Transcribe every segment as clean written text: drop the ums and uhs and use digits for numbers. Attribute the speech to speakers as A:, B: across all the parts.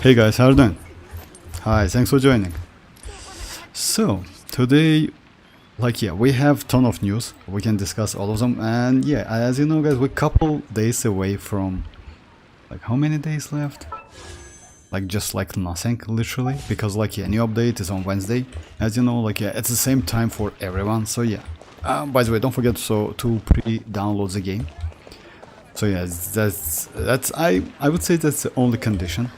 A: Hey guys, how are you doing? Hi, thanks for joining. So, today, we have ton of news. We can discuss all of them. And yeah, as you know guys, we're couple days away from, how many days left? Just nothing, literally. Because new update is on Wednesday. As you know, it's the same time for everyone. So yeah. By the way, don't forget to pre-download the game. So yeah, that's I would say that's the only condition.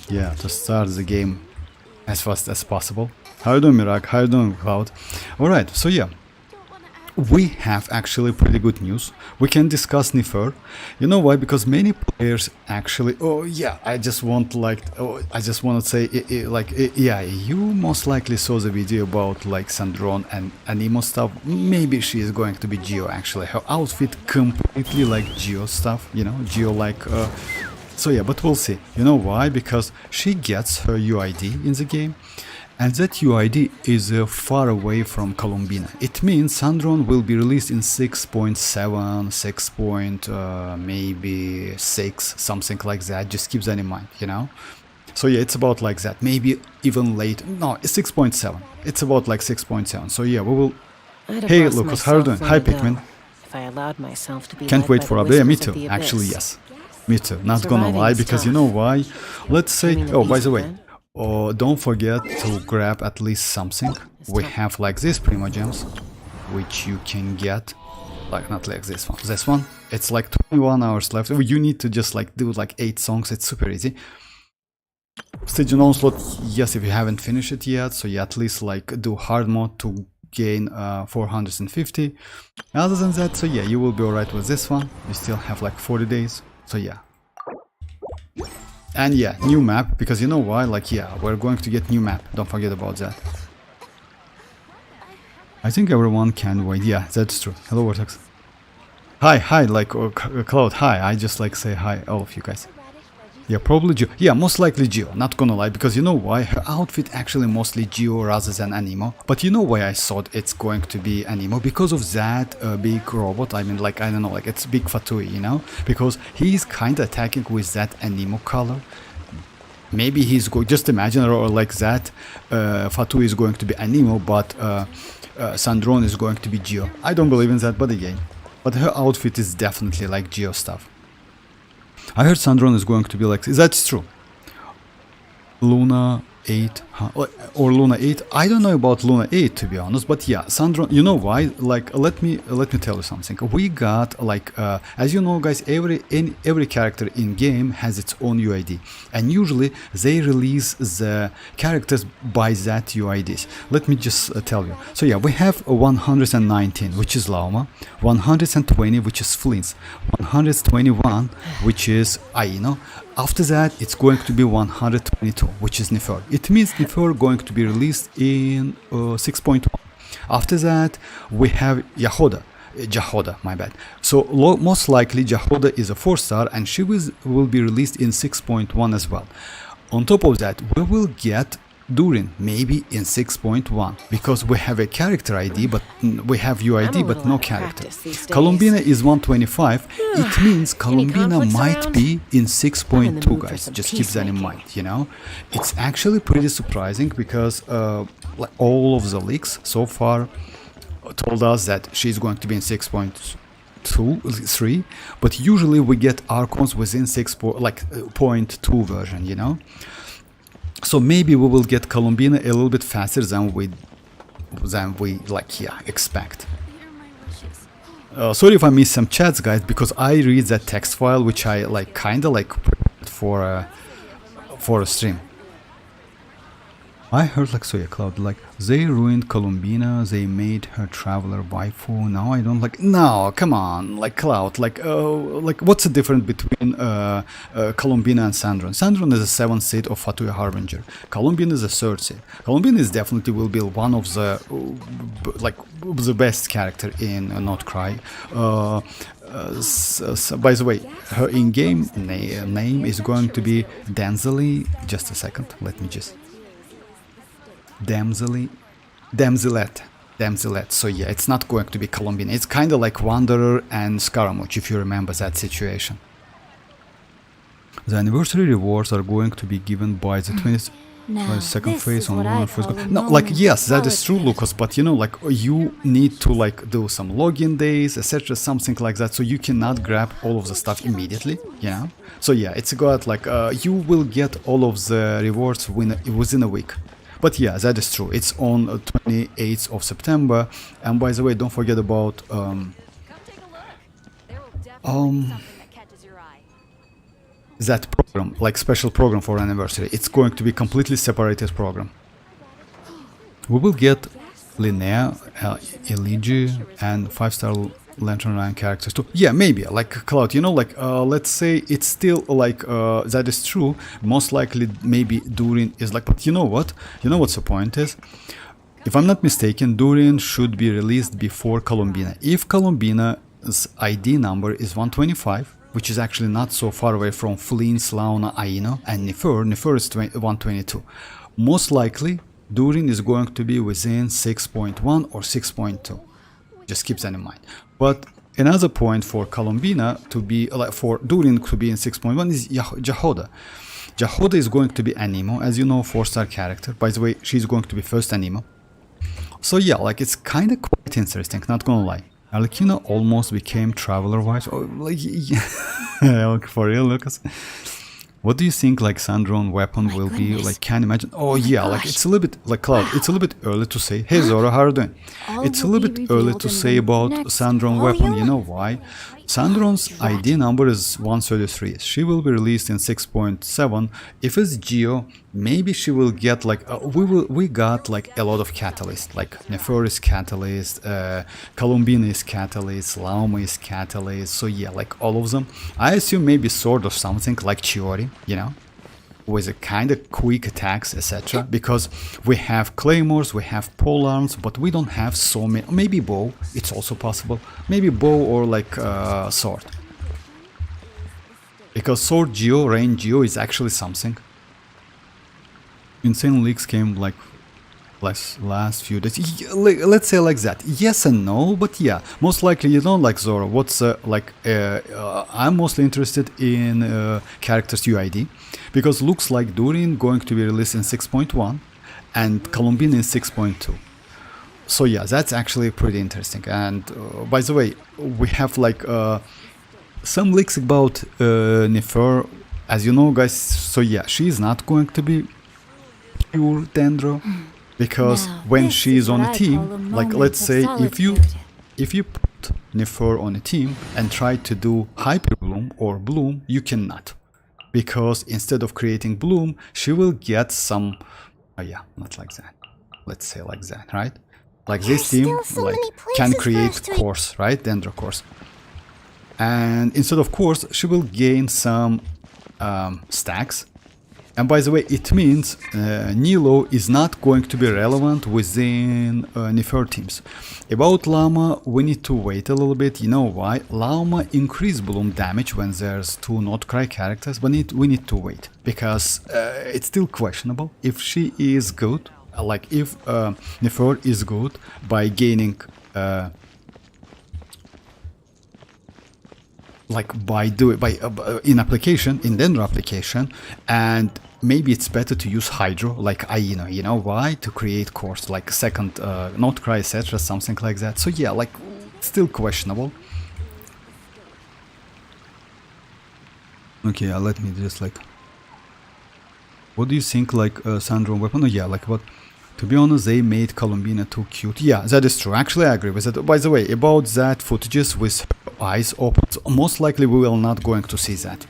A: Yeah, to start the game as fast as possible. How you doing, Mirak? How you doing, Cloud? Alright, so yeah. We have actually pretty good news. We can discuss Nefer. You know why? Because many players actually... Oh yeah, I just want to say... yeah, you most likely saw the video about Sandrone and Aino stuff. Maybe she is going to be Geo actually. Her outfit completely like Geo stuff, you know? Geo So yeah, but we'll see. You know why? Because she gets her UID in the game, and that UID is far away from Columbina. It means Sandrone will be released in 6.7, 6. Maybe 6, something like that. Just keep that in mind, you know? So yeah, it's about like that. Maybe even late. No, it's 6.7. It's about 6.7. So yeah, we will... Hey Lucas, how are you doing? Hi Pikmin.
B: If I allowed myself to be
A: Can't wait for update. Me too, actually, yes. Me too, not gonna lie, because you know why? Let's say, oh, by the way, don't forget to grab at least something. We have these primogems, which you can get, not like this one. This one, it's 21 hours left. You need to just do 8 songs, it's super easy. Stage and onslaught, yes, if you haven't finished it yet, so you at least do hard mode to gain 450. Other than that, so yeah, you will be alright with this one. You still have 40 days. So yeah. And yeah, new map, because you know why? Yeah, we're going to get new map. Don't forget about that. I think everyone can wait. Yeah, that's true. Hello, Vortex. Hi, Cloud, hi. I just say hi, all of you guys. Yeah, probably Geo. Yeah, most likely Geo, not gonna lie, because you know why? Her outfit actually mostly Geo rather than Animo. But you know why I thought it's going to be Animo? Because of that big robot. I mean, I don't know, it's big Fatui, you know? Because he's kinda attacking with that Animo color. Maybe he's going, just imagine, or that Fatui is going to be Animo, but Sandrone is going to be Geo. I don't believe in that, but again. But her outfit is definitely Geo stuff. I heard Sandrone is going to be that's true. Luna 8 or Luna 8. I don't know about Luna 8 to be honest, but yeah, Sandrone, you know why? Let me tell you something. We got as you know guys, every character in game has its own UID, and usually they release the characters by that UIDs. Let me just tell you. So yeah, we have 119, which is Lauma, 120, which is Flins, 121, which is Aino. After that, it's going to be 122, which is Nefer. It means Nefer going to be released in 6.1. After that, we have Jahoda, my bad. So most likely Jahoda is a 4-star, and she will be released in 6.1 as well. On top of that, we will get Durin, maybe in 6.1, because we have a character ID, but we have UID, but no character. Columbina is 125. It means Columbina might be in 6.2, guys. Just keep that in mind, you know. It's actually pretty surprising, because all of the leaks so far told us that she's going to be in 6.3, but usually we get Archons within 6.2 version, you know. So maybe we will get Columbina a little bit faster than we expect. Sorry if I missed some chats, guys, because I read that text file, which I prepared for a stream. I heard so yeah, Cloud, they ruined Columbina, they made her traveler waifu. Now I don't no, come on, Cloud, what's the difference between Columbina and Sandrone? Sandrone is a 7th seed of Fatui Harbinger. Columbina is a 3rd seed. Columbina is definitely will be one of the the best character in Nod-Krai. By the way, her in-game name is going to be Danzeli. Just a second, let me just... Damselet. So yeah, it's not going to be Columbina. It's kind of like Wanderer and Scaramouche, if you remember that situation. The anniversary rewards are going to be given by the 20th.
B: Now,
A: Second
B: this
A: phase
B: is
A: on
B: what
A: lunar
B: I
A: first.
B: call a
A: No, like
B: moment
A: yes, that
B: of
A: is true,
B: solitude.
A: Lucas. But you know, like you need to like do some login days, etc., something like that. So you cannot grab all of the stuff immediately. Yeah. So yeah, it's got like you will get all of the rewards within a week. But yeah, that is true. It's on 28th of September. And by the way, don't forget about that program, like special program for anniversary. It's going to be completely separated program. We will get Linnea, Eligi, and 5-star Lantern Ryan characters too. Yeah, maybe like Cloud. You know, like let's say it's still like that is true. Most likely, maybe Durin is like. But you know what? You know what's the point is? If I'm not mistaken, Durin should be released before Columbina. If Columbina's ID number is 125, which is actually not so far away from Flins, Lauma, Aino, and Nefer. Nefer is 122. Most likely, Durin is going to be within 6.1 or 6.2. Just keep that in mind. But another point for Columbina to be, like for Durin to be in 6.1 is Jahoda. Jahoda is going to be Animo, as you know, 4-star character. By the way, she's going to be first Animo. So yeah, like it's kind of quite interesting, not gonna lie. Alekina almost became traveler wife. Oh, like, yeah, for real, Lucas. What do you think like Sandrone weapon will be? Like, can't imagine. Oh yeah, like it's a little bit like Cloud. It's a little bit early to say. Hey Zora, how are you doing? It's a little bit early to say about Sandrone weapon. You know why? Sandrone's ID number is 133. She will be released in 6.7. If it's Geo, maybe she will get like we got like a lot of catalyst, like Nefer is catalyst, Columbina is catalyst, Lauma is catalyst. So yeah, like all of them. I assume maybe sword or something like Chiori, you know, with a kind of quick attacks, etc. Because we have claymores, we have polearms, but we don't have so many. Maybe bow, it's also possible. Maybe bow or like sword. Because sword geo, rain geo is actually something. Insane leaks came like last few days. Let's say like that. Yes and no, but yeah, most likely you don't like Zoro. What's I'm mostly interested in characters UID, because looks like Durin going to be released in 6.1 and Columbina in 6.2. So yeah, that's actually pretty interesting. And by the way, we have like some leaks about Nefer, as you know, guys. So yeah, she's not going to be pure Dendro. Because
B: Now,
A: when
B: this
A: she is
B: is
A: on
B: what
A: a
B: I
A: team,
B: call a
A: like
B: moment
A: let's
B: of
A: say
B: solitude.
A: if you put Nefer on a team and try to do Hyper Bloom or Bloom, you cannot. Because instead of creating Bloom, she will get some yeah, not like that. Let's say like that, right? Like this team
B: still so
A: like
B: many
A: can
B: places for
A: create
B: us to-
A: course, right? Dendro course. And instead of course, she will gain some stacks. And by the way, it means Nilo is not going to be relevant within Nefer teams. About Lauma, we need to wait a little bit. You know why? Lauma increase bloom damage when there's 2 Nod-Krai characters, but we need to wait. Because it's still questionable if she is good, like if Nefer is good by gaining like in Dendro application, and maybe it's better to use Hydro like Aino, you know why? To create cores like second Nod-Krai, etc., something like that. So yeah, like still questionable. Okay, let me just like, what do you think like Sandrone weapon? Oh yeah, like what? To be honest, they made Columbina too cute. Yeah, that is true. Actually, I agree with that. By the way, about that footages with her eyes open, most likely we will not going to see that.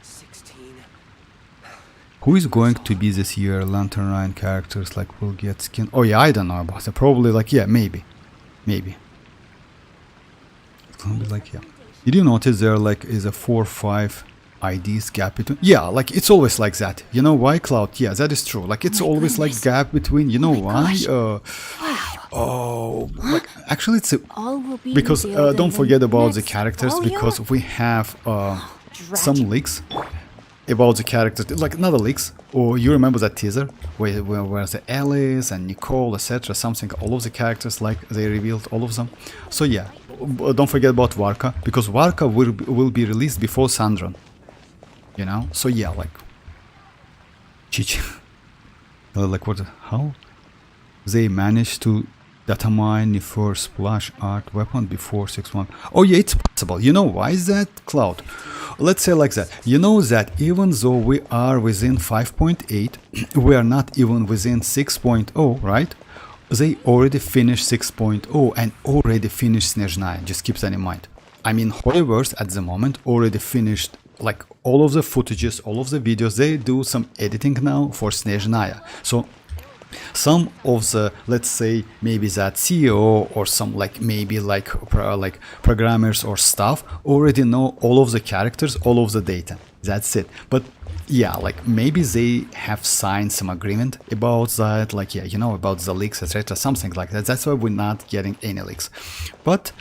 C: 16.
A: Who is going to be this year Lantern Ryan characters like will get skin? Oh yeah, I don't know about it. Probably like, yeah, maybe. It's gonna be like, yeah. Did you notice there like is a 4 or 5 IDs gap between? Yeah, like it's always like that. You know why, Cloud? Yeah, that is true. Like it's always like gap between. You know why? Oh, like actually it's
B: All will be
A: because
B: revealed
A: don't
B: in
A: forget
B: the
A: about the
B: next
A: characters,
B: volume.
A: because we have some leaks about the characters, like not the leaks. Or you remember that teaser where the Alice and Nicole, etc. Something, all of the characters, like they revealed all of them. So yeah, don't forget about Varka, because Varka will be released before Sandrone. you know. So yeah, like Chich like what, how they managed to data mine Nefer splash art weapon before 6-1. Oh yeah, it's possible. You know why is that, Cloud? Let's say like that. You know that even though we are within 5.8, we are not even within 6.0, right? They already finished 6.0 and already finished Snezhnaya. Just keep that in mind. I mean, hoyoverse at the moment already finished like all of the footages, all of the videos. They do some editing now for Snezhnaya. So some of the, let's say, maybe that CEO or some like maybe like programmers or stuff already know all of the characters, all of the data. That's it. But yeah, like maybe they have signed some agreement about that, like yeah, you know, about the leaks, etc., something like that. That's why we're not getting any leaks. But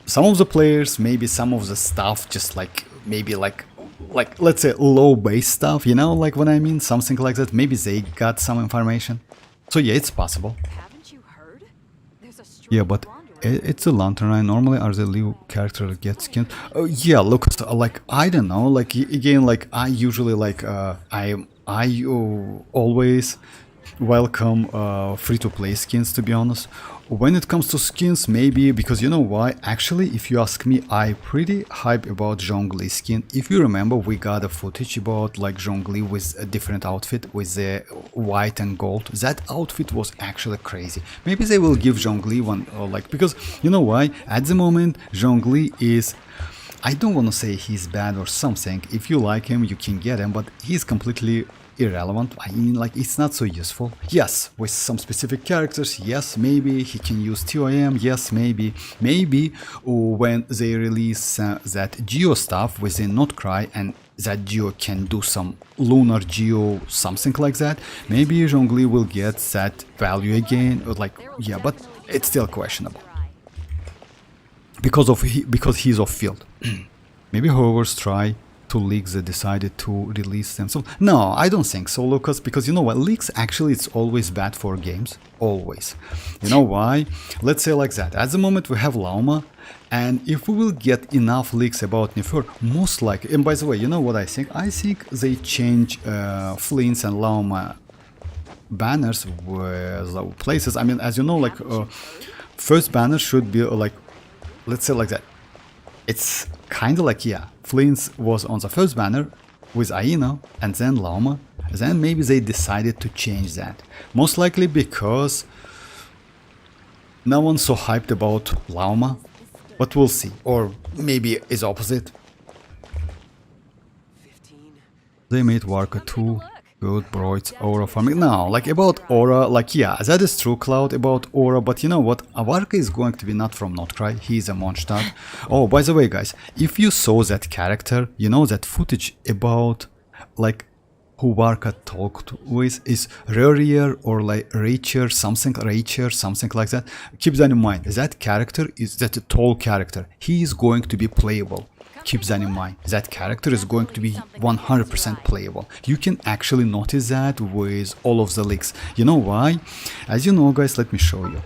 A: some of the players, maybe some of the stuff, just like maybe like let's say low base stuff, you know, like what I mean, something like that. Maybe they got some information. So yeah, it's possible.
C: Haven't you heard? There's a
A: Yeah, but it's a lantern. Normally, are the new character that gets skinned? Oh yeah, look, like I don't know. Like again, like I usually like I always welcome free-to-play skins, to be honest. When it comes to skins, maybe because you know why? Actually, if you ask me, I pretty hype about Zhongli skin. If you remember, we got a footage about like Zhongli with a different outfit with the white and gold. That outfit was actually crazy. Maybe they will give Zhongli one, like, because you know why? At the moment, Zhongli is, I don't want to say he's bad or something. If you like him, you can get him, but he's completely irrelevant. I mean, like, it's not so useful. Yes, with some specific characters, yes, maybe he can use TOM, yes, maybe when they release that Geo stuff within Nod-Krai and that Geo can do some lunar Geo, something like that, maybe Zhongli will get that value again, or like, yeah, but it's still questionable because he's off field. Maybe hoyoverse try to leaks that decided to release themselves. No, I don't think so, Lucas, because you know what, leaks actually it's always bad for games, always. You know why? Let's say like that, at the moment we have Lauma, and if we will get enough leaks about Nefer, most likely, and by the way, you know what I think they change Flins and Lauma banners with places. I mean, as you know, like first banner should be like, let's say like that, it's kind of like, yeah, Flins was on the first banner with Aino and then Lauma. Then maybe they decided to change that. Most likely because no one's so hyped about Lauma, but we'll see. Or maybe it's opposite. They made Varka 2. Good, bro, it's aura farming. No, like about aura, like yeah, that is true, Cloud, about aura, but you know what? Varka is going to be not from Nod-Krai, he's a Mondstadt. Oh, by the way, guys, if you saw that character, you know that footage about like who Varka talked with is Rurier or like Raicher, something like that. Keep that in mind. That character is that a tall character. He is going to be playable. Keep that in mind. That character is going to be 100% playable. You can actually notice that with all of the leaks. You know why? As you know, guys, let me show you.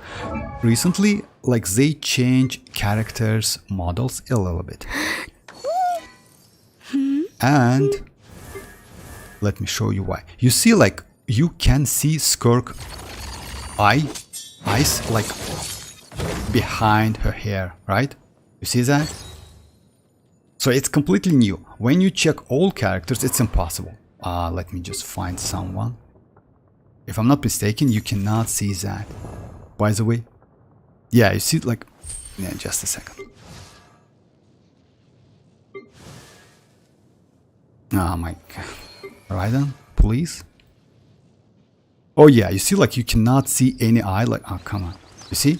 A: Recently, like they change characters models a little bit. And let me show you why. You see, like you can see Skirk eyes like behind her hair, right? You see that? So it's completely new. When you check all characters, it's impossible. Let me just find someone. If I'm not mistaken, you cannot see that. By the way, yeah, you see, like, yeah, just a second. Oh my god. Right then, please. Oh yeah, you see, like, you cannot see any eye, like, oh, come on. You see?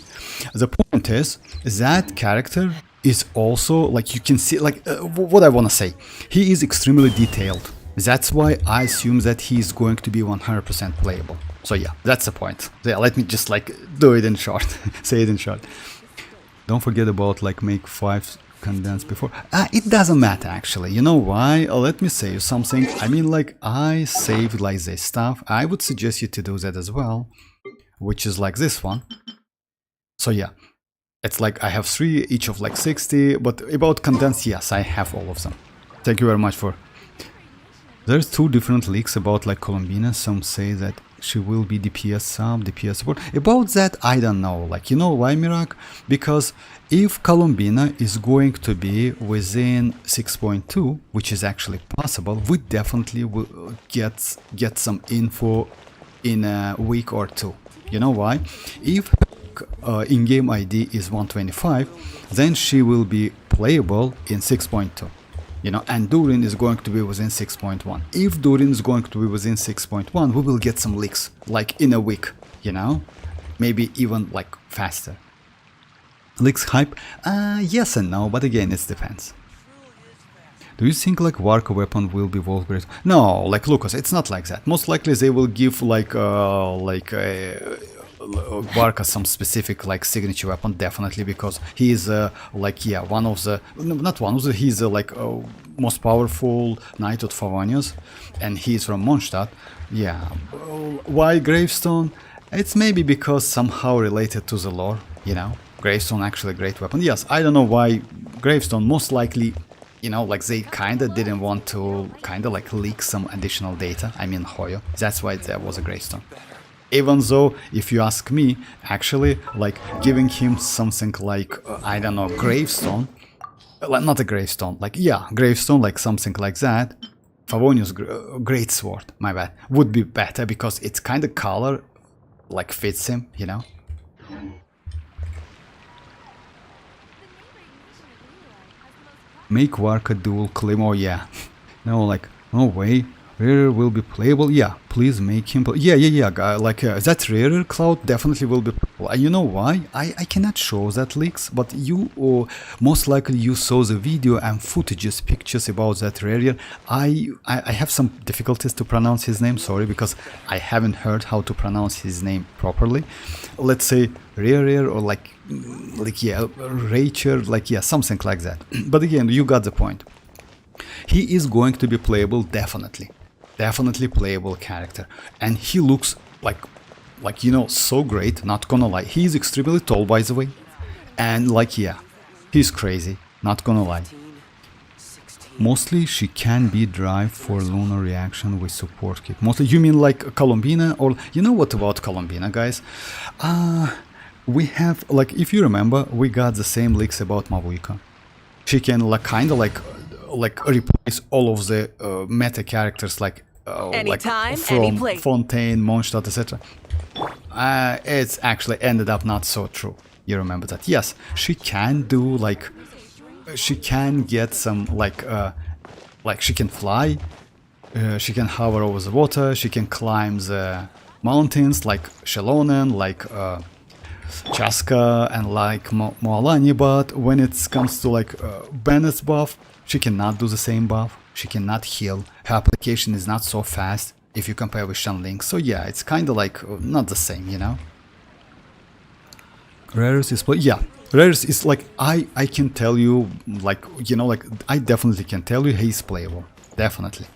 A: The point is, that character is also, like, you can see, like, what I want to say. He is extremely detailed. That's why I assume that he is going to be 100% playable. So yeah, that's the point. So yeah, let me just, like, do it in short. Say it in short. Don't forget about, like, make 5 condensed before. It doesn't matter, actually. You know why? Let me say you something. I mean, like, I saved, like, this stuff. I would suggest you to do that as well. Which is, like, this one. So yeah. It's like I have 3, each of like 60, but about condensed, yes, I have all of them. Thank you very much for There's two different leaks about like Columbina. Some say that she will be DPS sub, DPS support. About that, I don't know. Like, you know why, Mirak? Because if Columbina is going to be within 6.2, which is actually possible, we definitely will get some info in a week or two. You know why? If in-game ID is 125, then she will be playable in 6.2. You know, and Durin is going to be within 6.1. If Durin is going to be within 6.1, we will get some leaks, like in a week, you know? Maybe even like faster. Leaks hype? Yes and no, but again, it depends. Do you think like Varka weapon will be Wolf Great? No, like Lucas, it's not like that. Most likely they will give like Varka some specific like signature weapon, definitely, because he is like, yeah, one of the, no, not one of the, he's like most powerful knight of Favonius, and he is from Mondstadt. Yeah, why Gravestone? It's maybe because somehow related to the lore, you know. Gravestone actually a great weapon. Yes, I don't know why Gravestone, most likely, you know, like they kinda didn't want to kinda like leak some additional data, I mean Hoyo, that's why there was a Gravestone. Even though, if you ask me, actually, like, giving him something like, I don't know, Gravestone, not a Gravestone, like, yeah, Gravestone, like something like that, Favonius Great Sword, my bad, would be better, because it's kind of color, like, fits him, you know? Make Varka dual claim, oh yeah, no, like, no way. Rarer will be playable. Yeah, please make him play. Yeah, like that rarer cloud definitely will be playable. You know why? I cannot show that leaks, but you most likely you saw the video and footages, pictures about that rarer. I have some difficulties to pronounce his name, sorry, because I haven't heard how to pronounce his name properly. Let's say rarer or like yeah, Racher, like yeah, something like that. But again, you got the point. He is going to be playable, definitely playable character, and he looks like you know, so great, not gonna lie. He is extremely tall, by the way, and like yeah, he's crazy, not gonna lie. Mostly she can be drive for lunar reaction with support kit. Mostly, you mean like Columbina, or you know what about Columbina, guys? We have, like, if you remember, we got the same leaks about mavuika. She can like kind of like replace all of the meta characters like from Fontaine, Mondstadt, etc. It's actually ended up not so true. You remember that? Yes, she can do like, she can get some like she can fly, she can hover over the water, she can climb the mountains like xilonen, like chasca, and like mualani. But when it comes to like Bennett's buff, she cannot do the same buff. She cannot heal. Her application is not so fast if you compare with Shenling. So yeah, it's kind of like not the same, you know. Rarest is yeah. Rarest is like I can tell you, like, you know, like I definitely can tell you he's playable, definitely.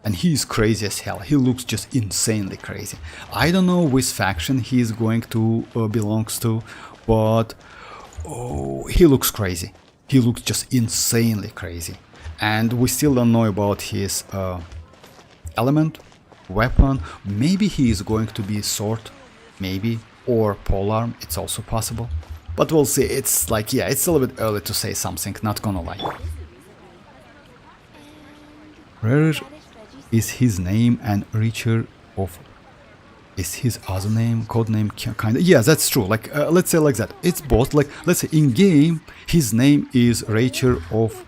A: And he's crazy as hell. He looks just insanely crazy. I don't know which faction he is going to belongs to, but he looks crazy. He looks just insanely crazy. And we still don't know about his element, weapon. Maybe he is going to be sword, maybe, or polearm. It's also possible. But we'll see. It's like, yeah, it's a little bit early to say something, not gonna lie. Rarer is his name, and Richer of is his other name, codename, kind of. Yeah, that's true. Like, let's say like that. It's both. Like, let's say in game, his name is Richer of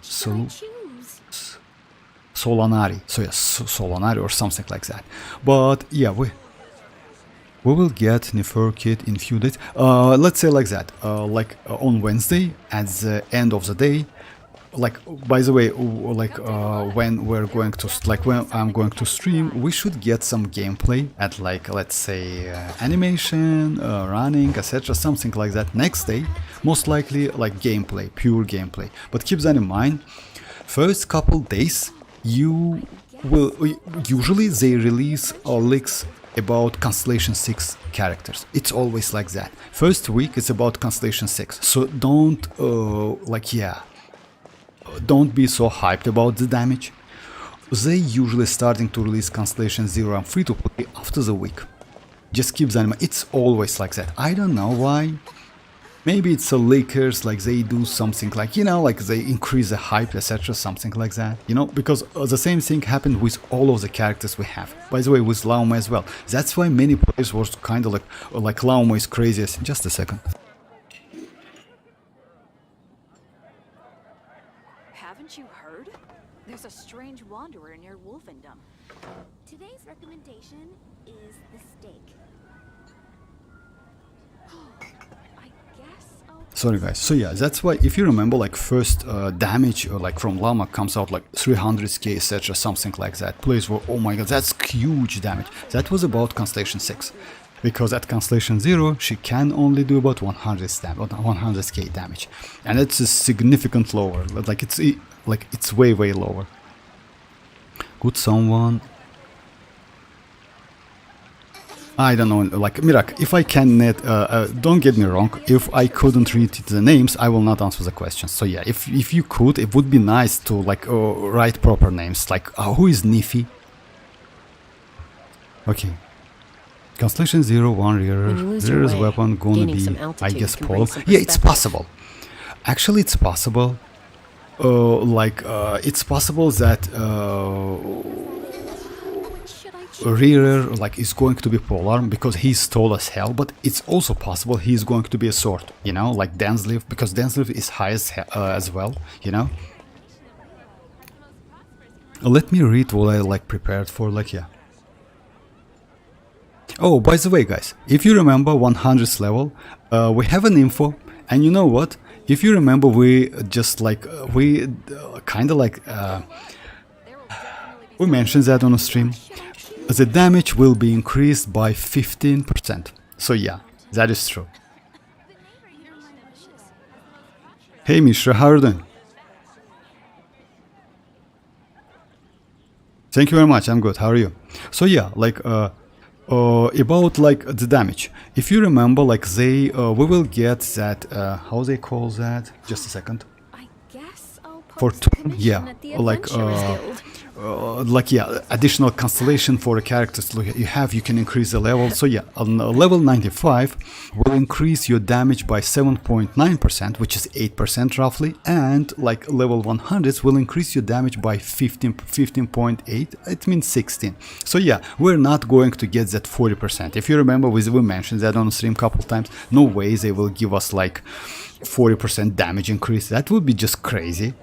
A: Solanari. So yes, Solanari or something like that. But yeah, we will get Nefer kit in few days. Let's say like that. Like on Wednesday at the end of the day. Like, by the way, like when we're going to, like when I'm going to stream, we should get some gameplay at, like, let's say animation, running, etc., something like that. Next day, most likely like gameplay, pure gameplay. But keep that in mind. First couple days, you will usually they release leaks about Constellation 6 characters. It's always like that. First week it's about Constellation 6. So don't like, yeah, don't be so hyped about the damage. they usually starting to release Constellation 0 and free to play after the week. Just keep that in mind. It's always like that. I don't know why. Maybe it's a leakers, like they do something like, you know, like they increase the hype, etc., something like that, you know, because the same thing happened with all of the characters we have. By the way, with Lauma as well. That's why many players were kind of like Lauma is craziest. Just a second.
C: Haven't you heard? There's a strange wanderer near Wolfendom.
D: Today's recommendation is the steak.
C: I guess I'll...
A: Sorry guys, so yeah, that's why if you remember, like first damage like from Lauma comes out like 300k, etc., something like that. Players were, oh my god, that's huge damage. That was about Constellation 6. Because at Constellation 0, she can only do about 100k damage. And it's a significant lower, like it's way lower. Could someone... I don't know, like Mirak, if I can net, don't get me wrong, if I couldn't read the names, I will not answer the questions. So yeah, if you could, it would be nice to like write proper names, like who is Nefi? Okay. Constellation 0, 1 rearer's weapon gonna be, I guess, Polo. Yeah, it's possible. Actually, it's possible. It's possible that rearer like is going to be polearm because he's tall as hell, but it's also possible he's going to be a sword, you know, like Densleaf, because Densleaf is high as well, you know. Let me read what I like prepared for, like, yeah. Oh, by the way, guys, if you remember 100th level, we have an info, and you know what? If you remember, we just like, we mentioned that on a stream. The damage will be increased by 15%. So yeah, that is true. Hey Mishra, how are you doing? Thank you very much, I'm good, how are you? So yeah, like, about like the damage. If you remember, like we will get that, how they call that? Just a second.
C: I guess I'll
A: For
C: post
A: turn,
C: commission
A: yeah,
C: at the
A: like
C: Adventurers Guild.
A: additional constellation for the characters you have, you can increase the level. So yeah, on level 95 will increase your damage by 7.9%, which is 8% roughly, and like level 100 will increase your damage by 15.8, it means 16. So yeah, we're not going to get that 40%. If you remember, we mentioned that on the stream a couple times. No way they will give us like 40% damage increase. That would be just crazy.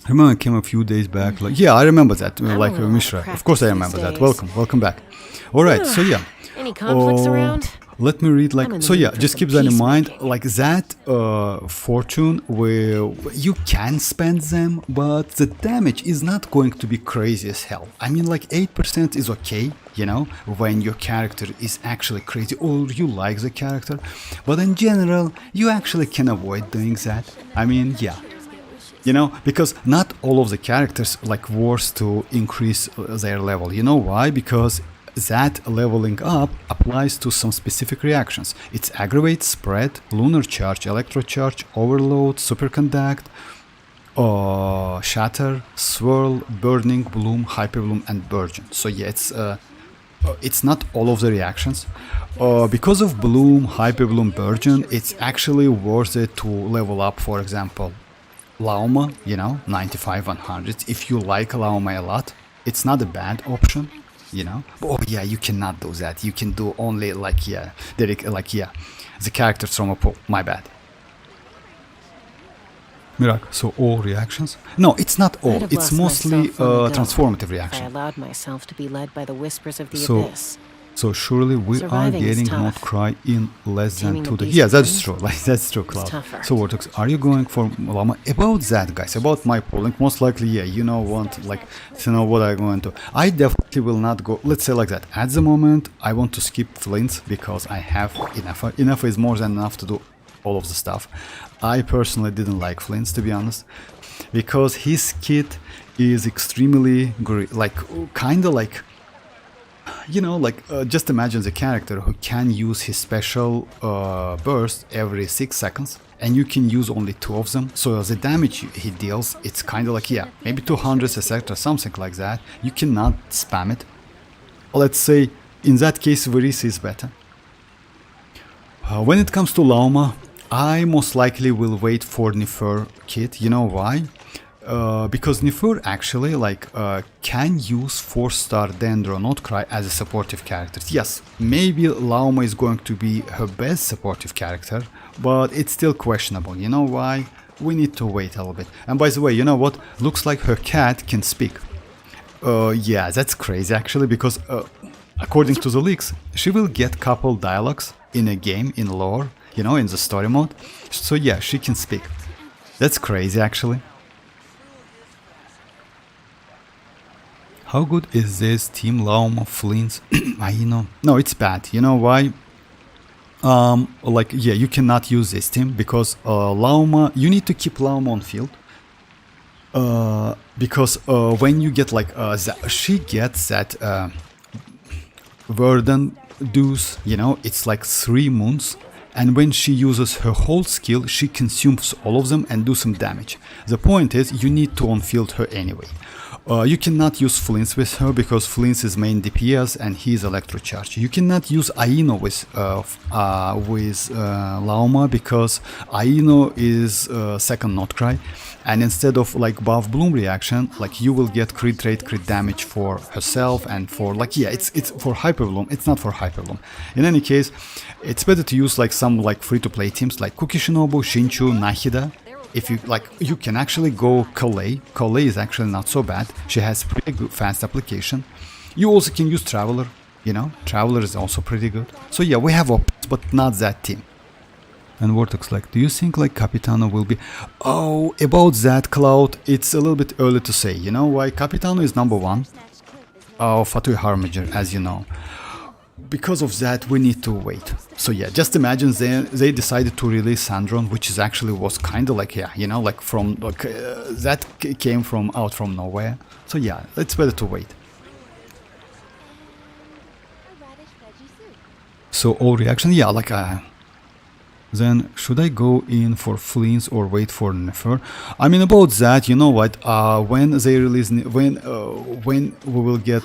A: I remember I came a few days back, like, yeah, I remember that, like Mishra, of course I remember that. Welcome back. Alright, so yeah.
B: Any conflicts around?
A: Let me read, like,
B: I'm in
A: so
B: the
A: yeah,
B: mood for
A: just
B: some
A: keep that in mind,
B: peacemaking.
A: like that fortune, where you can spend them, but the damage is not going to be crazy as hell. I mean, like 8% is okay, you know, when your character is actually crazy or you like the character, but in general, you actually can avoid doing that. I mean, yeah. You know, because not all of the characters like worth to increase their level. You know why? Because that leveling up applies to some specific reactions. It's aggravate, spread, lunar charge, electro charge, overload, superconduct, shatter, swirl, burning, bloom, hyperbloom, and burgeon. So yeah, it's not all of the reactions. Because of bloom, hyperbloom, burgeon, it's actually worth it to level up, for example, Lauma, you know, 95, 100. If you like Lauma a lot, it's not a bad option, you know. Oh yeah, you cannot do that. You can do only like, yeah, the characters from a pool. My bad. Mirak, so all reactions? No, it's not
B: I'd
A: all.
B: have
A: It's
B: lost
A: mostly
B: myself long ago
A: transformative
B: if I
A: reaction.
B: allowed myself to be led by the whispers of the
A: So-
B: abyss.
A: So surely we
B: Surviving
A: are
B: is
A: getting
B: tough.
A: Nod-Krai in less than
B: Taming
A: 2
B: the
A: days. Yeah,
B: beast
A: that's
B: is
A: true. Like that's true, Cloud.
B: tougher.
A: So Vortex, are you going for Lauma? About that, guys, about my polling, most likely, yeah. You know what, like, to know what I'm going to. I definitely will not go. Let's say like that. At the moment, I want to skip Flins because I have ineffa. Ineffa is more than enough to do all of the stuff. I personally didn't like Flins, to be honest, because his kit is extremely like kind of like. you know, like just imagine the character who can use his special burst every 6 seconds, and you can use only 2 of them. So the damage he deals, it's kind of like, yeah, maybe 200 etc, something like that. You cannot spam it. Let's say in that case Varisa is better. When it comes to Lauma, I most likely will wait for Nefer kit. You know why? Because Nefer actually can use 4-star Dendro Nod-Krai as a supportive character. Yes, maybe Lauma is going to be her best supportive character, but it's still questionable. You know why? We need to wait a little bit. And by the way, you know what? Looks like her cat can speak. Yeah, that's crazy actually, because according to the leaks, she will get couple dialogues in a game, in lore, you know, in the story mode. So yeah, she can speak. That's crazy actually. How good is this team Lauma, Flins, Aino? No, it's bad. You know why? Like, yeah, you cannot use this team because Lauma, you need to keep Lauma on field. Because when you get like, she gets that Verdant Deuce, you know, it's like 3 moons. And when she uses her whole skill, she consumes all of them and do some damage. The point is, you need to on-field her anyway. You cannot use Flins with her because Flins is main DPS and he is electrocharge. You cannot use Aino with Lauma because Aino is second Nod-Krai, and instead of like buff bloom reaction, like you will get crit rate, crit damage for herself and for like, yeah, it's for hyper bloom. It's not for hyper bloom. In any case, it's better to use like some like free-to-play teams like Kuki Shinobu, Shinchu, Nahida. If you like, you can actually go Kalei. Kalei is actually not so bad. She has pretty good fast application. You also can use Traveler, you know. Traveler is also pretty good. So yeah, we have options, but not that team. And Vortex, like, do you think like Capitano will be... Oh, about that, Cloud, it's a little bit early to say. You know why? Capitano is number 1 of Fatui Harmager, as you know. Because of that, we need to wait. So yeah, just imagine they decided to release Sandrone, which is actually was kind of like, yeah, you know, like from like that came from out from nowhere. So yeah, it's better to wait. So all reaction, yeah, like then should I go in for Flins or wait for Nefer? I mean, about that, you know what? When they release, when we will get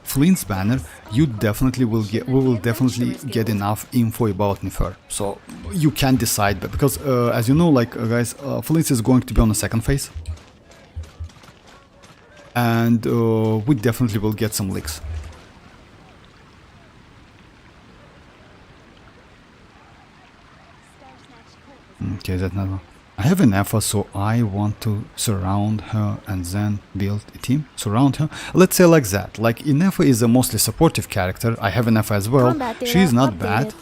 A: Flins banner, you definitely will get. We will definitely get enough info about Nefer, so you can decide. But because as you know, like guys, Flins is going to be on the second phase, and we definitely will get some leaks. Okay, that's not one. I have an ineffa, so I want to surround her and then build a team. Surround her. Let's say like that. Like ineffa is a mostly supportive character. I have an ineffa as well. She's not bad.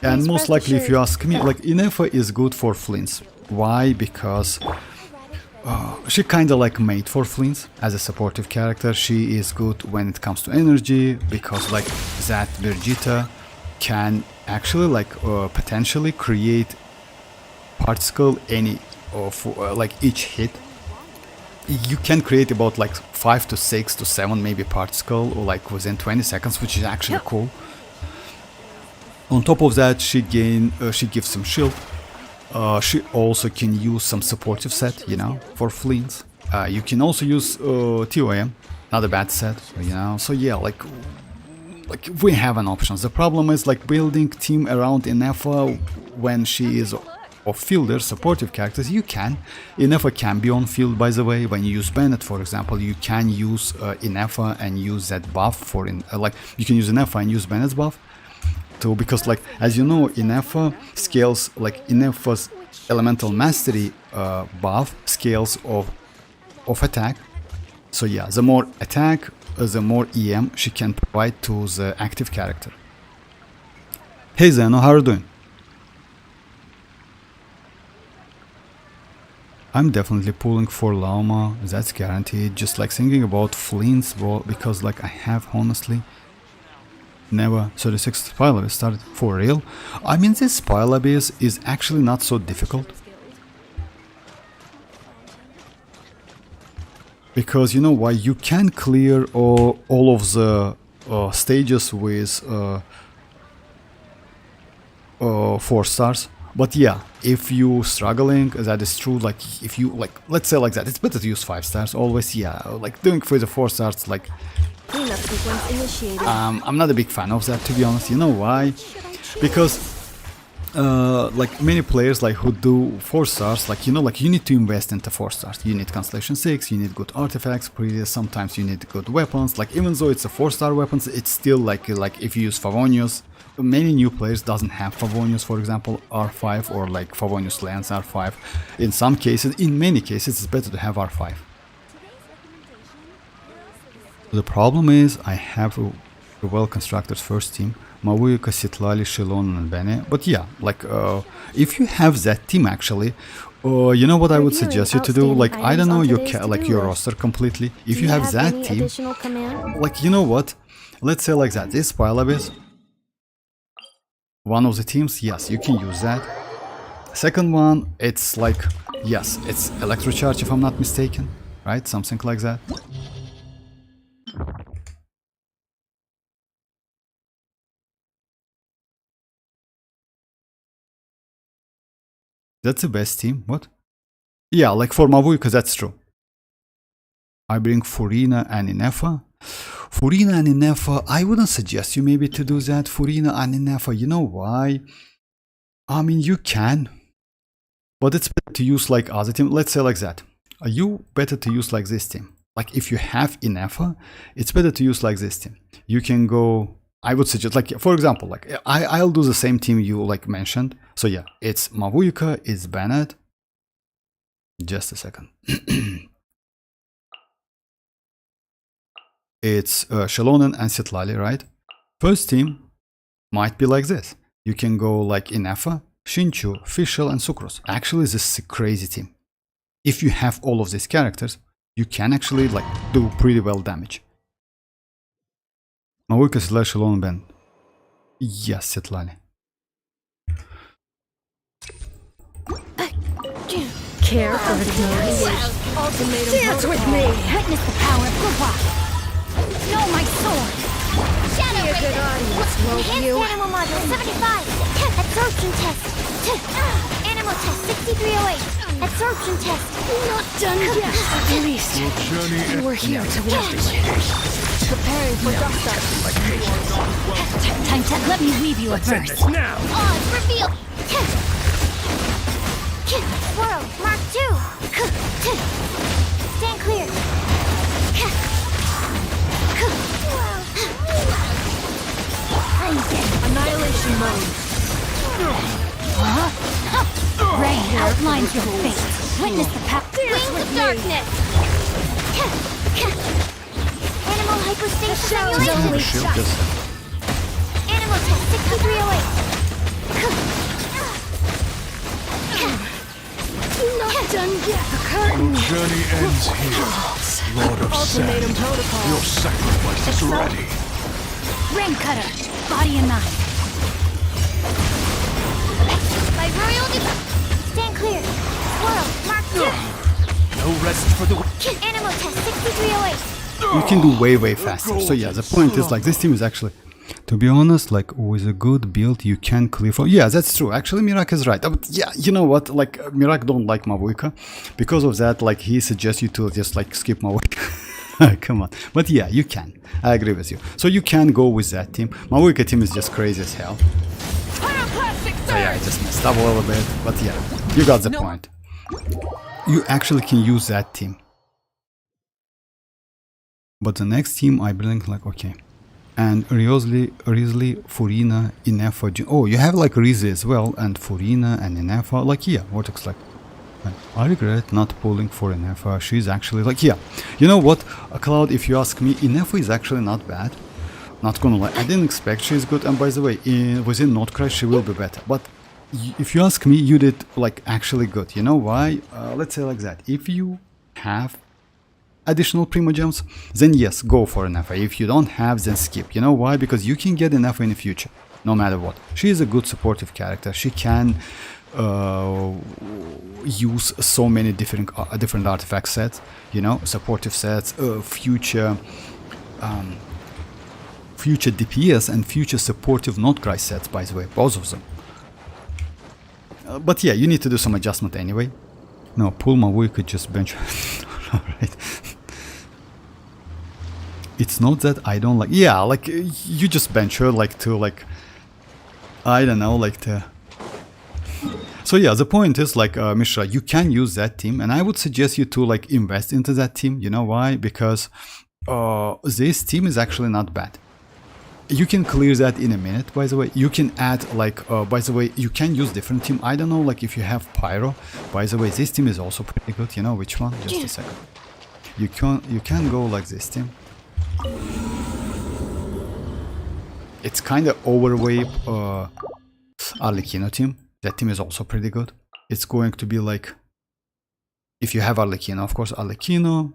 A: And most likely, if you ask me, like ineffa is good for Flins. Why? Because she kind of like made for Flins as a supportive character. She is good when it comes to energy because like that Birgitta can actually like potentially create particle any of like each hit. You can create about like 5 to 6 to 7 maybe particle or like within 20 seconds, which is actually cool. On top of that, she gives some shield. She also can use some supportive set, you know, for Flins. You can also use TOM, not a bad set, you know. So yeah, like we have an option. The problem is like building team around ineffa when she is of fielder supportive characters. You can. Ineffa can be on field, by the way. When you use Bennett, for example, you can use ineffa and use that buff for like you can use ineffa and use Bennett's buff. So because like as you know, ineffa scales like ineffa's elemental mastery buff scales of attack. So yeah, the more attack, the more EM she can provide to the active character. Hey Zeno, how are you doing? I'm definitely pulling for Lauma, that's guaranteed. Just like thinking about Flins, because like I have honestly never 36 spy lobby started for real. I mean, this spy lobby is actually not so difficult. Because you know why? You can clear all of the stages with 4 stars. But yeah, if you struggling, that is true. Like if you like, let's say like that, it's better to use 5 stars always. Yeah, like doing for the 4 stars, like
E: Cleanup sequence initiated.
A: I'm not a big fan of that, to be honest. You know why? Because like many players like who do 4 stars, like you know, like you need to invest into 4 stars. You need Constellation 6, you need good artifacts, sometimes you need good weapons. Like even though it's a 4-star weapons, it's still like if you use Favonius. Many new players doesn't have Favonius, for example, R5 or like Favonius Lance R5. In some cases, in many cases, it's better to have R5. The problem is I have a well-constructed first team, Mavuika, Sitlali, xilonen, and Bene. But yeah, like if you have that team actually, you know what I would suggest you to do? Like I don't know your your roster completely. If you have that team, like you know what? Let's say like that. This Pylabis, one of the teams, yes, you can use that. Second one, it's like, yes, it's Electrocharge if I'm not mistaken, right? Something like that. That's the best team. What? Yeah, like for Mavuika, that's true. I bring Furina and Ineffa. Furina and Ineffa, I wouldn't suggest you maybe to do that. Furina and Ineffa, you know why? I mean, you can, but it's better to use like other team. Let's say like that. Are you better to use like this team? Like if you have Ineffa, it's better to use like this team. You can go, I would suggest, like for example, like I'll do the same team you like mentioned. So yeah, it's Mavuika, it's Bennett. Just a second. It's xilonen and Sitlali, right? First team might be like this. You can go like Ineffa, Shinchu, Fischl, and Sucrose. Actually, this is a crazy team. If you have all of these characters, you can actually like do pretty well damage. Mavuika, Sitlali, xilonen, Ben. Yes, Sitlali.
E: Care for ignorance. Dance with me.
D: Witness the power of Gupa. Know my sword. Shadow
E: Be a good audience, won't
D: Enhanced
E: you?
D: animal module 75. Absorption test. Animal test 6308. Absorption test.
E: Not done yet, at least. We're here to witness. Preparing for dust up.
D: Time to let me weave you a verse.
F: Now!
D: Odds reveal. Swirl, Mark 2. Stand clear.
E: Annihilation mode.
D: Rain outlines your fate. Witness the path. Wings of darkness. Animal hyperspace simulation. Animal test 6308.
E: Not done yet. The curtain.
F: Journey ends here. Lord of
E: Ultimatum
F: Sand,
E: protocol.
F: your sacrifice is ready.
D: Rain cutter. Body and mind. By royal stand clear. Swirl. Mark 2.
F: No rest for the...
D: Animal test 6308.
A: You can do way faster. So yeah, the point is like this team is actually, to be honest, like with a good build you can clear for. Yeah, that's true. Actually, Mirak is right. But yeah, you know what? Like Mirak don't like Mavuika. Because of that, like he suggests you to just like skip Mavuika. Come on. But yeah, you can. I agree with you. So you can go with that team. Mavuika team is just crazy as hell. So yeah, I just messed up a little bit. But yeah, you got the point. You actually can use that team. But the next team I bring like, okay. And Risley, Furina, Ineffa. Oh, you have like Risley as well, and Furina and Ineffa. Like, yeah, Vortex like. I regret not pulling for Ineffa. She's actually like, yeah. You know what, Cloud, if you ask me, Ineffa is actually not bad. Not gonna lie, I didn't expect she's good. And by the way, within Nod-Krai she will be better. But if you ask me, you did like actually good. You know why? Let's say like that. If you have additional primogems, then yes, go for Ineffa. If you don't have, then skip. You know why? Because you can get Ineffa in the future, no matter what. She is a good supportive character. She can use so many different artifact sets, you know, supportive sets, future future DPS and future supportive Nod-Krai sets, by the way, both of them. But yeah, you need to do some adjustment anyway. No, pull mavuika, just bench. Alright. It's not that I don't like... Yeah, like, you just bench her, like, to, like... I don't know, like, to... So yeah, the point is, like, Mishra, you can use that team, and I would suggest you to, like, invest into that team. You know why? Because this team is actually not bad. You can clear that in a minute, by the way. You can add, like, by the way, you can use different team. I don't know, like, if you have Pyro. By the way, this team is also pretty good. You know which one? Just a second. You can go like this team. It's kind of overweight Arlecchino team. That team is also pretty good. It's going to be like, if you have Arlecchino, of course, Arlecchino.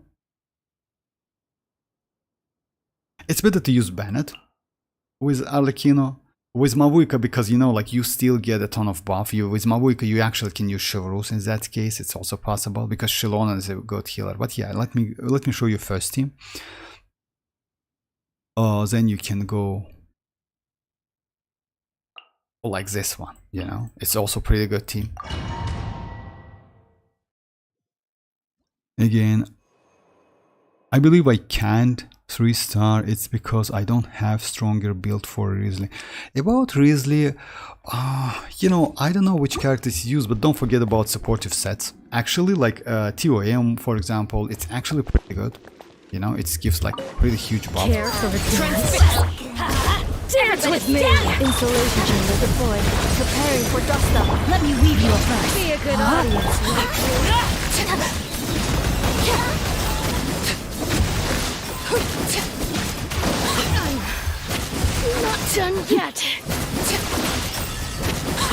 A: It's better to use Bennett with Arlecchino. With mavuika, because, you know, like, you still get a ton of buff. With mavuika, you actually can use Chivalrous in that case. It's also possible because xilonen is a good healer. But yeah, let me show you first team. Then you can go like this one, you know. It's also pretty good team. Again, I believe I can't 3-star. It's because I don't have stronger build for Risley. About Risley, you know, I don't know which characters you use, but don't forget about supportive sets. Actually, like TOM, for example, it's actually pretty good. You know, it gives like really huge buff.
E: Care for advance. Dance with me! Insulation chamber deployed. Preparing for dust up. Let me weave you a verse. Be a good audience. Not done yet.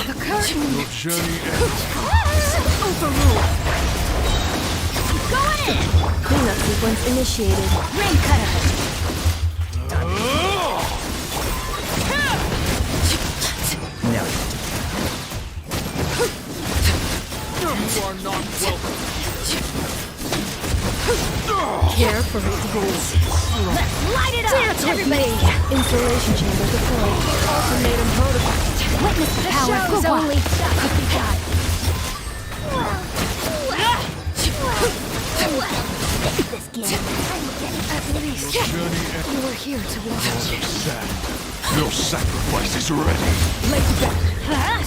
E: The curtain.
F: Your journey ends.
E: Overruled. Going in. Cleanup sequence initiated. Rain cutter.
F: No. You are not welcome here.
E: Care for advance. Let's light it up! Dance with me! Insulation chamber deployed. Ultimatum protocol. Witness the power of the only could be done.
D: This game, I'm getting
E: At least
F: Your journey ends.
E: you were here to watch.
F: Sad. Your sacrifice is ready.
E: Lay back.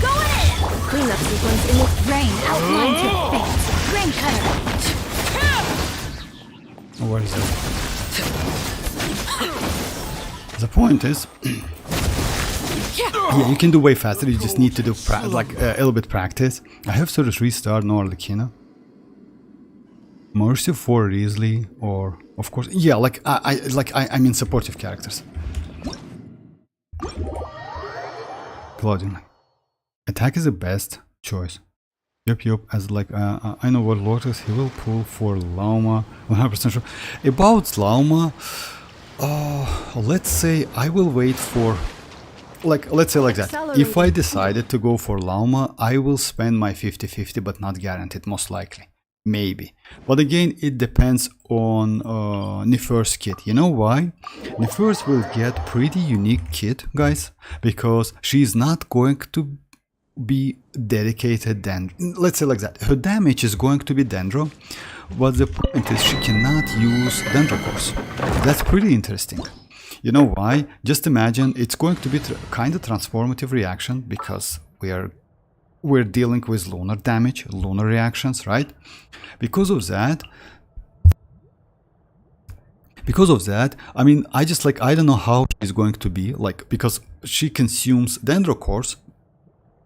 E: Going in! Cleanup sequence in this rain outlines your fate. Rain cutter.
A: What is that? The point is, yeah, you can do way faster. You just need to do like a little bit practice. I have 33-star, no Arlecchino. Mercy for Risley, or of course, yeah, like I mean supportive characters. Claudine, attack is the best choice. Yup, as like I know what Lotus he will pull for Lauma. 100% sure. About Lauma, let's say I will wait for, like, let's say like that. If I decided to go for Lauma, I will spend my 50-50, but not guaranteed, most likely. Maybe. But again, it depends on Nefer's kit. You know why? Nefer's will get pretty unique kit, guys, because she's not going to be dedicated dendro. Let's say like that. Her damage is going to be dendro, but the point is she cannot use dendro cores. That's pretty interesting. You know why? Just imagine it's going to be kind of transformative reaction because we're dealing with lunar damage, lunar reactions, right? Because of that, I mean, I don't know how she's going to be, like, because she consumes dendro cores,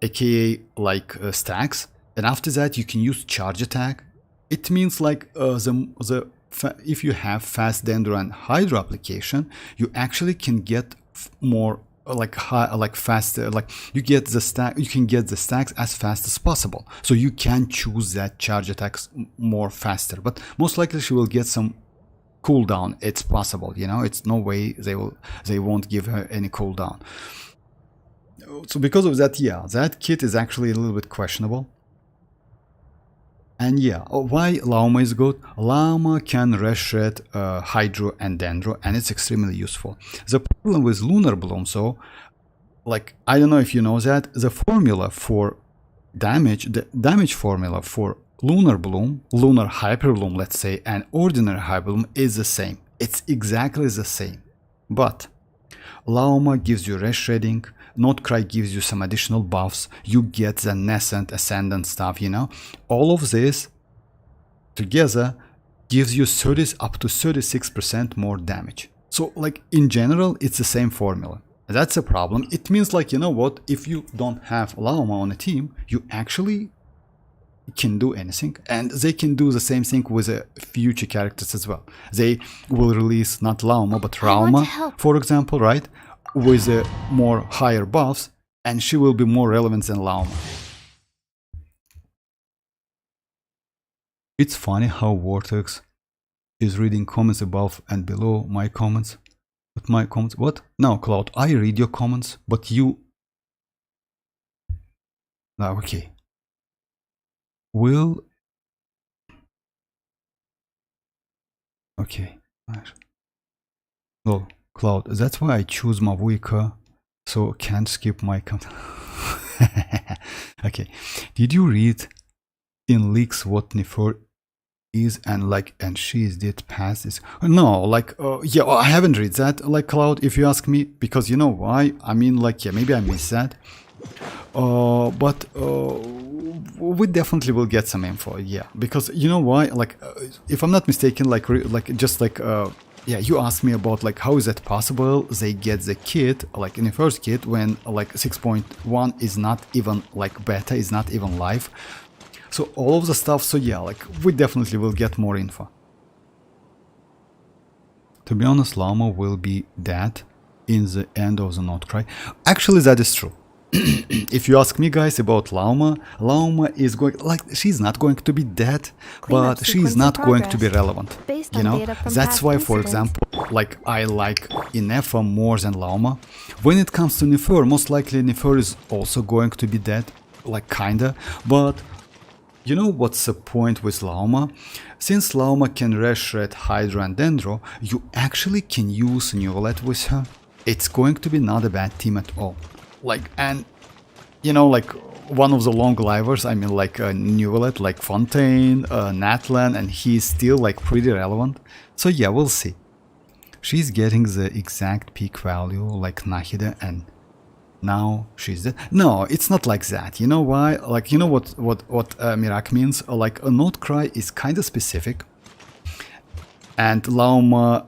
A: aka like stacks, and after that you can use charge attack. It means like if you have fast dendro and hydro application, you actually can get more faster, like you can get the stacks as fast as possible, so you can choose that charge attacks more faster, but most likely she will get some cooldown. It's possible, you know, it's no way they won't give her any cooldown. So because of that, yeah, that kit is actually a little bit questionable. And yeah, why Lauma is good? Lauma can reshred Hydro and Dendro, and it's extremely useful. The problem with Lunar Bloom, so, like, I don't know if you know that, the formula for damage, the damage formula for Lunar Bloom, Lunar Hyper Bloom, let's say, and Ordinary Hyper Bloom is the same. It's exactly the same. But Lauma gives you reshredding, Nod-Krai gives you some additional buffs, you get the nascent, ascendant stuff, you know. All of this together gives you 30 up to 36% more damage. So, like, in general, it's the same formula. That's a problem. It means, like, you know what, if you don't have Lauma on a team, you actually can do anything, and they can do the same thing with future characters as well. They will release not Lauma but Rauma, for example, right, with more higher buffs, and she will be more relevant than Lauma. It's funny how Vortex is reading comments above and below my comments. But my comments, what? No, Cloud, I read your comments, but you... Oh, okay. Will... Okay. Well, Cloud, that's why I choose Mavuika, so can't skip my comment. Okay. Did you read in leaks what Nefer is and she did pass this? No, like, yeah, I haven't read that, like, Cloud, if you ask me, because you know why? I mean, like, yeah, maybe I missed that. But we definitely will get some info, yeah, because you know why, like, if I'm not mistaken, like, yeah, you asked me about, like, how is that possible they get the kit, like, in the first kit, when, like, 6.1 is not even, like, beta, is not even live. So all of the stuff, so yeah, like, we definitely will get more info. To be honest, Lauma will be dead in the end of the Nod-Krai. Actually, that is true. If you ask me, guys, about Lauma, Lauma is going, like, she's not going to be dead, but she's not going to be relevant, you know. That's why, for example, like, I like Ineffa more than Lauma. When it comes to Nefer, most likely Nefer is also going to be dead, like, kinda, but you know what's the point with Lauma? Since Lauma can reshred Hydro and Dendro, you actually can use Neuvillette with her. It's going to be not a bad team at all. Like, and you know, like, one of the long livers, I mean, like, Neuvillette, like Fontaine, Natlan, and he's still, like, pretty relevant. So yeah, we'll see. She's getting the exact peak value like Nahida, and now she's dead. No, it's not like that. You know why? Like, you know what Mirak means? Like, a Nod-Krai is kind of specific, and Lauma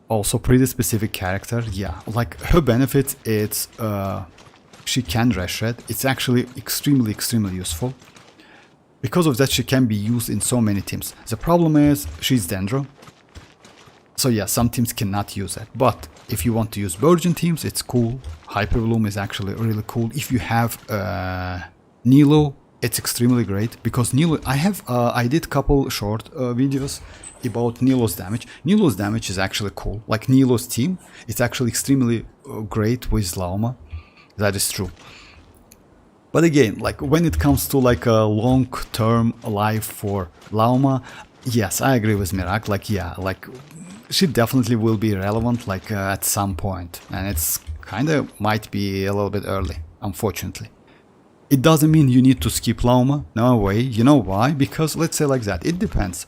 A: also pretty specific character. Yeah, like, her benefit, it's she can reshred. It's actually extremely useful. Because of that, she can be used in so many teams. The problem is she's Dendro, so yeah, some teams cannot use that. But if you want to use Virgin teams, it's cool. Hyperbloom is actually really cool. If you have Nilo, it's extremely great, because Nilo, I did couple short videos about Nilo's damage. Nilo's damage is actually cool. Like, Nilo's team, it's actually extremely great with Lauma. That is true. But again, like, when it comes to, like, a long-term life for Lauma, yes, I agree with Mirak. Like, yeah, like, she definitely will be relevant, like, at some point, and it's kind of might be a little bit early, unfortunately. It doesn't mean you need to skip Lauma, no way. You know why? Because, let's say like that, it depends.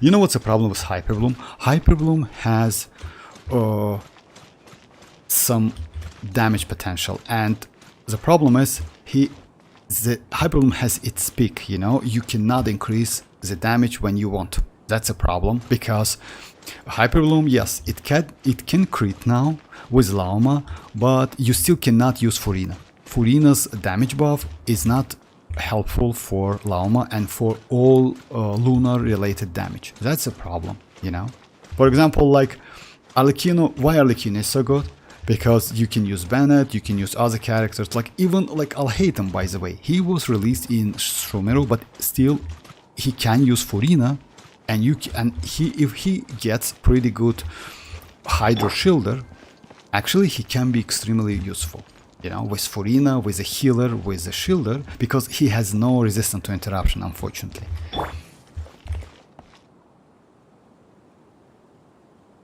A: You know what's the problem with Hyperbloom? Hyperbloom has some damage potential, and the problem is the Hyperbloom has its peak, you know. You cannot increase the damage when you want. That's a problem, because Hyperbloom, yes, it can crit now with Lauma, but you still cannot use Furina. Furina's damage buff is not helpful for Lauma and for all lunar related damage. That's a problem, you know. For example, like Arlecchino, why Arlecchino is so good? Because you can use Bennett, you can use other characters, like even like Alhaitham, by the way. He was released in Shromeru, but still he can use Furina, and if he gets pretty good Hydro Shielder, actually he can be extremely useful. you know, with Furina, with a healer, with a shielder, because he has no resistance to interruption, unfortunately.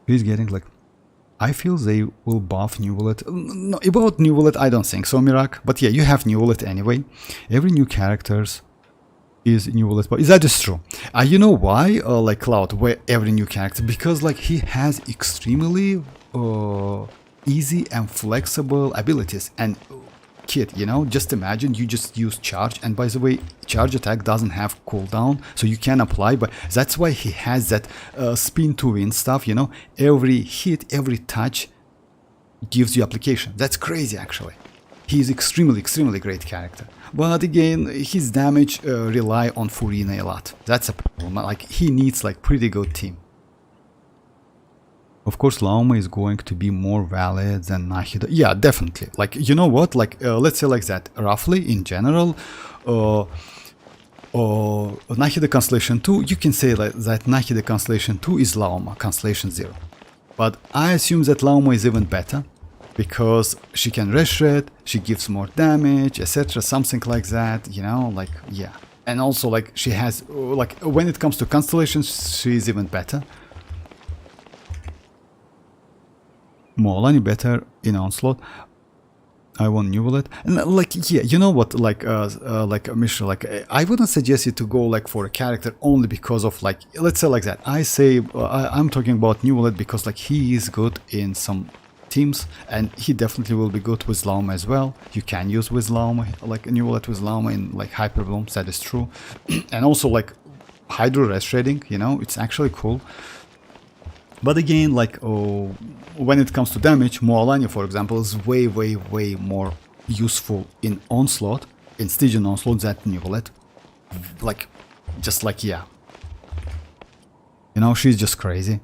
A: He's getting like, I feel they will buff New Wallet. No, about New Wallet, I don't think so, Mirak. But yeah, you have New Wallet anyway. Every new characters is New Wallet. But that is true. You know why? Like Cloud, where every new character, because like he has extremely easy and flexible abilities. And kid, you know, just imagine you just use charge, and by the way, charge attack doesn't have cooldown, so you can apply, but that's why he has that spin to win stuff, you know, every hit, every touch gives you application. That's crazy actually. He's extremely great character, but again his damage rely on Furina a lot. That's a problem. Like he needs like pretty good team. Of course, Lauma is going to be more valid than Nahida. Yeah, definitely. Like, you know what? Like, let's say like that. Roughly, in general, Nahida Constellation 2, you can say like that Nahida Constellation 2 is Lauma Constellation 0. But I assume that Lauma is even better, because she can reshred, she gives more damage, etc. Something like that, you know, like, yeah. And also, like, she has, like, when it comes to constellations, she is even better. Mualani better in Onslaught. I want New Wallet. And like, yeah, you know what, like Mishra, like I wouldn't suggest you to go like for a character only because of like, let's say like that. I say I'm talking about New Wallet because like he is good in some teams, and he definitely will be good with Lauma as well. You can use with Lauma, like a New Wallet with Lauma in like Hyper Blooms, that is true. And also like Hydro Reshredding, you know, it's actually cool. But again, like, when it comes to damage, Mualani, for example, is way more useful in Onslaught, in Stygian Onslaught, than New Wallet. Like, just like, yeah. You know, she's just crazy.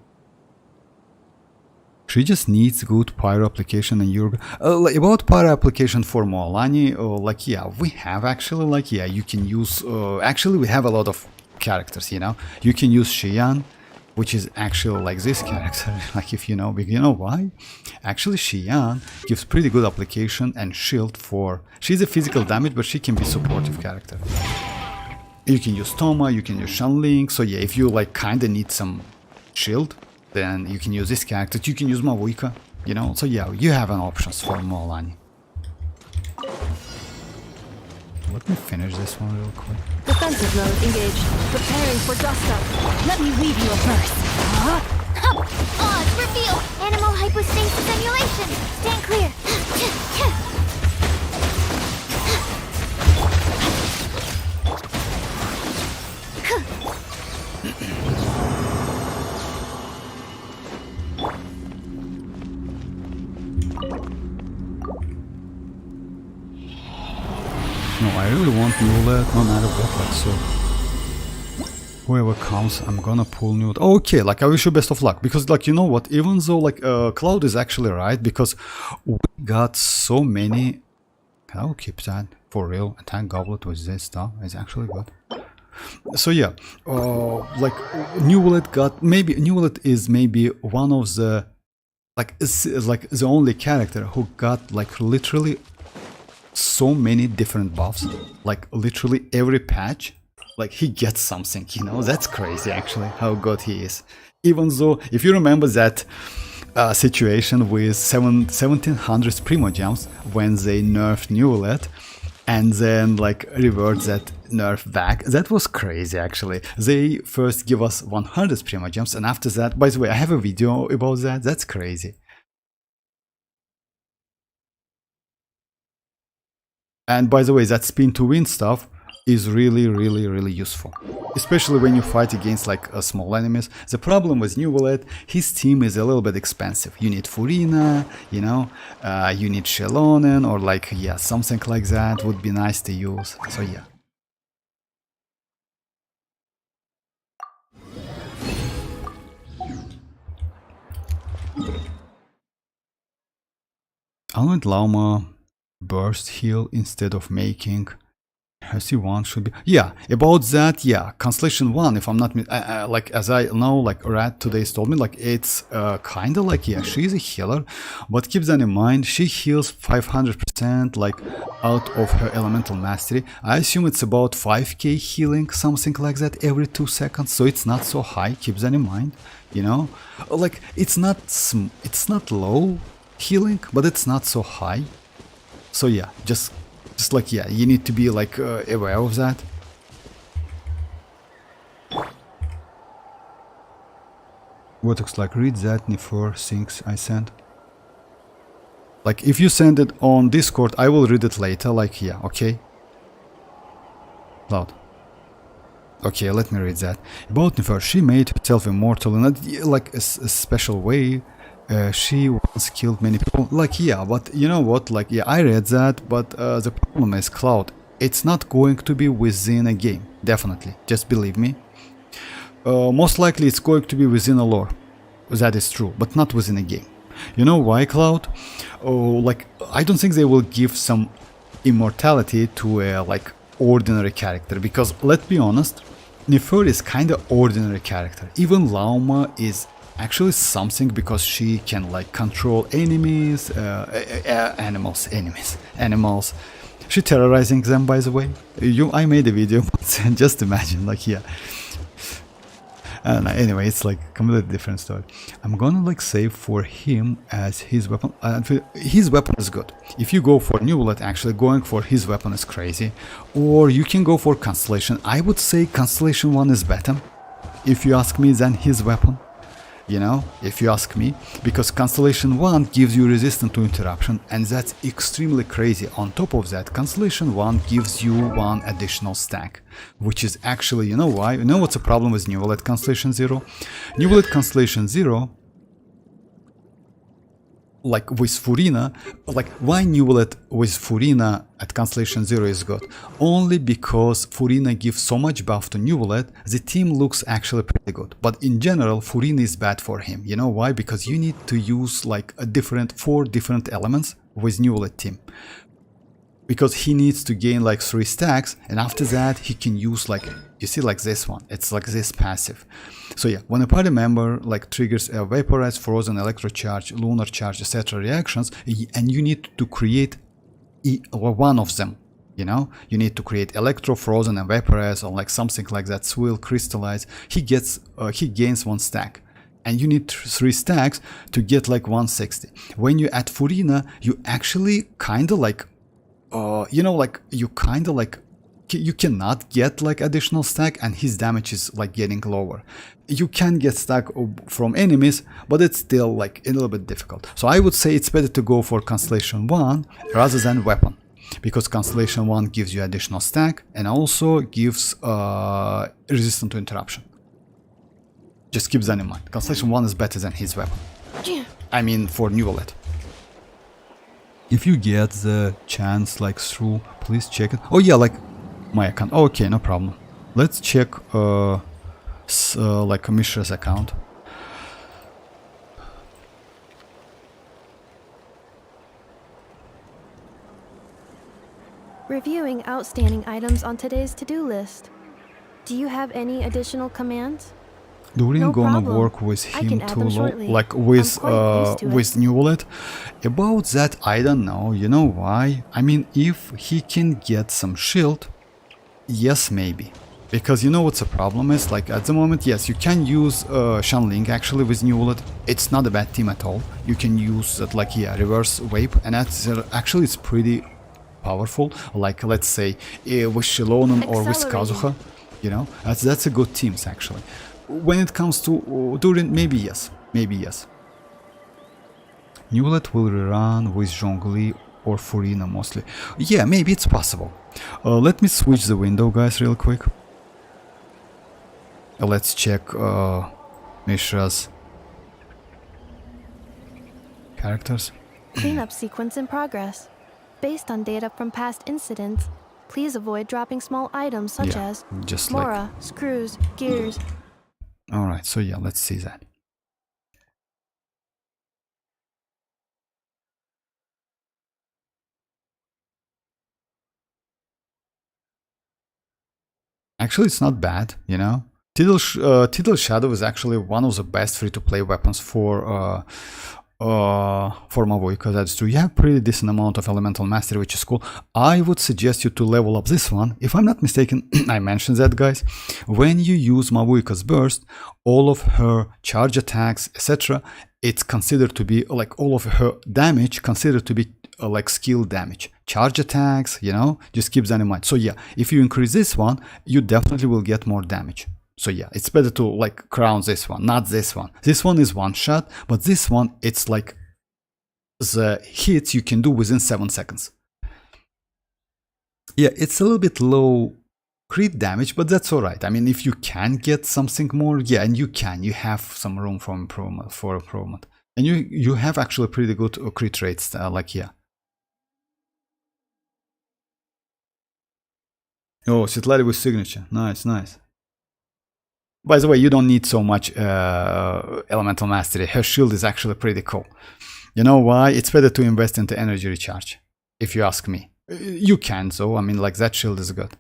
A: She just needs good pyro application, and you're... like, about pyro application for Mualani, like, yeah, we have actually, like, yeah, you can use... actually, we have a lot of characters, you know. You can use Xian, which is actually like this character, like if you know why? Actually, Xian gives pretty good application and shield for... She's a physical damage, but she can be supportive character. You can use Toma, you can use Shanling, so yeah, if you like kinda need some shield, then you can use this character. You can use Mavuika, you know, so yeah, you have an options for Mualani. Let me finish this one real quick.
E: Defensive mode engaged. Preparing for dust up. Let me weave you a verse.
D: Odds reveal! Animal hypostasis simulation! Stand clear!
A: No, I really want New Wallet, no matter what, like, so whoever comes, I'm gonna pull New Wallet. Okay, like, I wish you best of luck, because, like, you know what, even though, like, Cloud is actually right, because we got so many... I'll keep that, for real. Attack Goblet with this stuff is actually good. So yeah, like, New Wallet got... Maybe, New Wallet is maybe one of the... Like, is like, the only character who got, like, literally... so many different buffs, like literally every patch, like he gets something, you know. That's crazy actually, how good he is. Even though, if you remember that situation with 1700 primogems, when they nerfed New Wallet and then like revert that nerf back, that was crazy actually. They first give us 100 primogems, and after that, by the way, I have a video about that. That's crazy. And by the way, that spin to win stuff is really useful, especially when you fight against like small enemies. The problem with New Wallet, his team is a little bit expensive. You need Furina, you know, you need xilonen, or like, yeah, something like that would be nice to use. So yeah. I want Lauma burst heal instead of making SC1 should be, yeah, about that, yeah, Constellation 1, if I'm not, like, as I know, like, Rat today told me, like, it's kind of like, yeah, she's a healer, but keep that in mind, she heals 500%, like, out of her elemental mastery. I assume it's about 5k healing, something like that, every 2 seconds, so it's not so high, keep that in mind, you know, like, it's not low healing, but it's not so high, so yeah, just like, yeah, you need to be like aware of that. What looks like, read that Nefer things I sent. Like, if you send it on Discord, I will read it later, like, yeah, okay. Loud. Okay, let me read that. About Nefer, she made herself immortal in like a special way. She once killed many people. Like, yeah, but you know what? Like, yeah, I read that, but the problem is, Cloud, it's not going to be within a game. Definitely. Just believe me. Most likely it's going to be within a lore. That is true, but not within a game. You know why, Cloud? Oh, like, I don't think they will give some immortality to a, like, ordinary character, because let's be honest, Nefer is kind of ordinary character. Even Lauma is actually something, because she can, like, control enemies, animals. She terrorizing them, by the way. I made a video, just imagine, like, yeah. And anyway, it's like completely different story. I'm gonna, like, save for him as his weapon. His weapon is good. If you go for new bullet, actually going for his weapon is crazy. Or you can go for Constellation. I would say Constellation 1 is better, if you ask me, than his weapon. You know, if you ask me, because Constellation 1 gives you resistance to interruption, and that's extremely crazy. On top of that, Constellation 1 gives you one additional stack, which is actually, you know why? You know what's the problem with New Bullet Constellation 0? New Bullet Constellation 0, like with Furina, like, why New Bullet with Furina at Constellation 0 is good? Only because Furina gives so much buff to New Bullet, the team looks actually pretty good. But in general, Furina is bad for him. You know why? Because you need to use, like, 4 different elements with New Bullet team. Because he needs to gain, like, 3 stacks, and after that he can use, like, you see, like this one, it's like this passive. So yeah, when a party member, like, triggers a vaporized, frozen, electro charge, lunar charge, etc. reactions, and you need to create one of them, you know, you need to create electro, frozen, and vaporized, or like something like that, swill, crystallize, he gains 1 stack. And you need 3 stacks to get, like, 160. When you add Furina, you actually kind of like, you know, like, you kind of like, you cannot get, like, additional stack, and his damage is, like, getting lower. You can get stack from enemies, but it's still, like, a little bit difficult. So I would say it's better to go for Constellation 1 rather than weapon, because Constellation 1 gives you additional stack and also gives resistance to interruption. Just keep that in mind. Constellation 1 is better than his weapon. I mean, for New Bullet. If you get the chance, like, through, please check it. Oh yeah, like, my account. Okay, no problem. Let's check like, Mishra's account.
E: Reviewing outstanding items on today's to-do list. Do you have any additional commands?
A: Durin
E: No
A: gonna
E: problem.
A: work with
E: I
A: him
E: can add
A: too,
E: them shortly.
A: like, with
E: I'm quite used to it.
A: New Bullet. About that, I don't know. You know why? I mean, if he can get some shield, yes, maybe. Because you know what's the problem is, like, at the moment, yes, you can use Shanling actually with New Bullet. It's not a bad team at all. You can use that, like, yeah, reverse wave, and that's actually it's pretty powerful. Like, let's say with xilonen or with Kazuha, you know, that's a good teams actually. When it comes to Durin, maybe yes, maybe yes. New Bullet will rerun with Zhongli or Furina mostly. Yeah, maybe it's possible. Let me switch the window, guys, real quick. Let's check Mishra's characters.
E: Cleanup sequence in progress. Based on data from past incidents, please avoid dropping small items such
A: Yeah,
E: as
A: just
E: Mora, screws, gears.
A: Alright, so yeah, let's see that. Actually, it's not bad, you know. Tidal Shadow is actually one of the best free-to-play weapons for mavuika. That's true. You have pretty decent amount of elemental mastery, which is cool. I would suggest you to level up this one. If I'm not mistaken, I mentioned that, guys. When you use mavuika's burst, all of her charge attacks, etc., it's considered to be like all of her damage considered to be like skill damage. Charge attacks, you know, just keep that in mind. So yeah, if you increase this one, you definitely will get more damage. So yeah, it's better to like crown this one, not this one. This one is one shot, but this one, it's like the hits you can do within 7 seconds. Yeah, it's a little bit low crit damage, but that's all right. I mean, if you can get something more, yeah, and you have some room for improvement. And you have actually pretty good crit rates, like yeah. Oh, Sitlari with signature. Nice, nice. By the way, you don't need so much elemental mastery. Her shield is actually pretty cool. You know why? It's better to invest into energy recharge, if you ask me. You can, though. I mean, like, that shield is good.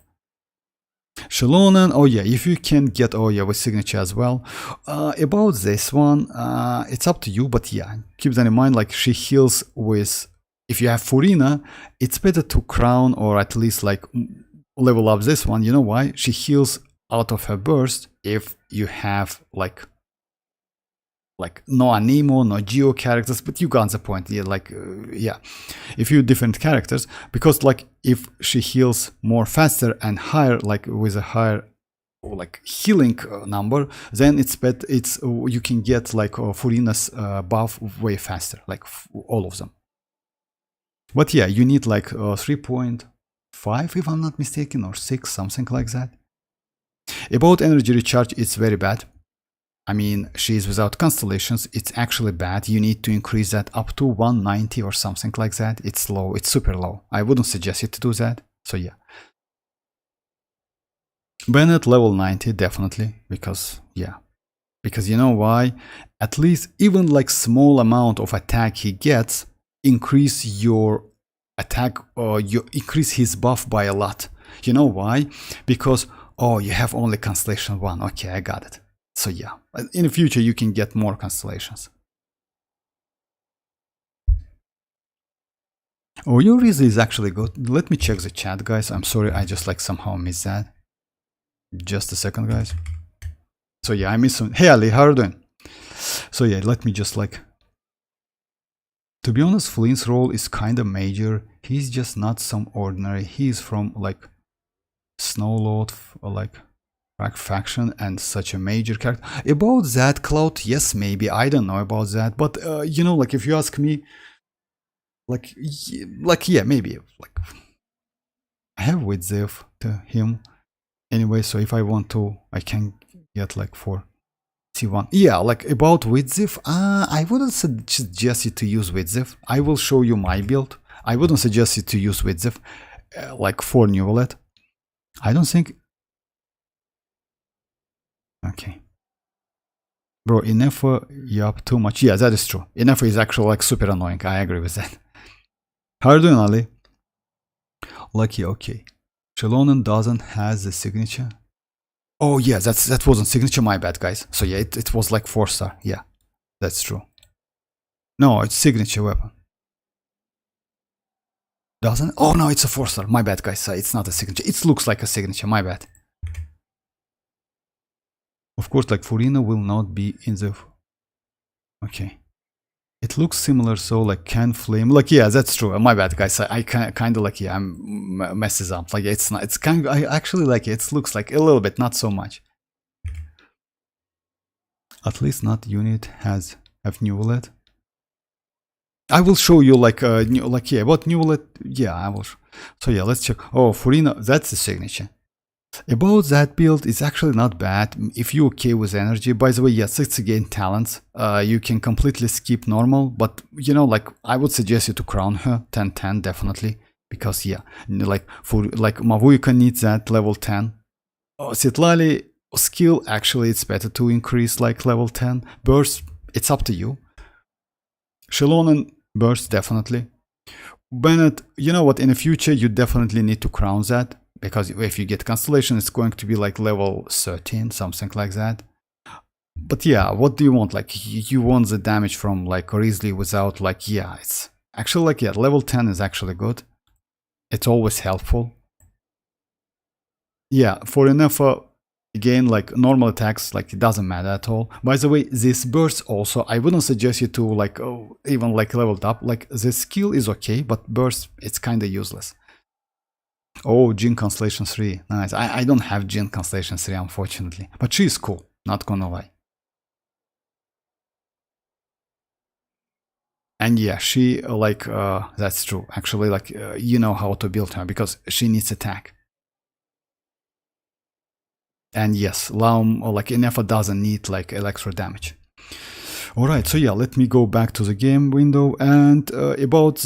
A: Xilonen, oh yeah, if you can get, oh yeah, with signature as well. About this one, it's up to you, but yeah, keep that in mind, like, she heals with, if you have Furina, it's better to crown or at least, like, level up this one. You know why? She heals out of her burst if you have, like no Anemo, no Geo characters, but you got the point. Yeah, like yeah, if you different characters, because like if she heals more faster and higher, like with a higher like healing number, then it's better. It's you can get like Furina's buff way faster, like all of them. But yeah, you need like 3.5 if I'm not mistaken, or 6, something like that. About energy recharge, it's very bad. I mean, she is without constellations. It's actually bad. You need to increase that up to 190 or something like that. It's low. It's super low. I wouldn't suggest you to do that. So yeah. Bennett level 90, definitely. Because, yeah. Because you know why? At least even like small amount of attack he gets, increase your attack, or you increase his buff by a lot. You know why? Because, oh, you have only constellation 1. Okay, I got it. So yeah, in the future you can get more constellations. Oh, your reason is actually good. Let me check the chat, guys. I'm sorry, I just like somehow missed that. Just a second, guys. So yeah, I missed some. Hey Ali, how are you doing? So yeah, let me just like. To be honest, Flint's role is kind of major. He's just not some ordinary. He's from like Snowlord, or like faction, and such a major character. About that, Cloud, yes, maybe, I don't know about that, but you know, like if you ask me, like yeah, maybe, like I have Widzev to him anyway, so if I want to, I can get like for T1. Yeah, like about Widzev, I wouldn't suggest you to use Widzev. I will show you my build. I wouldn't suggest you to use Widzev like for New Wallet. I don't think. Okay. Bro, ineffa, yup, too much. Yeah, that is true. Ineffa is actually like super annoying. I agree with that. How are you doing, Ali? Lucky, okay. Xilonen doesn't has the signature. Oh yeah, that wasn't signature, my bad, guys. So yeah, it was like 4-star. Yeah, that's true. No, it's signature weapon. Doesn't? Oh no, it's a 4-star. My bad, guys. It's not a signature. It looks like a signature. My bad. Of course, like Furina will not be in the. Okay. It looks similar, so like can flame. Like yeah, that's true. My bad, guys. I kind of like yeah, I'm messes up. Like it's not. It's kind of. I actually like it. It looks like a little bit, not so much. At least not unit have new wallet. I will show you like new, like yeah, what new wallet. Yeah, I will. So yeah, let's check. Oh, Furina, that's the signature. About that build, it's actually not bad if you're okay with energy. By the way, yes, it's again talents. You can completely skip normal, but you know, like I would suggest you to crown her 10-10 definitely, because yeah, like for like mavuika needs that level 10. Sitlali skill, actually it's better to increase like level 10. Burst, it's up to you. Xilonen burst definitely. Bennett, you know what? In the future, you definitely need to crown that. because if you get Constellation, it's going to be like level 13, something like that. But yeah, what do you want? Like, you want the damage from like Risley without like, yeah, it's actually like, yeah, level 10 is actually good. It's always helpful. Yeah, for ineffa, again, like normal attacks, like it doesn't matter at all. By the way, this burst also, I wouldn't suggest you to like, oh, even like leveled up. Like the skill is okay, but burst, it's kind of useless. Oh, Jin Constellation 3, nice. I don't have Jin Constellation 3, unfortunately, but she's cool, not gonna lie. And yeah, she like, that's true. Actually, like, you know how to build her because she needs attack. And yes, Lauma, like ineffa doesn't need like electro damage. Alright, so yeah, let me go back to the game window and about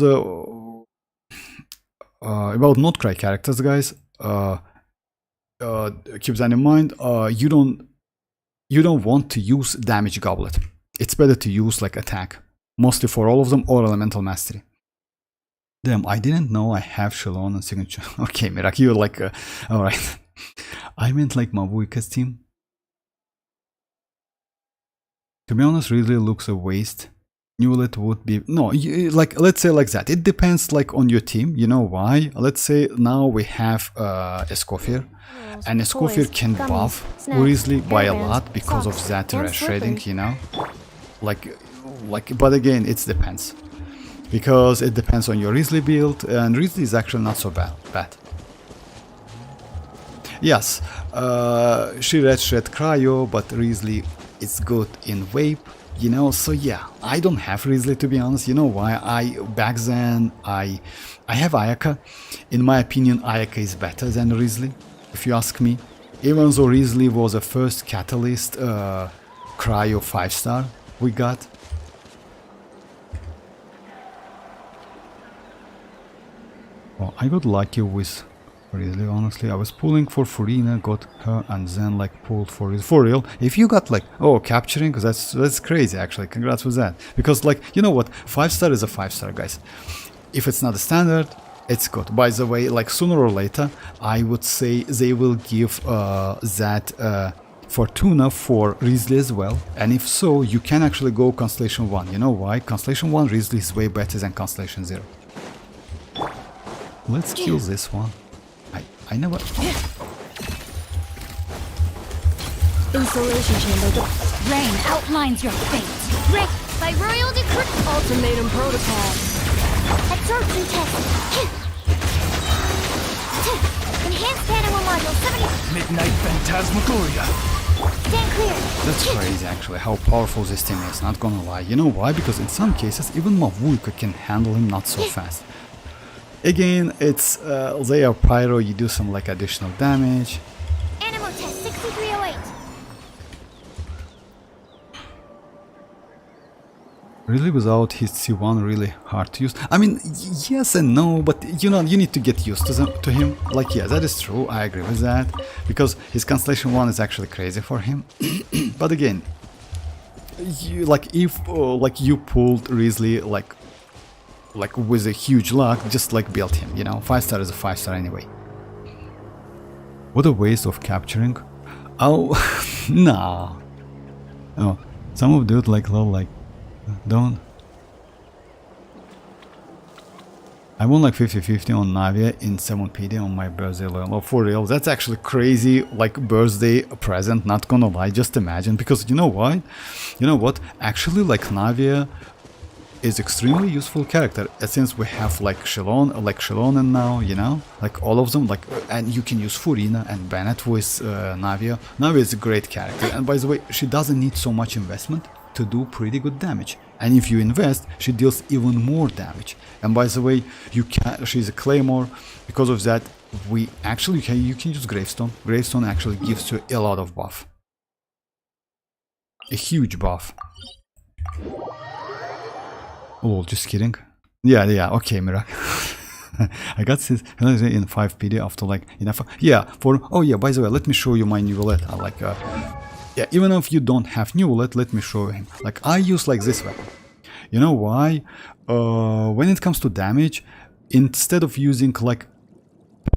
A: Nod-Krai characters, guys. Keep that in mind. You don't want to use damage goblet. It's better to use like attack. Mostly for all of them, or elemental mastery. Damn, I didn't know I have xilonen signature. Okay, Mirak, you're like, alright. I meant like mavuika's team. To be honest, really looks a waste. Newlet would be, no, like, let's say like that. It depends like on your team, you know why? Let's say now we have Escoffier. And Escoffier can buff Risley by a lot because of that shredding, you know? Like, but again, it depends. Because it depends on your Risley build, and Risley is actually not so bad. Yes, she red shred cryo, but Risley is good in vape, you know, so yeah, I don't have Risley, to be honest. You know why? Back then, I have Ayaka. In my opinion, Ayaka is better than Risley, if you ask me. Even though Risley was the first catalyst cryo 5-star we got. Well, I got lucky with Risley, honestly. I was pulling for Furina, got her, and then like pulled for Risley. For real, if you got like, oh, capturing, that's crazy actually. Congrats with that. Because like, you know what, 5-star is a 5-star, guys. If it's not a standard, it's good. By the way, like sooner or later, I would say they will give that Fortuna for Risley as well. And if so, you can actually go Constellation 1. You know why? Constellation 1 Risley is way better than Constellation 0. Let's kill this one. I never...
E: Installation chamber.
D: Rain outlines your fate. Rain by royal decree.
E: Ultimatum protocol.
D: Absorption test. Enhanced animal module 70.
F: Midnight Phantasmagoria.
D: Stand clear.
A: That's crazy actually, how powerful this team is, not gonna lie. You know why? Because in some cases, even mavuika can handle him not so fast. Again, it's they are pyro, you do some like additional damage.
D: Animal test 6308.
A: Really, without his C1, really hard to use. I mean, yes and no, but you know, you need to get used to him. Like, yeah, that is true, I agree with that. Because his Constellation 1 is actually crazy for him. But again, you, like, if like you pulled Risley like with a huge luck, just like build him, you know. 5-star is a 5-star anyway. What a waste of capturing. Oh, nah. Oh, some of dude like low, like, don't. I won like 50-50 on Navia in 7PD on my birthday level. Oh, for real, that's actually crazy, like birthday present, not gonna lie, just imagine. Because you know why? You know what? Actually, like Navia is extremely useful character, since we have like xilonen now, you know, like all of them, like, and you can use Furina and Bennett with Navia. Navia is a great character, and by the way, she doesn't need so much investment to do pretty good damage. And if you invest, she deals even more damage. And by the way, she's a claymore. Because of that, you can use Gravestone. Gravestone actually gives you a lot of buff, a huge buff. Oh, just kidding. Yeah, okay, Mirak. I got this in 5 PD after like enough. Yeah, oh yeah, by the way, let me show you my new wallet. I like yeah, even if you don't have new wallet, let me show him. Like, I use like this weapon. You know why? When it comes to damage, instead of using like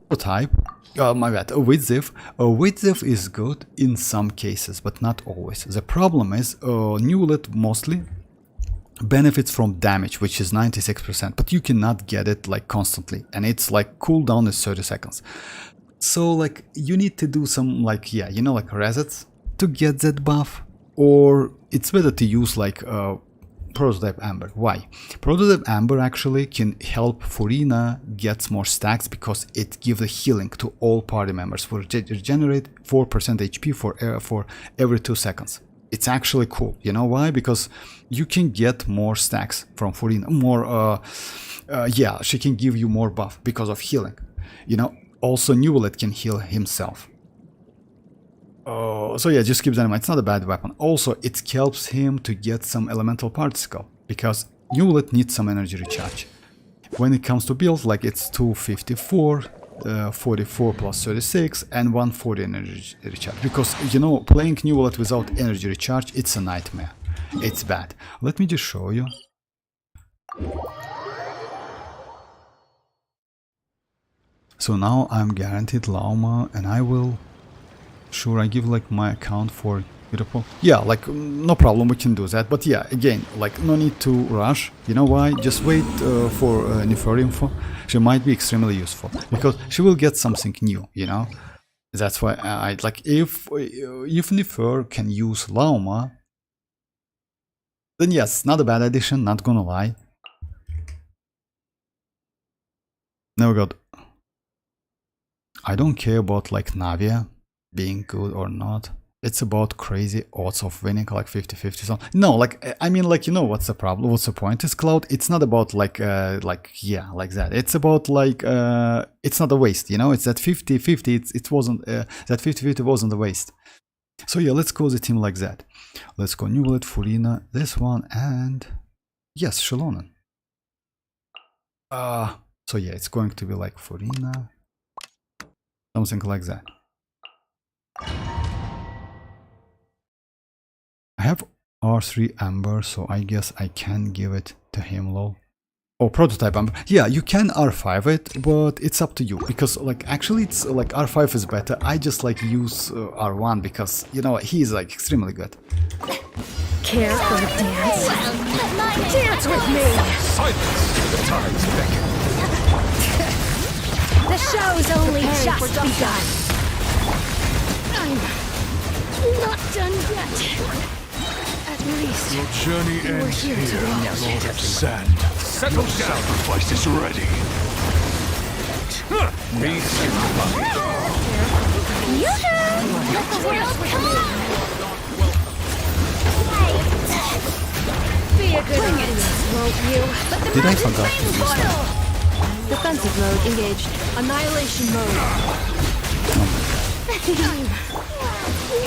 A: prototype, My bad. Width is good in some cases, but not always. The problem is Newlet mostly benefits from damage, which is 96%, but you cannot get it like constantly, and it's like cooldown is 30 seconds. So like you need to do some like like resets to get that buff, or it's better to use like Prototype Amber. Why? Prototype Amber actually can help Furina get more stacks because it gives a healing to all party members. Regenerate 4% HP for every 2 seconds. It's actually cool. You know why? Because you can get more stacks from Furina. She can give you more buff because of healing. You know, also Newlet can heal himself. So yeah, just keep that in mind. It's not a bad weapon. Also, it helps him to get some elemental particle because Newlet needs some energy recharge. When it comes to build, like it's 254, 44 plus 36, and 140 energy recharge. Because you know, playing Newlet without energy recharge, it's a nightmare. It's bad. Let me just show you. So now I'm guaranteed Lauma, and I will. Sure, I give like my account for Europol. Yeah, like no problem, we can do that. But yeah, again, like no need to rush. You know why? Just wait for Nefer info. She might be extremely useful because she will get something new. You know, that's why I like if Nefer can use Lauma, then yes, not a bad addition. Not gonna lie. Now we got. I don't care about like Navia being good or not. It's about crazy odds of winning, like 50-50. So no, like I mean, like you know what's the problem? What's the point? Is Cloud? It's not about like like that. It's about like it's not a waste. You know, it's that 50-50. It wasn't that 50-50 wasn't a waste. So yeah, let's go the team like that. Let's go Newlet, Furina, this one, and yes, xilonen. So yeah, it's going to be like Furina, something like that. I have R3 Amber, so I guess I can give it to him, lol. Oh, Prototype Amber. Yeah, you can R5 it, but it's up to you. Because, like, actually it's, like, R5 is better. I just, like, use R1 because, you know, he's, like, extremely good.
E: Care for a dance? Dance with me!
F: Silence! The time's beckon.
E: The show's only just begun. I'm not done yet. At least,
F: Your journey ends here, Lord of Sand. Settle down. Sacrifice is ready. Be sacrificed.
D: Yoo-hoo! Let the world come on!
E: Be a good audience, won't you?
A: Did I forget to use that?
E: Defensive mode engaged. Annihilation mode.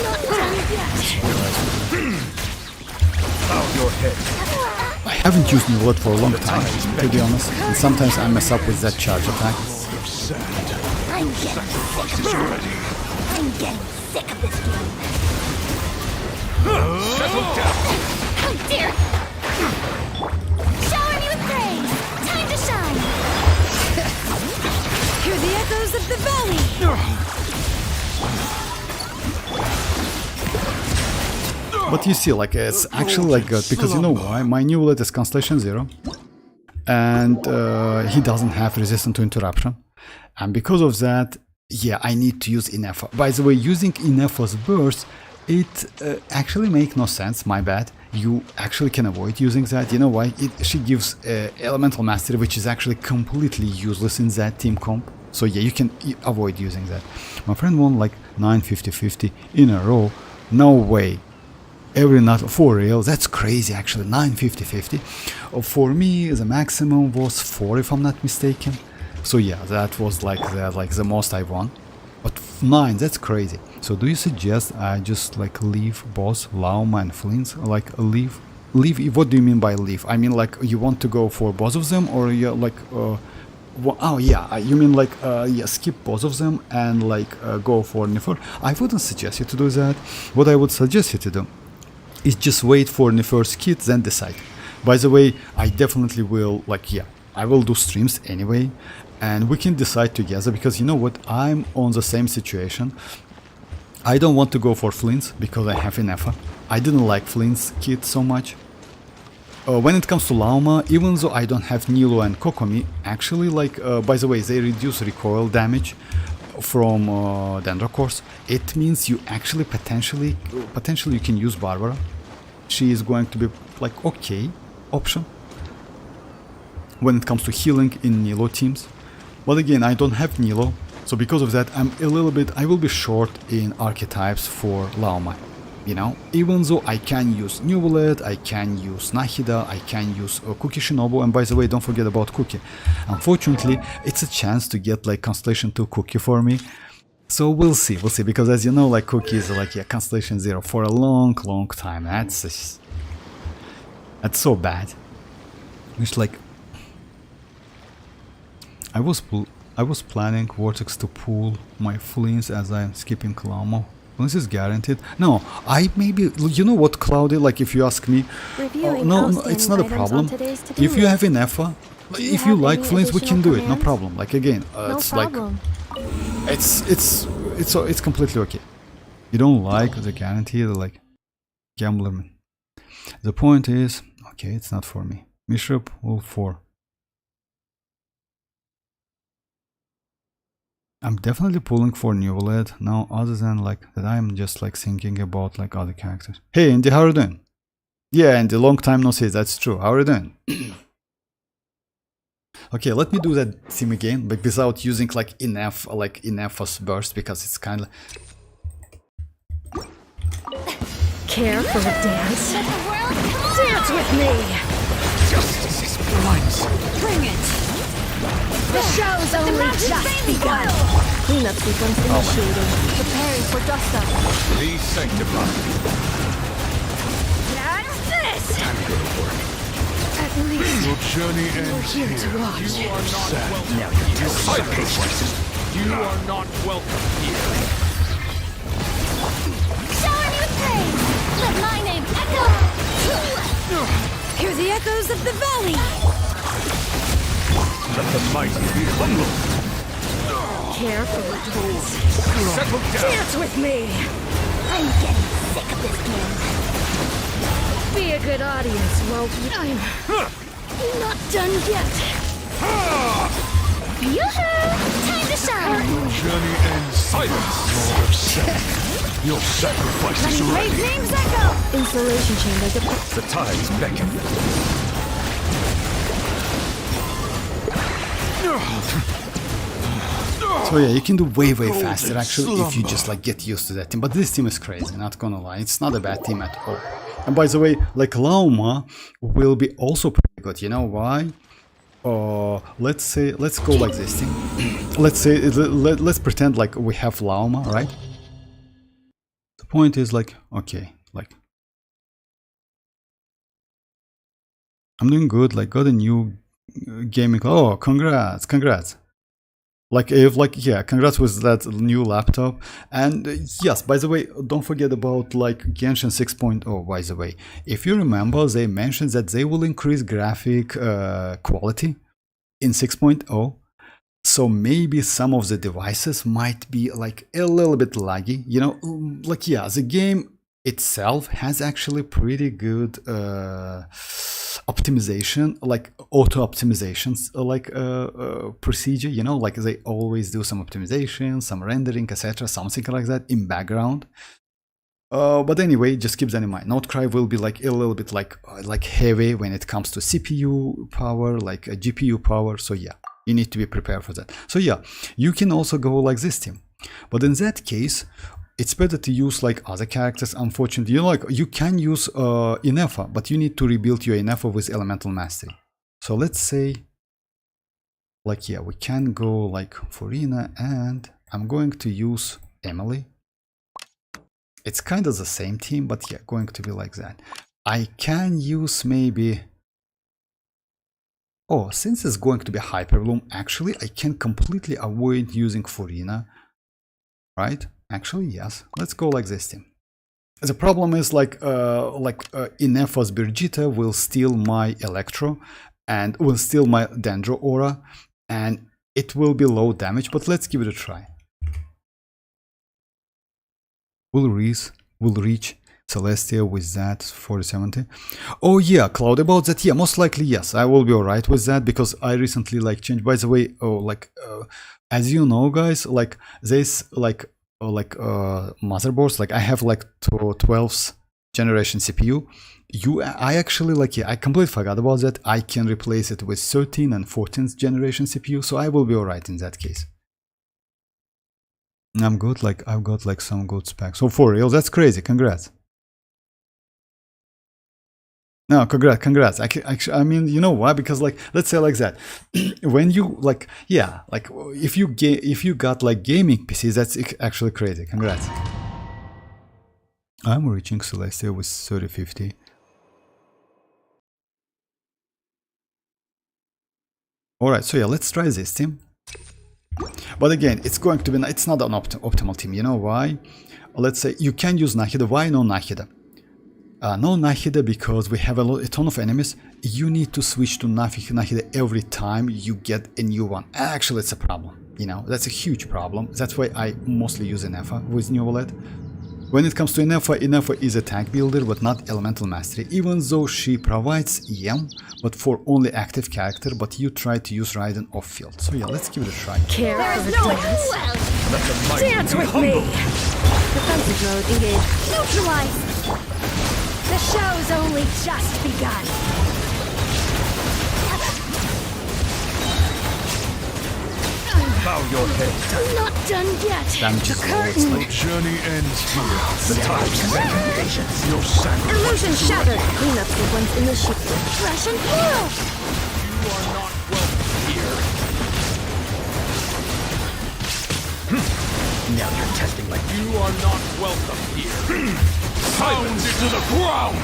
E: Not done yet.
F: Bow your head.
A: I haven't used Newlet for a long time, to be honest. And sometimes I mess up with that charge attack.
D: I'm getting
F: Sacrifice is ready.
D: I'm getting sick of this game.
F: Settle down.
D: Oh dear! Shower me with praise! Time to shine!
E: Hear the echoes of the valley.
A: But you see, like, it's actually like good, because you know why? My Newlet is Constellation 0, and he doesn't have resistance to interruption. And because of that, yeah, I need to use ineffa. By the way, using ineffa's burst, it actually makes no sense, my bad. You actually can avoid using that. You know why? She gives elemental mastery, which is actually completely useless in that team comp. So yeah, you can avoid using that. My friend won like 950-50 in a row. No way. Every night, for real, that's crazy actually, 950-50. For me, the maximum was 4 if I'm not mistaken. So yeah, that was like the most I won. But 9, that's crazy. So do you suggest I just like leave both Lauma and Flins? Like leave? What do you mean by leave? I mean like you want to go for both of them, or you're like oh yeah, you mean like yeah, skip both of them and like go for Nefer? I wouldn't suggest you to do that. What I would suggest you to do is just wait for Nefer's kit, then decide. By the way, I definitely will, like, yeah, I will do streams anyway, and we can decide together, because you know what, I'm on the same situation. I don't want to go for Flins because I have ineffa. I didn't like Flins kit so much. When it comes to Lauma, even though I don't have Nilo and Kokomi, actually, like, by the way, they reduce recoil damage from Dendro Course. It means you actually potentially you can use Barbara. She is going to be like okay option when it comes to healing in Nilo teams. But again, I don't have Nilo, so because of that, I will be short in archetypes for Lauma. You know, even though I can use Nuvolet, I can use Nahida, I can use Cookie Shinobu, and by the way, don't forget about Cookie. Unfortunately, it's a chance to get like Constellation 2 Cookie for me. So we'll see, because as you know, like Cookie is like, yeah, Constellation 0 for a long time. That's so bad. It's like, I was planning Vortex to pull my Flins as I'm skipping Lauma. This is guaranteed. No, I maybe, you know what, Cloudy, like if you ask me, no, it's not a problem. If you have ineffa, if you like Flins, we can do it, no problem. Like again, it's problem. Like, it's completely okay. You don't like the guarantee, like Gamblerman. The point is, okay, it's not for me. Bishop, all 4. I'm definitely pulling for Nuvolet now, other than like that I'm just like thinking about like other characters. Hey Andy, how are you doing? Yeah, Andy, long time no see, that's true. How are you doing? Okay, let me do that theme again, but without using like ineffa's burst, because it's kind of...
E: Care for a dance? Dance with me!
F: Justice is blind.
E: Bring it! The show's only just begun. Cleanup sequence initiated. Preparing for dust up.
F: Please sanctify.
E: That's this!
F: Time to go to work.
E: At least
F: Your journey ends
E: here
F: here.
E: to watch.
F: You are not welcome. Now you test sacrifices. You are not welcome here.
D: Shower me with praise! Let my name echo!
E: Hear the echoes of the valley!
F: Let the mighty be humble.
E: Care for the tools.
F: Settle down.
E: Dance with me!
D: I'm getting sick of this game.
E: Be a good audience, won't you? I'm not done yet.
D: Yoo-hoo! Time to shine!
F: Your journey ends silence. Lord of Seven. Your sacrifice is
D: Great
F: ready.
D: names echo!
E: Installation chamber deployed.
F: The tides beckon.
A: So yeah, you can do way faster actually if you just like get used to that team. But this team is crazy, not gonna lie. It's not a bad team at all. And by the way, like Lauma will be also pretty good. You know why? Let's go like this team. let's pretend like we have Lauma, right? The point is like, okay, like I'm doing good, like got a new gaming. Oh, congrats. Like if like yeah, congrats with that new laptop. And yes, by the way, don't forget about like Genshin 6.0. By the way, if you remember, they mentioned that they will increase graphic quality in 6.0. So maybe some of the devices might be like a little bit laggy, you know, like yeah, the game itself has actually pretty good optimization, like auto optimizations, like procedure, you know, like they always do some optimization, some rendering, etc., something like that in background. But anyway, just keep that in mind. Nod-Krai will be like a little bit like heavy when it comes to CPU power, like a GPU power. So yeah, you need to be prepared for that. So yeah, you can also go like this team, but in that case, it's better to use like other characters. Unfortunately, you know, like you can use ineffa, but you need to rebuild your ineffa with elemental mastery. So let's say, like yeah, we can go like Furina, and I'm going to use Emily. It's kind of the same team, but yeah, going to be like that. I can use maybe. Oh, since it's going to be Hyperbloom, actually, I can completely avoid using Furina, right? Actually, yes. Let's go like this team. The problem is like Ineffa's Birgitta will steal my Electro and will steal my Dendro Aura, and it will be low damage, but let's give it a try. Will reach Celestia with that 4070. Oh yeah, Cloud, about that, yeah, most likely yes, I will be alright with that, because I recently like changed, by the way, as you know guys, like this motherboards, like I have like 12th generation CPU. I actually like, yeah, I completely forgot about that. I can replace it with 13th and 14th generation CPU, so I will be alright in that case. I'm good, like I've got like some good specs. So for real, that's crazy. Congrats. No, congrats. I mean, you know why? Because like, let's say like that, when you like, yeah, like if you got like gaming PCs, that's actually crazy. Congrats. I'm reaching Celestia with 3050. All right, so yeah, let's try this team. But again, it's going to be, it's not an optimal team. You know why? Let's say you can use Nahida. Why no Nahida? No Nahida because we have a ton of enemies. You need to switch to Nahida every time you get a new one. Actually, it's a problem. You know, that's a huge problem. That's why I mostly use ineffa with new OLED. When it comes to ineffa is a tank builder but not elemental mastery, even though she provides EM, but for only active character, but you try to use Raiden off field. So yeah, let's give it a try.
E: Care for the dance?
F: Let the mighty
E: Dance
F: be
E: with
F: humble.
E: me! Defensive mode engaged.
D: Neutralize!
E: The show's only just begun.
F: Bow your head.
E: Not done yet.
A: Damage is low, it's
F: The
A: like,
F: journey ends here. The time spent in patience. Your sacrifice.
E: Illusion shattered. Clean up the ones in the ship.
D: Rush and heal!
F: You are not welcome here. Now you're testing like you are not welcome here. Pound it to the ground.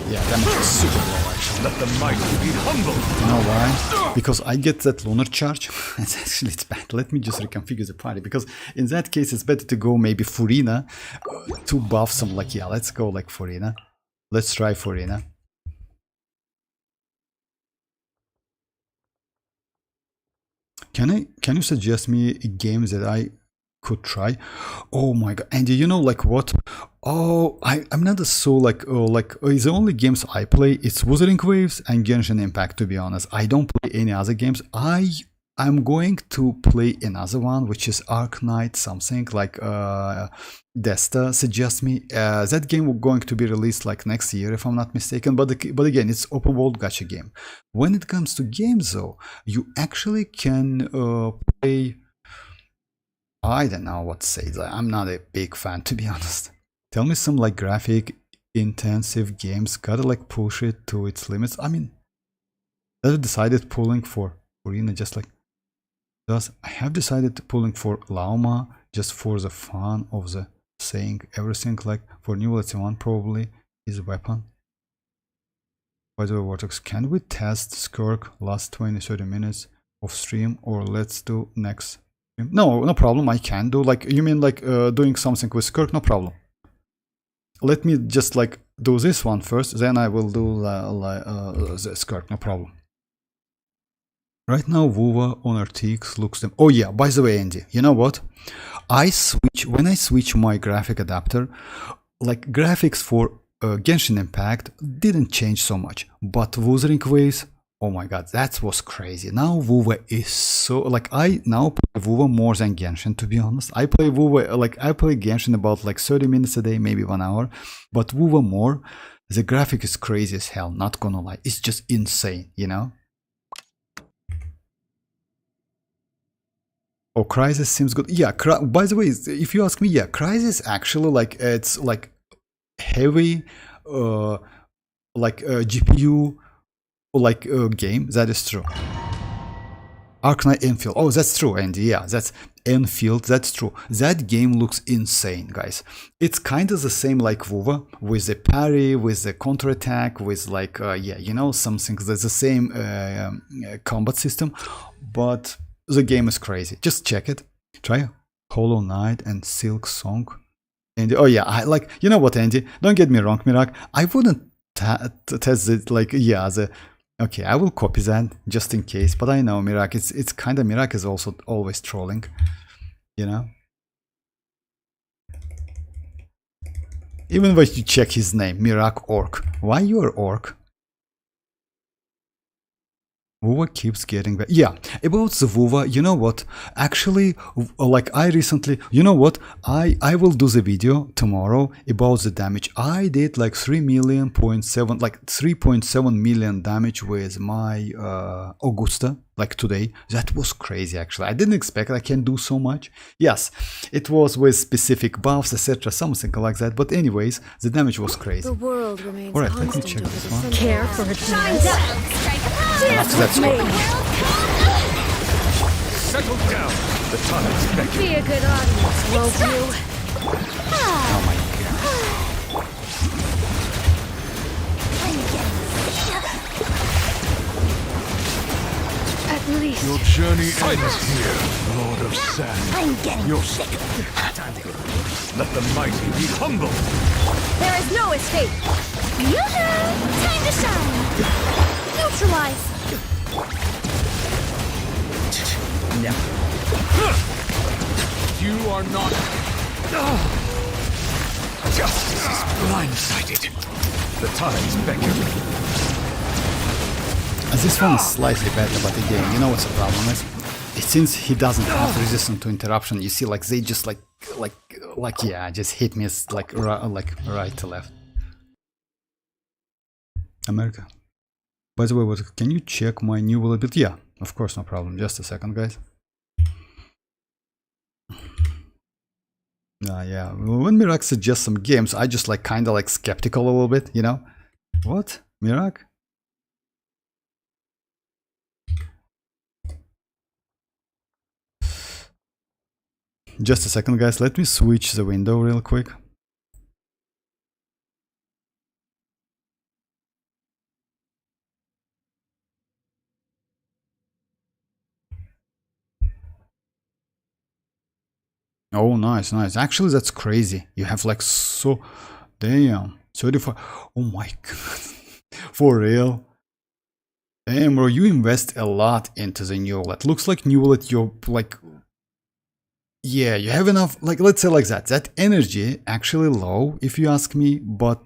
A: yeah, damage is super low actually.
F: Let the mighty be humble.
A: You know why? Because I get that lunar charge. It's bad. Let me just reconfigure the party, because in that case it's better to go maybe Furina to buff some, like, yeah, let's go like Furina. Let's try Furina. Can you suggest me games that I could try? Oh my god, Andy, you know like what? Oh, I'm not so like the only games I play it's Wuthering Waves and Genshin Impact, to be honest. I don't play any other games. I'm going to play another one which is Arc Knight something, like Desta suggests me. That game going to be released like next year if I'm not mistaken, but again it's open world gacha game. When it comes to games though, you actually can play, I don't know what to say. I'm not a big fan, to be honest. Tell me some like graphic intensive games. Gotta like push it to its limits. I mean, I decided pulling for Arena just like thus. I have decided pulling for Lauma just for the fun of the saying everything. Like for new let's say one probably is a weapon. By the way, Vortex, can we test Skirk last 20-30 minutes of stream, or let's do next? No problem. I can do, like, you mean like doing something with Skirk? No problem. Let me just like do this one first, then I will do the Skirk. No problem. Right now, Vuva on RTX looks them. Oh yeah, by the way, Andy, you know what? When I switch my graphic adapter, like graphics for Genshin Impact didn't change so much, but Wuthering Waves, oh my god, that was crazy. Now Vuva is so, like, I now play Vuva more than Genshin, to be honest. I play Vuva, like, I play Genshin about like 30 minutes a day, maybe 1 hour, but Vuva more. The graphic is crazy as hell, not gonna lie. It's just insane, you know? Oh, Crysis seems good. Yeah, by the way, if you ask me, yeah, Crysis actually, like, it's like heavy, GPU, like game. That is true. Arc Knight Enfield. Oh, that's true, Andy. Yeah, that's Enfield. That's true. That game looks insane, guys. It's kind of the same like Vuva, with the parry, with the counterattack, with like yeah, you know, something that's the same combat system, but the game is crazy. Just check it. Try Hollow Knight and Silk Song. And oh yeah, I like, you know what, Andy? Don't get me wrong, Mirak. I wouldn't test it like, yeah, Okay, I will copy that just in case, but I know Mirak, it's kind of, Mirak is also always trolling, you know? Even when you check his name, Mirak Orc. Why you're Orc? Vuva keeps getting better. Yeah, about the Vuva, you know what? Actually, like I recently, you know what? I will do the video tomorrow about the damage. I did like 3.7 million damage with my Augusta, like today. That was crazy actually. I didn't expect I can do so much. Yes, it was with specific buffs, etc., something like that. But anyways, the damage was crazy.
E: The world remains
A: Alright, let me
E: constant
A: check
E: over
A: this
E: the
A: one.
E: sun. Care for its shines
A: After that score.
F: Settle down. The time's beckon.
E: Be a good audience, won't you?
A: Oh my god.
E: At least.
F: Your journey ends here, Lord of Sand.
D: I'm getting
F: Your
D: sick.
F: Let the mighty be humble.
E: There is no escape.
D: Yoo-hoo! Time to shine. Neutralize.
F: You are not. Justice is blindsided. The time's beckon.
A: This one is slightly better, but again, you know what's the problem is? Since he doesn't have resistance to interruption, you see, like they just like yeah, just hit me like right to left. America. By the way, what, can you check my new ability? Yeah, of course, no problem. Just a second, guys. Yeah, when Mirak suggests some games, I just like kind of like skeptical a little bit, you know? What? Mirak? Just a second, guys. Let me switch the window real quick. Oh, nice, nice. Actually, that's crazy. You have like so... Damn. 35... Oh my god. For real? Damn, bro, you invest a lot into the new OLED. Looks like new OLED, you're like... Yeah, you have enough... Like, let's say like that. That energy actually low, if you ask me, but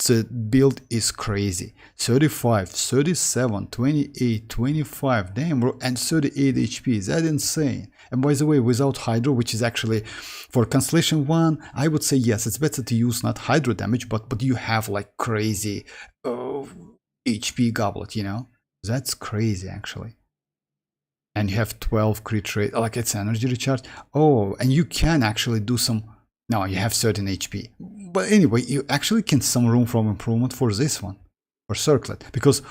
A: the build is crazy. 35, 37, 28, 25, damn bro, and 38 HP, is that insane? And by the way, without Hydro, which is actually for Constellation 1, I would say yes, it's better to use not Hydro damage, but you have like crazy HP goblet, you know? That's crazy actually. And you have 12 crit rate, like it's energy recharge. Oh, and you can actually do some... No, you have certain HP. But anyway, you actually can some room for improvement for this one, for Circlet, because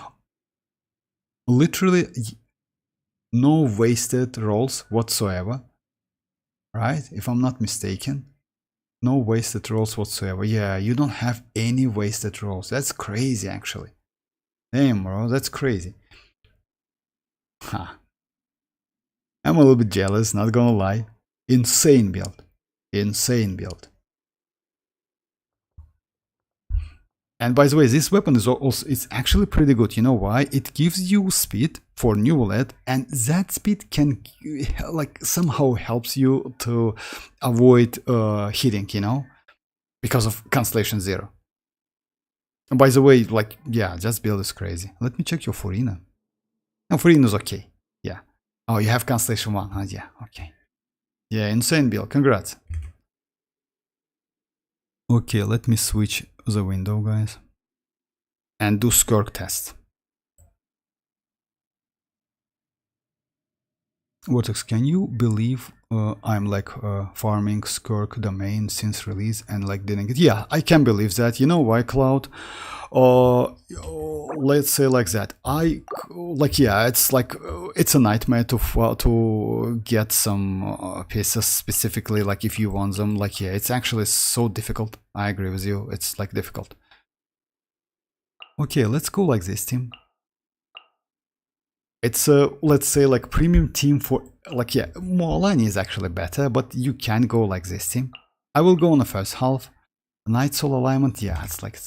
A: literally no wasted rolls whatsoever, right? If I'm not mistaken, no wasted rolls whatsoever. Yeah, you don't have any wasted rolls. That's crazy, actually. Damn, bro, that's crazy. Huh. I'm a little bit jealous, not gonna lie. Insane build. Insane build. And by the way, this weapon is also, it's actually pretty good. You know why? It gives you speed for new OLED, and that speed can like somehow helps you to avoid hitting, you know, because of Constellation 0. And by the way, like, yeah, that build is crazy. Let me check your Furina. No, Furina is okay. Yeah. Oh, you have Constellation 1, huh? Yeah, okay. Yeah, insane build. Congrats. Okay, let me switch the window, guys, and do Skirk test. Vortex, can you believe I'm like farming Skirk domain since release and like didn't get... Yeah, I can believe that. You know why, Cloud? Let's say like that. Yeah, it's like it's a nightmare to get some pieces specifically, like if you want them. Like, yeah, it's actually so difficult. I agree with you. It's like difficult. Okay, let's go like this, team. It's let's say like premium team for like, yeah, mualani is actually better, but you can go like this, team. I will go on the first half. Night Soul alignment, yeah, it's like...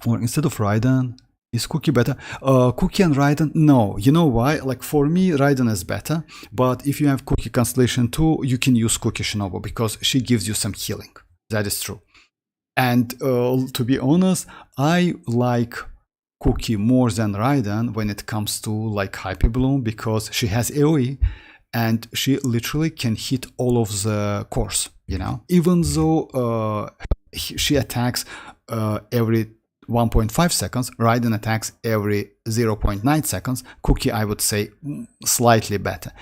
A: Or instead of Raiden, Is Cookie better? Cookie and Raiden? No. You know why? Like for me, Raiden is better. But if you have Cookie Constellation 2, you can use Cookie Shinobu because she gives you some healing. That is true. And to be honest, I like Cookie more than Raiden when it comes to like Hyper Bloom because she has AoE and she literally can hit all of the cores, you know? Even though she attacks every 1.5 seconds, Raiden attacks every 0.9 seconds, Cookie I would say slightly better.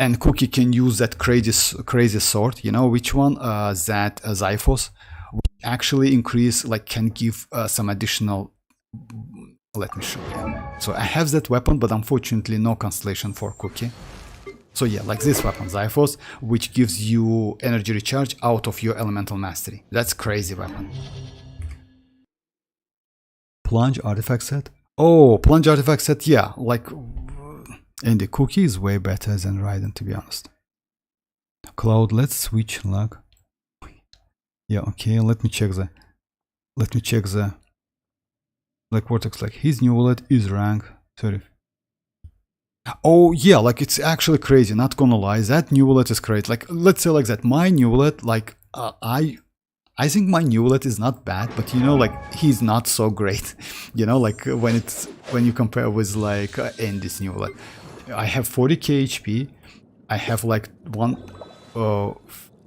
A: And Cookie can use that crazy sword, you know which one? That Xiphos, which actually increase, like can give some additional. Let me show you. So I have that weapon, but unfortunately no constellation for Cookie. So yeah, like this weapon, Xiphos, which gives you energy recharge out of your elemental mastery. That's crazy weapon. Plunge artifact set. Oh, plunge artifact set, yeah, like. And the Cookie is way better than Raiden, to be honest. Cloud, let's switch lag. Yeah, okay, let me check the like Vortex, like his new wallet is rank 30. Oh yeah, like it's actually crazy, not gonna lie, that new wallet is great. Like let's say like that, my new wallet, like I think my new wallet is not bad, but you know, like he's not so great. You know, like when you compare with like Andy's new wallet. I have 40k HP, I have like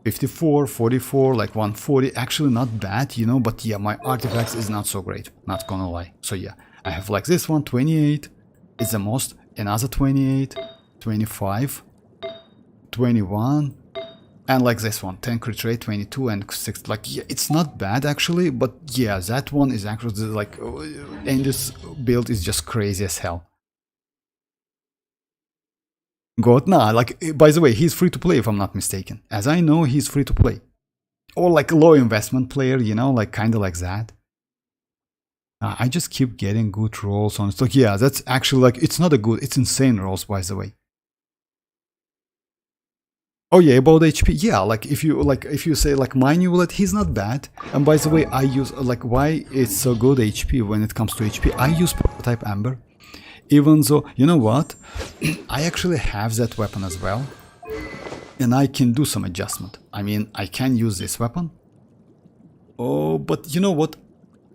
A: 54, 44, like 140, actually not bad, you know, but yeah, my artifacts is not so great, not gonna lie. So yeah, I have like this one, 28 is the most, another 28, 25, 21, and like this one, 10 crit rate, 22 and 6, like yeah, it's not bad actually, but yeah, that one is actually like, and this build is just crazy as hell. God, nah, like, by the way, he's free to play if I'm not mistaken. As I know, he's free to play. Or like a low investment player, you know, like kind of like that. I just keep getting good rolls on it. Like, yeah, that's actually like, it's not a good, it's insane rolls, by the way. Oh yeah, about HP, yeah, like if you say like my new wallet, he's not bad. And by the way, I use, like why it's so good HP when it comes to HP, I use Prototype Amber. Even though, you know what, I actually have that weapon as well, and I can do some adjustment. I mean, I can use this weapon. Oh, but you know what,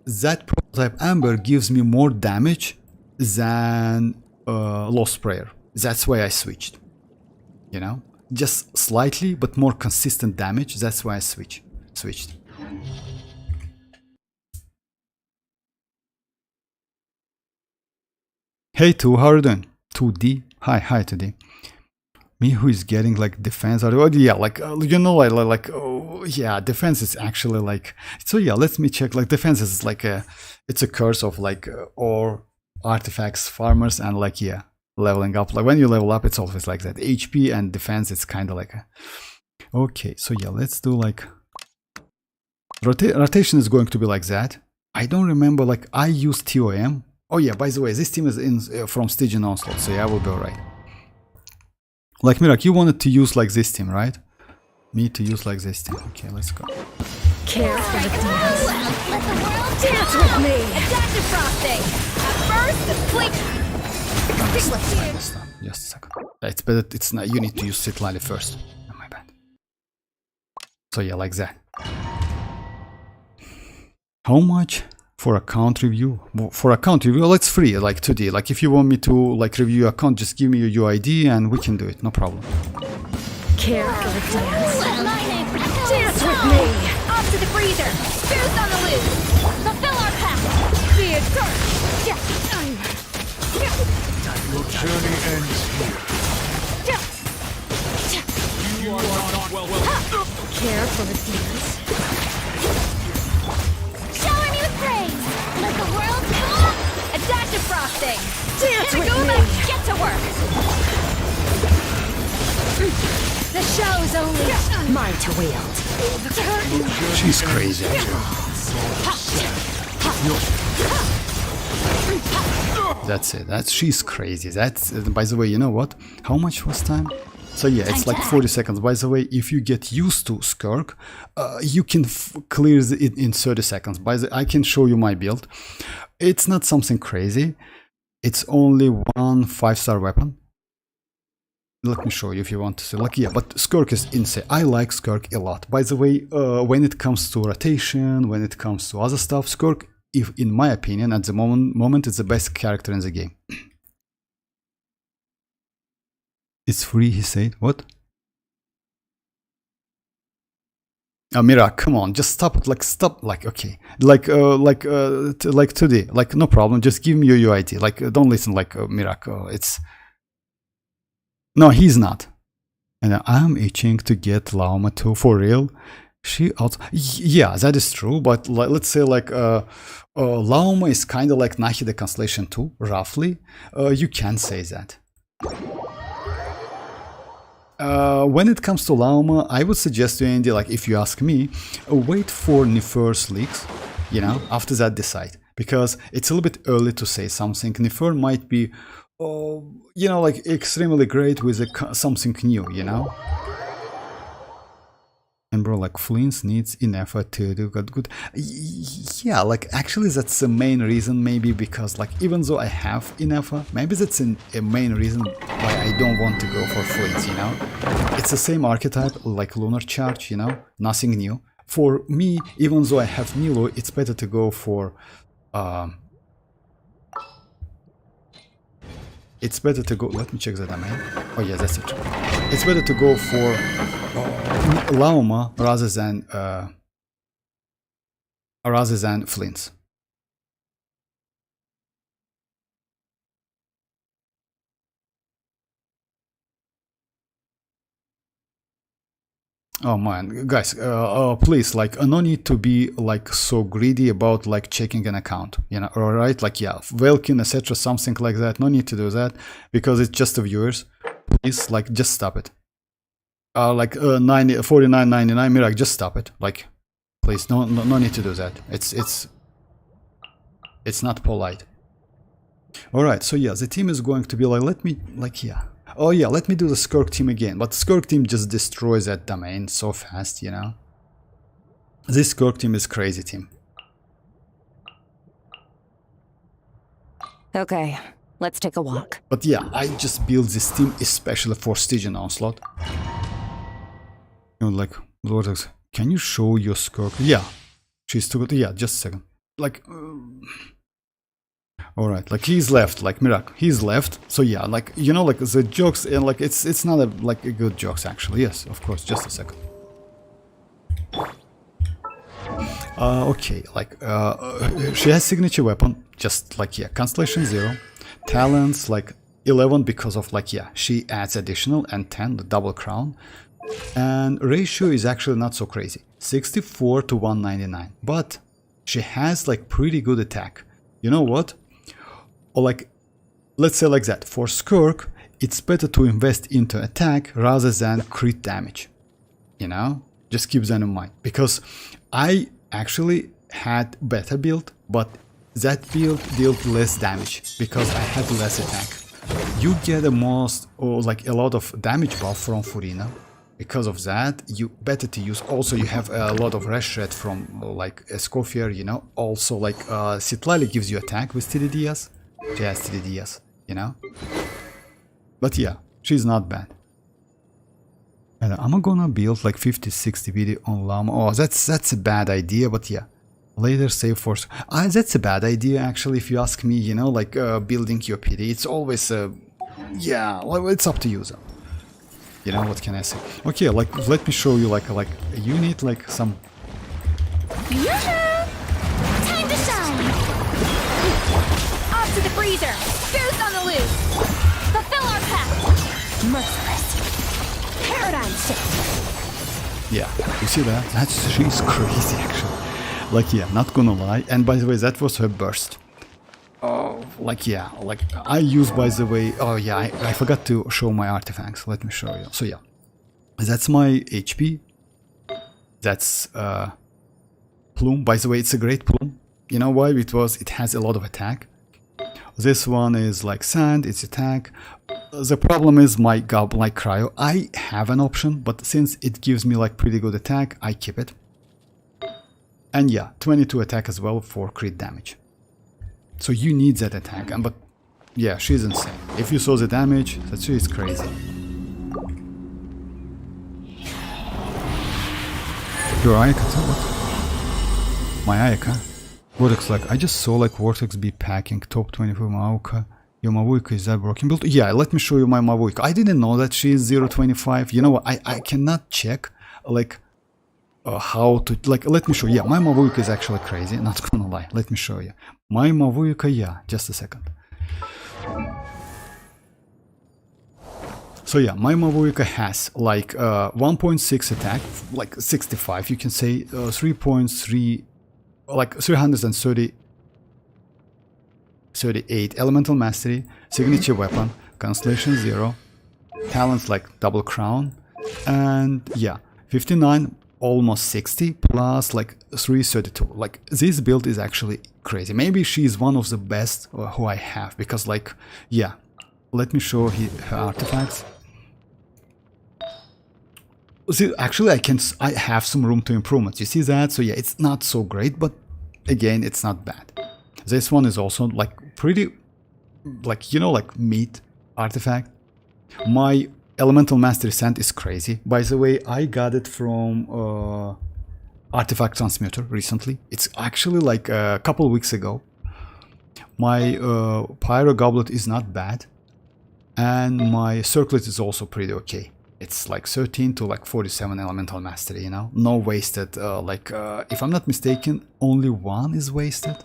A: that Prototype Amber gives me more damage than Lost Prayer. That's why I switched, you know, just slightly, but more consistent damage. That's why I switched. Hey 2, how are you doing? 2D? Hi 2D. Me who is getting like defense, oh yeah, like, you know, like, oh yeah, defense is actually like, so yeah, let me check, like defense is like it's a curse of like, or artifacts, farmers, and like, yeah, leveling up. Like when you level up, it's always like that. HP and defense, it's kind of like a, okay, so yeah, let's do like, rotation is going to be like that. I don't remember, like I use TOM. Oh yeah, by the way, this team is in from Stygian Onslaught, so yeah, I will be alright. Like Mirak, you wanted to use like this team, right? Me to use like this team. Okay, let's go.
E: Care for the dance. Let the world dance with me.
C: Adaptive frosting. First, click.
A: Just a second. It's better. It's not. You need to use Citlali first. Oh, my bad. So yeah, like that. How much? For account review? For account review, well, it's free, like 2D. Like if you want me to like review your account, just give me your UID and we can do it, no problem.
E: Care for the dance. Dance with me.
C: Off to the freezer. Boost on the loose. Fulfill our path. Be it
F: Your journey ends here. You are not welcome.
E: Care for the dance.
D: Shower me with praise. Let the world
C: Adaptive frosting.
E: Dance with me.
C: Get to work.
E: The show's only mine to wield.
A: She's crazy, actually. That's it. She's crazy. That's, by the way, you know what? How much was time? So yeah, it's like 40 seconds. By the way, if you get used to Skirk, you can clear it in 30 seconds. I can show you my build. It's not something crazy. It's only one 5-star weapon. Let me show you if you want to see. Like, yeah, but Skirk is insane. I like Skirk a lot. By the way, when it comes to rotation, when it comes to other stuff, Skirk, if in my opinion, at the moment, it's the best character in the game. It's free, he said. What? Mira, come on, just stop it. Like, stop. Like, okay. Like today. Like, no problem. Just give me your UID. Like, don't listen. Like, Mira, it's. No, he's not. And I'm itching to get Lauma too, for real. She also. Yeah, that is true. But let's say like Lauma is kind of like Nahi the Constellation too, roughly. You can say that. When it comes to Lauma, I would suggest to Andy, like if you ask me, wait for Nefer's leaks, you know, after that decide. Because it's a little bit early to say something. Nefer might be, you know, like extremely great with something new, you know. And bro, like Flins needs ineffa to do good. Yeah, like actually that's the main reason, maybe because like even though I have ineffa, maybe that's a main reason why I don't want to go for Flins, you know. It's the same archetype, like lunar charge, you know, nothing new. For me, even though I have Nilo, it's better to go for it's better to go, let me check the domain. Oh yeah, that's it. It's better to go for Lauma rather than Flins. Oh man, guys, please, like, no need to be like so greedy about like checking an account, you know, alright? Like, yeah, Velkin, etc., something like that. No need to do that because it's just the viewers. Please, like, just stop it. Like 49.99, Mirak, just stop it. Like, please, no need to do that. It's not polite. Alright, so yeah, the team is going to be like, let me, like, yeah. Oh yeah, let me do the Skirk team again. But Skirk team just destroys that domain so fast, you know. This Skirk team is crazy team.
B: Okay, let's take a walk.
A: But yeah, I just built this team especially for Stygian Onslaught. You know, like, Lordex, can you show your Skirk? Yeah, she's too good. Yeah, just a second. Like, alright, like he's left, like Mirak, he's left. So yeah, like, you know, like the jokes, and like it's not a like a good jokes actually. Yes, of course, just a second. Okay, like she has signature weapon, just like, yeah, Constellation 0, talents like 11 because of like, yeah, she adds additional, and 10 the double crown, and ratio is actually not so crazy, 64 to 199, but she has like pretty good attack. You know what? Or like, let's say like that, for Skirk, it's better to invest into attack rather than crit damage. You know? Just keep that in mind. Because I actually had better build, but that build dealt less damage because I had less attack. You get a like a lot of damage buff from Furina. Because of that, you better to use. Also, you have a lot of Rash Red from like Escoffier, you know. Also, like Citlali gives you attack with TDDS. She has TDDS, you know. But yeah, she's not bad. And I'm gonna build like 50-60 video on Lauma. Oh, that's a bad idea, but yeah. Later save force. That's a bad idea actually, if you ask me, you know, like building your PD. It's always yeah, well, it's up to you though. You know, what can I say? Okay, like, let me show you, like you need, like, some...
D: Time to shine!
E: Off to the freezer! Goose on the loose!
D: Fulfill our pact!
E: Merciless! Paradigm shift!
A: Yeah, you see that? She's crazy, actually. Like, yeah, not gonna lie. And by the way, that was her burst. Oh, like, yeah, like, I use, by the way, oh yeah, I forgot to show my artifacts. Let me show you. So yeah, that's my HP. That's plume. By the way, it's a great plume. You know why? Because it has a lot of attack. This one is like sand, it's attack. The problem is my goblin like cryo. I have an option, but since it gives me like pretty good attack, I keep it. And yeah, 22 attack as well for crit damage. So you need that attack, but yeah, she's insane. If you saw the damage, that she is crazy. Your Ayaka, what? My Ayaka? Vortex, like, I just saw like Vortex be packing top 24 mavuika. Your mavuika is that broken build? Yeah, let me show you my mavuika. I didn't know that she is 0.25. You know what, I cannot check like how to, like, let me show you. Yeah, my mavuika is actually crazy, not gonna lie. Let me show you. My mavuika, yeah, just a second. So yeah, my mavuika has like 1.6 attack, like 65, you can say, 3.3, like 338 elemental mastery, signature weapon, constellation 0, talents like double crown, and yeah, 59, almost 60 plus like 332. Like this build is actually crazy. Maybe she is one of the best who I have, because like, yeah, let me show her artifacts. See, actually I have some room to improvement, you see that? So yeah, it's not so great, but again, it's not bad. This one is also like pretty, like, you know, like meat artifact. My elemental mastery sand is crazy. By the way, I got it from artifact transmuter recently. It's actually like a couple weeks ago. My pyro goblet is not bad, and my circlet is also pretty okay. It's like 13 to like 47 elemental mastery, you know? No wasted, if I'm not mistaken, only one is wasted.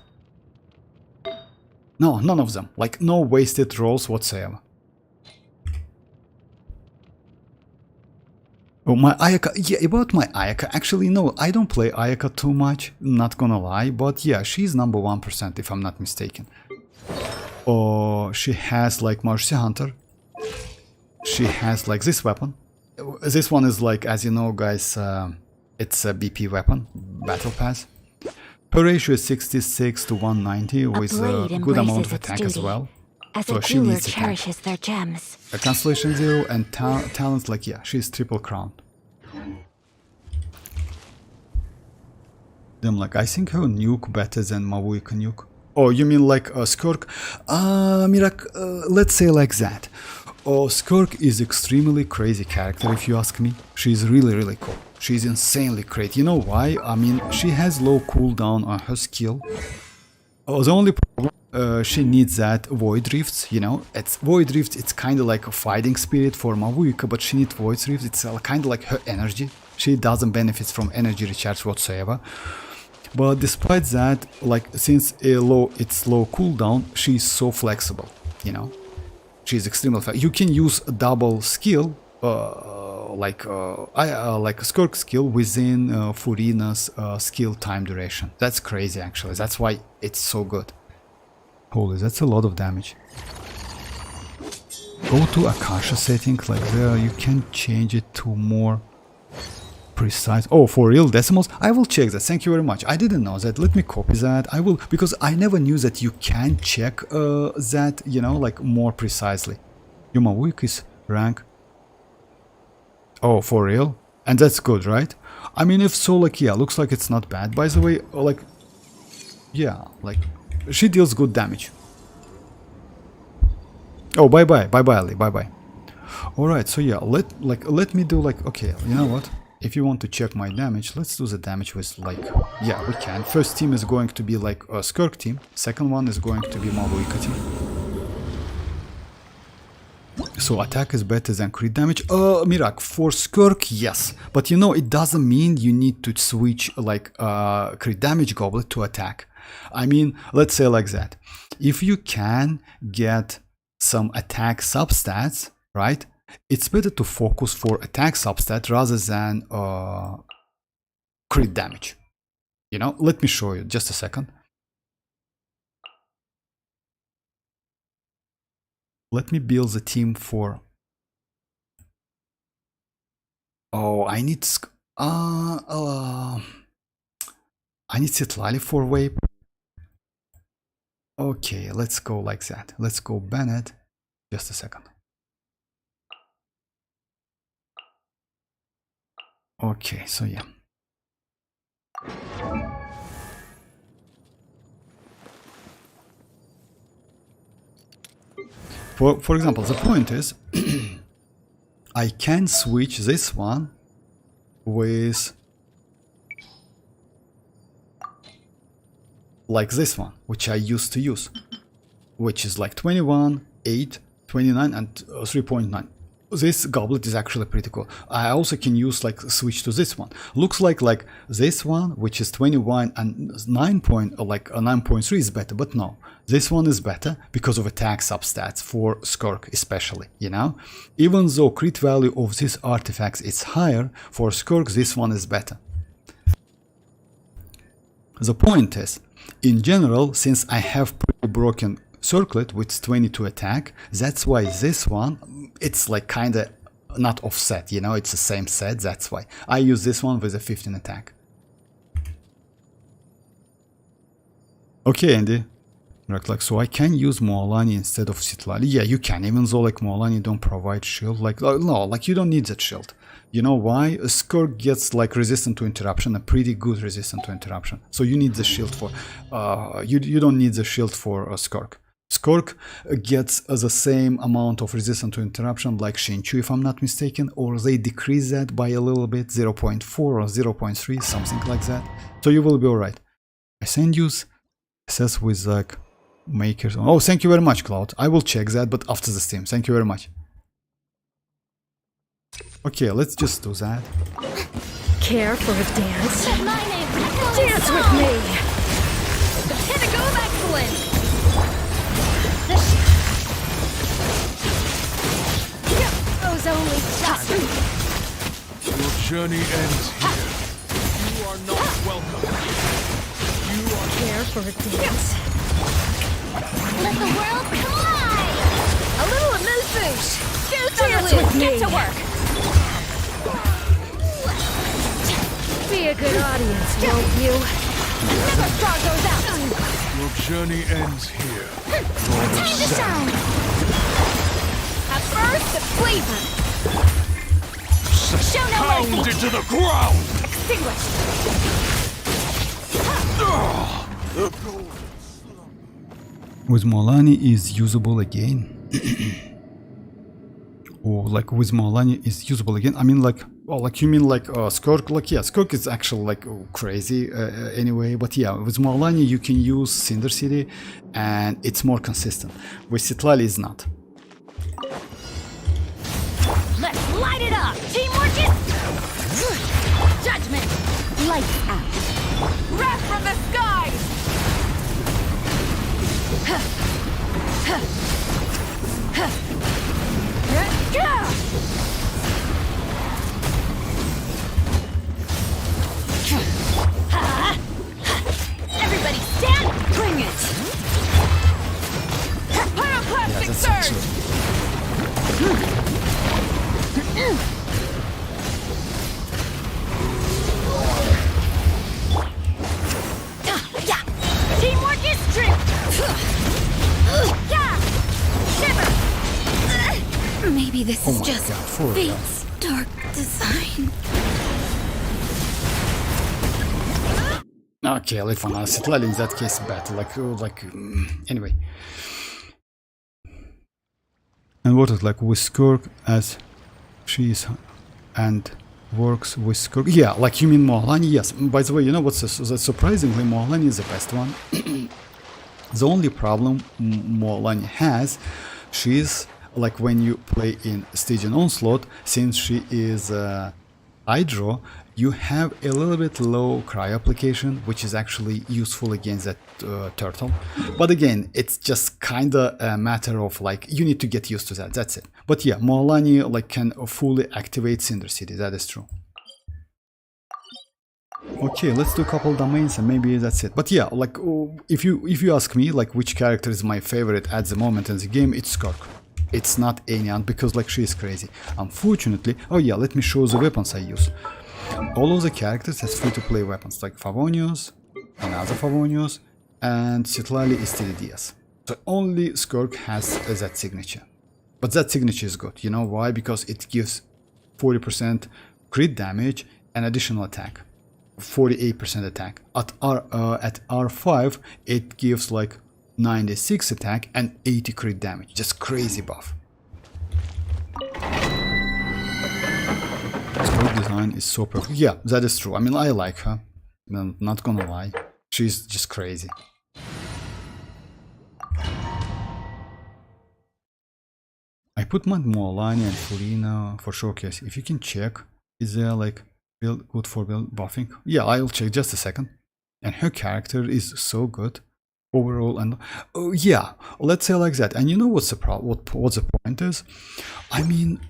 A: No, none of them. Like, no wasted rolls whatsoever. Oh, my Ayaka, yeah, about my Ayaka, actually, no, I don't play Ayaka too much, not gonna lie, but yeah, she's number 1% if I'm not mistaken. Oh, she has like Mercy Hunter. She has like this weapon. This one is like, as you know guys, it's a BP weapon, battle pass. Her ratio is 66 to 190 with a good amount of attack as well. So she needs attack.
D: Cherishes their gems.
A: A constellation 0 and talents like, yeah, she's triple crown. Then like, I think her nuke better than mavuika nuke. Oh, you mean like a Skirk? Mirak, let's say like that. Oh, Skirk is extremely crazy character if you ask me. She's really cool. She's insanely great. You know why? I mean, she has low cooldown on her skill. Oh, the only problem, she needs that Void Rifts, you know. It's Void Rifts, it's kind of like a fighting spirit for mavuika, but she needs Void Rifts. It's kind of like her energy. She doesn't benefit from energy recharge whatsoever. But despite that, like, since it's low cooldown, she's so flexible, you know. She's extremely flexible. You can use a double skill, like a Skirk skill within Furina's skill time duration. That's crazy, actually. That's why it's so good. Holy, that's a lot of damage. Go to Akasha setting, like there, you can change it to more precise. Oh, for real decimals? I will check that. Thank you very much. I didn't know that. Let me copy that. I will, because I never knew that you can check that, you know, like more precisely. Your mavuika is rank. Oh, for real? And that's good, right? I mean, if so, like, yeah, looks like it's not bad. By the way, like, yeah, like, she deals good damage. Oh, bye-bye, Ali, bye-bye. Alright, so yeah, let me do, like, okay, you know what? If you want to check my damage, let's do the damage with, like, yeah, we can. First team is going to be, like, a Skirk team. Second one is going to be mavuika team. So attack is better than crit damage. Mirak, for Skirk, yes. But you know, it doesn't mean you need to switch, like, crit damage goblet to attack. I mean, let's say like that. If you can get some attack substats, right? It's better to focus for attack substat rather than crit damage. You know, let me show you just a second. Let me build the team for. Oh, I need Sitlali for Vape. Okay, let's go like that. Let's go Bennett. Just a second. Okay, so yeah. For example, the point is I can switch this one with like this one, which I used to use, which is like 21, 8, 29 and 3.9. This goblet is actually pretty cool. I also can use like switch to this one. Looks like this one, which is 21 and 9 point, or like a 9.3 is better, but no, this one is better because of attack substats for Skirk especially, you know. Even though crit value of these artifacts is higher, for Skirk this one is better. The point is, in general, since I have pretty broken circlet with 22 attack, that's why this one, it's like kinda not offset, you know, it's the same set, that's why I use this one with a 15 attack. Okay, Andy. Like, so I can use mualani instead of Citlali. Yeah, you can, even though like mualani don't provide shield. Like, no, like you don't need that shield. You know why? A Skirk gets like resistant to interruption, a pretty good resistant to interruption. So you need the shield for, you don't need the shield for a Skirk. Skirk gets the same amount of resistance to interruption like Shinchu, if I'm not mistaken, or they decrease that by a little bit, 0.4 or 0.3, something like that. So you will be alright. I send you says with like makers. Oh, thank you very much, Cloud. I will check that, but after the stream. Thank you very much. Okay, let's just do that.
E: Care for a dance? Dance with me! The pinnacle of excellence! Those only just...
F: Your journey ends here. You are not welcome here. You are...
E: Care for a dance?
D: Let the world collide!
E: A little amuse-bouche!
D: Dance with me! Get to work!
E: Be a good audience, won't you?
D: Never star goes out!
F: Your journey ends here.
D: Time to shine! At first, the flavor! Show no mercy!
F: Pounded to the ground!
D: Extinguished!
A: With mualani is usable again. Or like with mualani is usable again. I mean like, oh, like you mean like Skirk? Like yeah, Skirk is actually like crazy anyway. But yeah, with mualani you can use Cinder City and it's more consistent. With Citlali is not.
D: Let's light it up! Teamwork is... Judgment! Lights out! Wrath from the skies! Everybody stand! Bring it! Pyroclastic surge! Teamwork is strength! Maybe this is just fate's dark design.
A: Okay, let's find out. Citlali in that case better. Anyway. And what is like with Skirk as she is and works with Skirk? Yeah, like you mean mualani? Yes. By the way, you know what's surprisingly mualani is the best one. The only problem mualani has, she's like when you play in Stygian Onslaught, since she is Hydro, you have a little bit low cry application, which is actually useful against that turtle. But again, it's just kinda a matter of like, you need to get used to that, that's it. But yeah, mualani like can fully activate Cinder City, that is true. Okay, let's do a couple domains and maybe that's it. But yeah, like if you ask me like which character is my favorite at the moment in the game, it's Skirk. It's not Aino because like she is crazy. Unfortunately, oh yeah, let me show the weapons I use. All of the characters has free-to-play weapons like Favonius, another Favonius, and Citlali is TDDS. So only Skirk has that signature. But that signature is good. You know why? Because it gives 40% crit damage and additional attack. 48% attack. At R5, it gives like 96 attack and 80 crit damage. Just crazy buff. Skirk design is so perfect. Yeah, that is true. I mean, I like her. I'm not gonna lie. She's just crazy. I put my mualani and Furina for showcase. If you can check, is there like build good for build buffing? Yeah, I'll check just a second. And her character is so good overall. And oh yeah, let's say like that. And you know what's the what's the point is? I mean,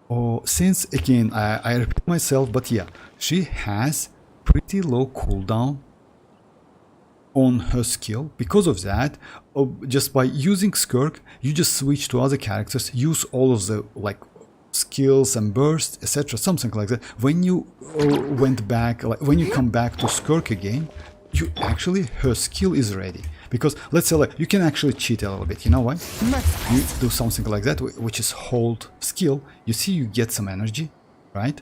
A: oh, since again I repeat myself, but yeah, she has pretty low cooldown on her skill. Because of that, just by using Skirk, you just switch to other characters, use all of the like skills and bursts, etc., something like that. When you went back, like when you come back to Skirk again, you actually, her skill is ready. Because let's say like you can actually cheat a little bit. You know why? You do something like that, which is hold skill. You see, you get some energy, right?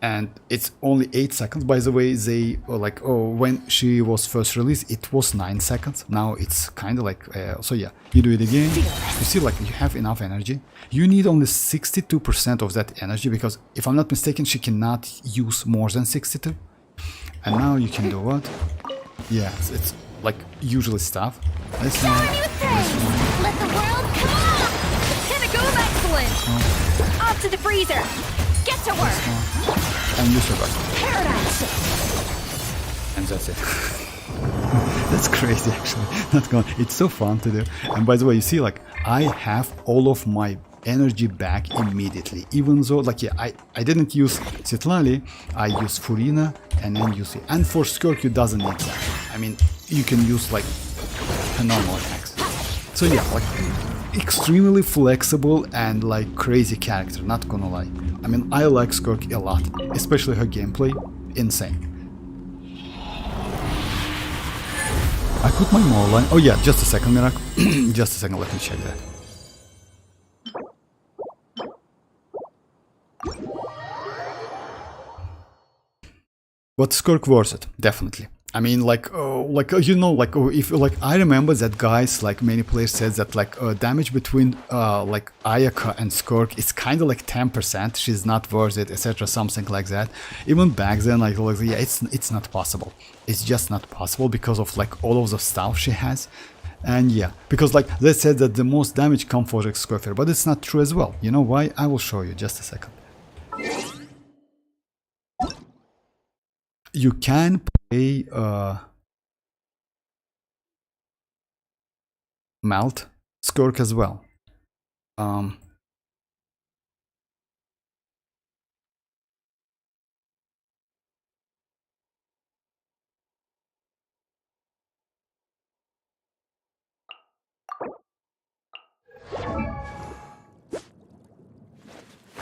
A: And it's only 8 seconds. By the way, they like, oh, when she was first released, it was 9 seconds. Now it's kind of like, so yeah, you do it again. You see, like, you have enough energy. You need only 62% of that energy, because if I'm not mistaken, she cannot use more than 62. And now you can do what? Yeah, it's like usually stuff. This one, this one.
E: Let the world come on! Pinnacle of excellence! Off to the freezer! Get to work!
A: And you survive.
E: Paradise!
A: And that's it. That's crazy, actually. Not going. It's so fun to do. And by the way, you see, like, I have all of my energy back immediately. Even though, like, yeah, I didn't use Citlali, I used Furina and then use it. And for Skirk, you doesn't need that. I mean, you can use, like, a normal attacks. So yeah, like, extremely flexible and, like, crazy character, not gonna lie. I mean, I like Skirk a lot, especially her gameplay, insane. I put my Mora. Oh yeah, just a second, Miracle. Just a second, let me check that. But Skirk worth it, definitely. I mean, like, you know, like, if like I remember that guys, like many players said that like damage between like Ayaka and Skirk is kind of like 10%. She's not worth it, etc. Something like that. Even back then, like yeah, it's not possible. It's just not possible because of like all of the stuff she has. And yeah, because like they said that the most damage comes for Skirk, but it's not true as well. You know why? I will show you just a second. You can play Melt Skirk as well.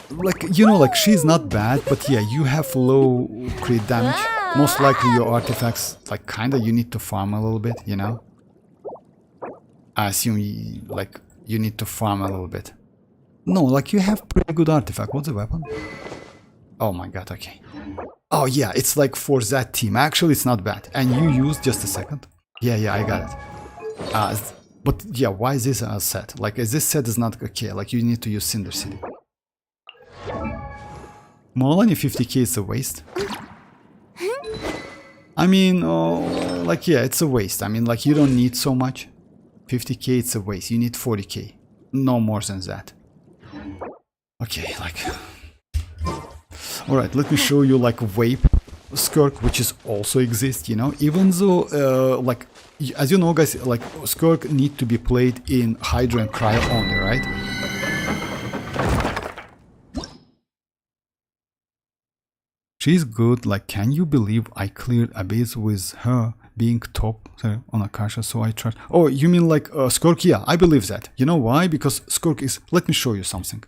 A: Like, you know, like she's not bad, but yeah, you have low crit damage. Most likely your artifacts, like, kinda you need to farm a little bit, you know? I assume you need to farm a little bit. No, like you have pretty good artifact. What's the weapon? Oh my god, okay. Oh yeah, it's like for that team. Actually, it's not bad. And you use just a second. Yeah, I got it. But yeah, why is this a set? Like, this set is not okay. Like, you need to use Cinder City. Mualani 50k is a waste. I mean, like, yeah, it's a waste. I mean, like, you don't need so much. 50k, it's a waste. You need 40k. No more than that. Okay, like... Alright, let me show you, like, Vape Skirk, which is also exists, you know? Even though, like, as you know, guys, like, Skirk need to be played in Hydro and Cryo only, right? She's good. Like, can you believe I cleared a base with her being top on Akasha? So I tried. Oh, you mean like Skirk? Yeah, I believe that. You know why? Because Skirk is... Let me show you something.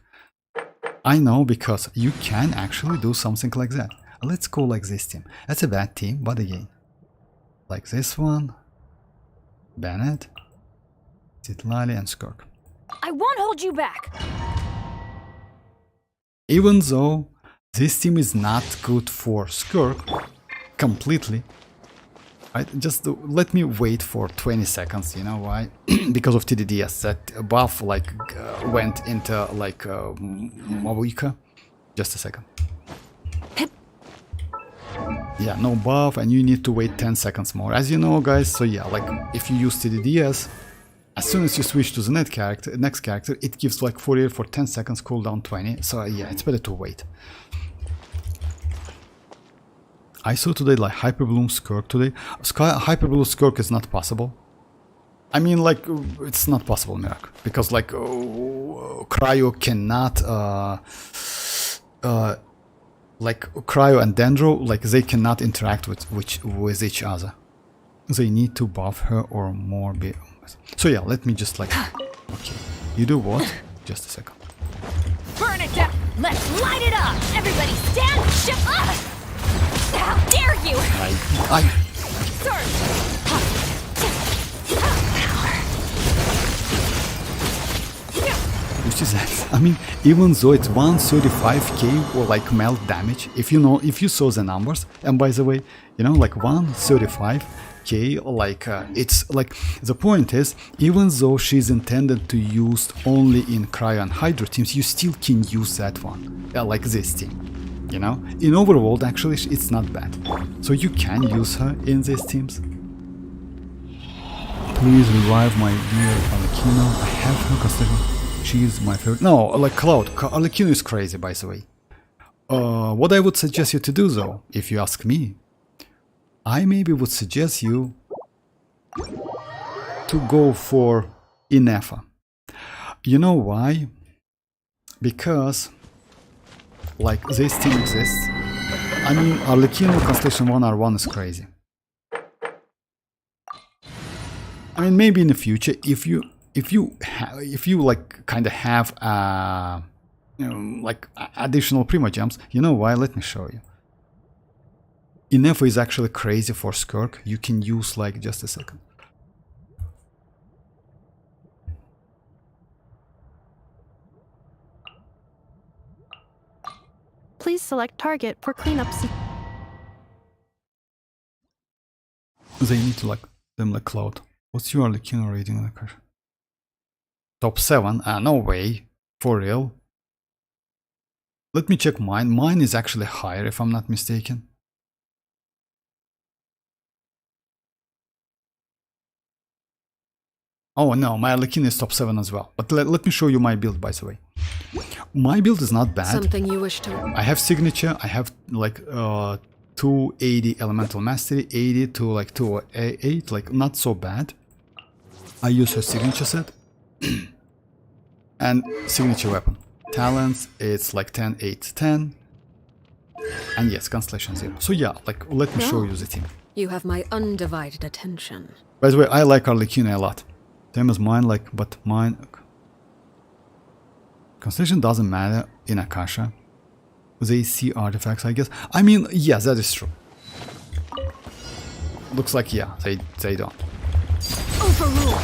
A: I know, because you can actually do something like that. Let's go like this team. That's a bad team, but again, like this one. Bennett, Zitlali, and Skirk.
E: I won't hold you back.
A: Even though this team is not good for Skirk completely, right? Just let me wait for 20 seconds. You know why? Because of TDDS, that buff like went into like mavuika. Just a second. Yeah, no buff, and you need to wait 10 seconds more, as you know, guys. So yeah, like if you use TDDS, as soon as you switch to the next character, it gives like 48 for 10 seconds, cooldown 20. So yeah, it's better to wait. I saw today like Hyperbloom Skirk today. Hyperbloom Skirk is not possible. I mean, like, it's not possible, Mirak, because like Cryo cannot like Cryo and Dendro, like they cannot interact with each other. They need to buff her or more be. So yeah, let me just like, okay, you do what? Just a second.
E: Burn it down. Let's light it up. Everybody stand. Ship up. How dare you?
A: Which is that? I mean, even though it's 135k or like melt damage, if you saw the numbers, and by the way, you know, like 135k, like it's like, the point is, even though she's intended to use only in Cryo and Hydro teams, you still can use that one, like this team, you know. In Overworld, actually, it's not bad, so you can use her in these teams. Please revive my dear Alekino. I have her considering. She is my favorite. No, like Cloud. Alekino is crazy, by the way. What I would suggest you to do, though, if you ask me, I maybe would suggest you to go for ineffa. You know why? Because, like, this team exists. I mean, Alekino Constellation 1R1 is crazy. I mean, maybe in the future, if you like kind of have you know, like additional primogems, you know why? Let me show you. Ineffa is actually crazy for Skirk. You can use like, just a second.
E: Please select target for cleanup.
A: They need to like them like Cloud. What's your Alekino rating in the car? Top 7? No way. For real? Let me check mine. Mine is actually higher, if I'm not mistaken. Oh no, my Alekino is top 7 as well. But let me show you my build, by the way. My build is not bad.
E: Something you wish to.
A: I have signature. I have like 280 elemental mastery, 80 to like 208, like not so bad. I use her signature set. And signature weapon. Talents, it's like 10, 8, 10. And yes, Constellation 0. So yeah, like let me show you the team.
E: You have my undivided attention.
A: By the way, I like Alekino a lot. Same as mine, like, but mine... Constellation doesn't matter in Akasha. They see artifacts, I guess. I mean, yes, that is true. Looks like, yeah, they don't.
E: Overrule.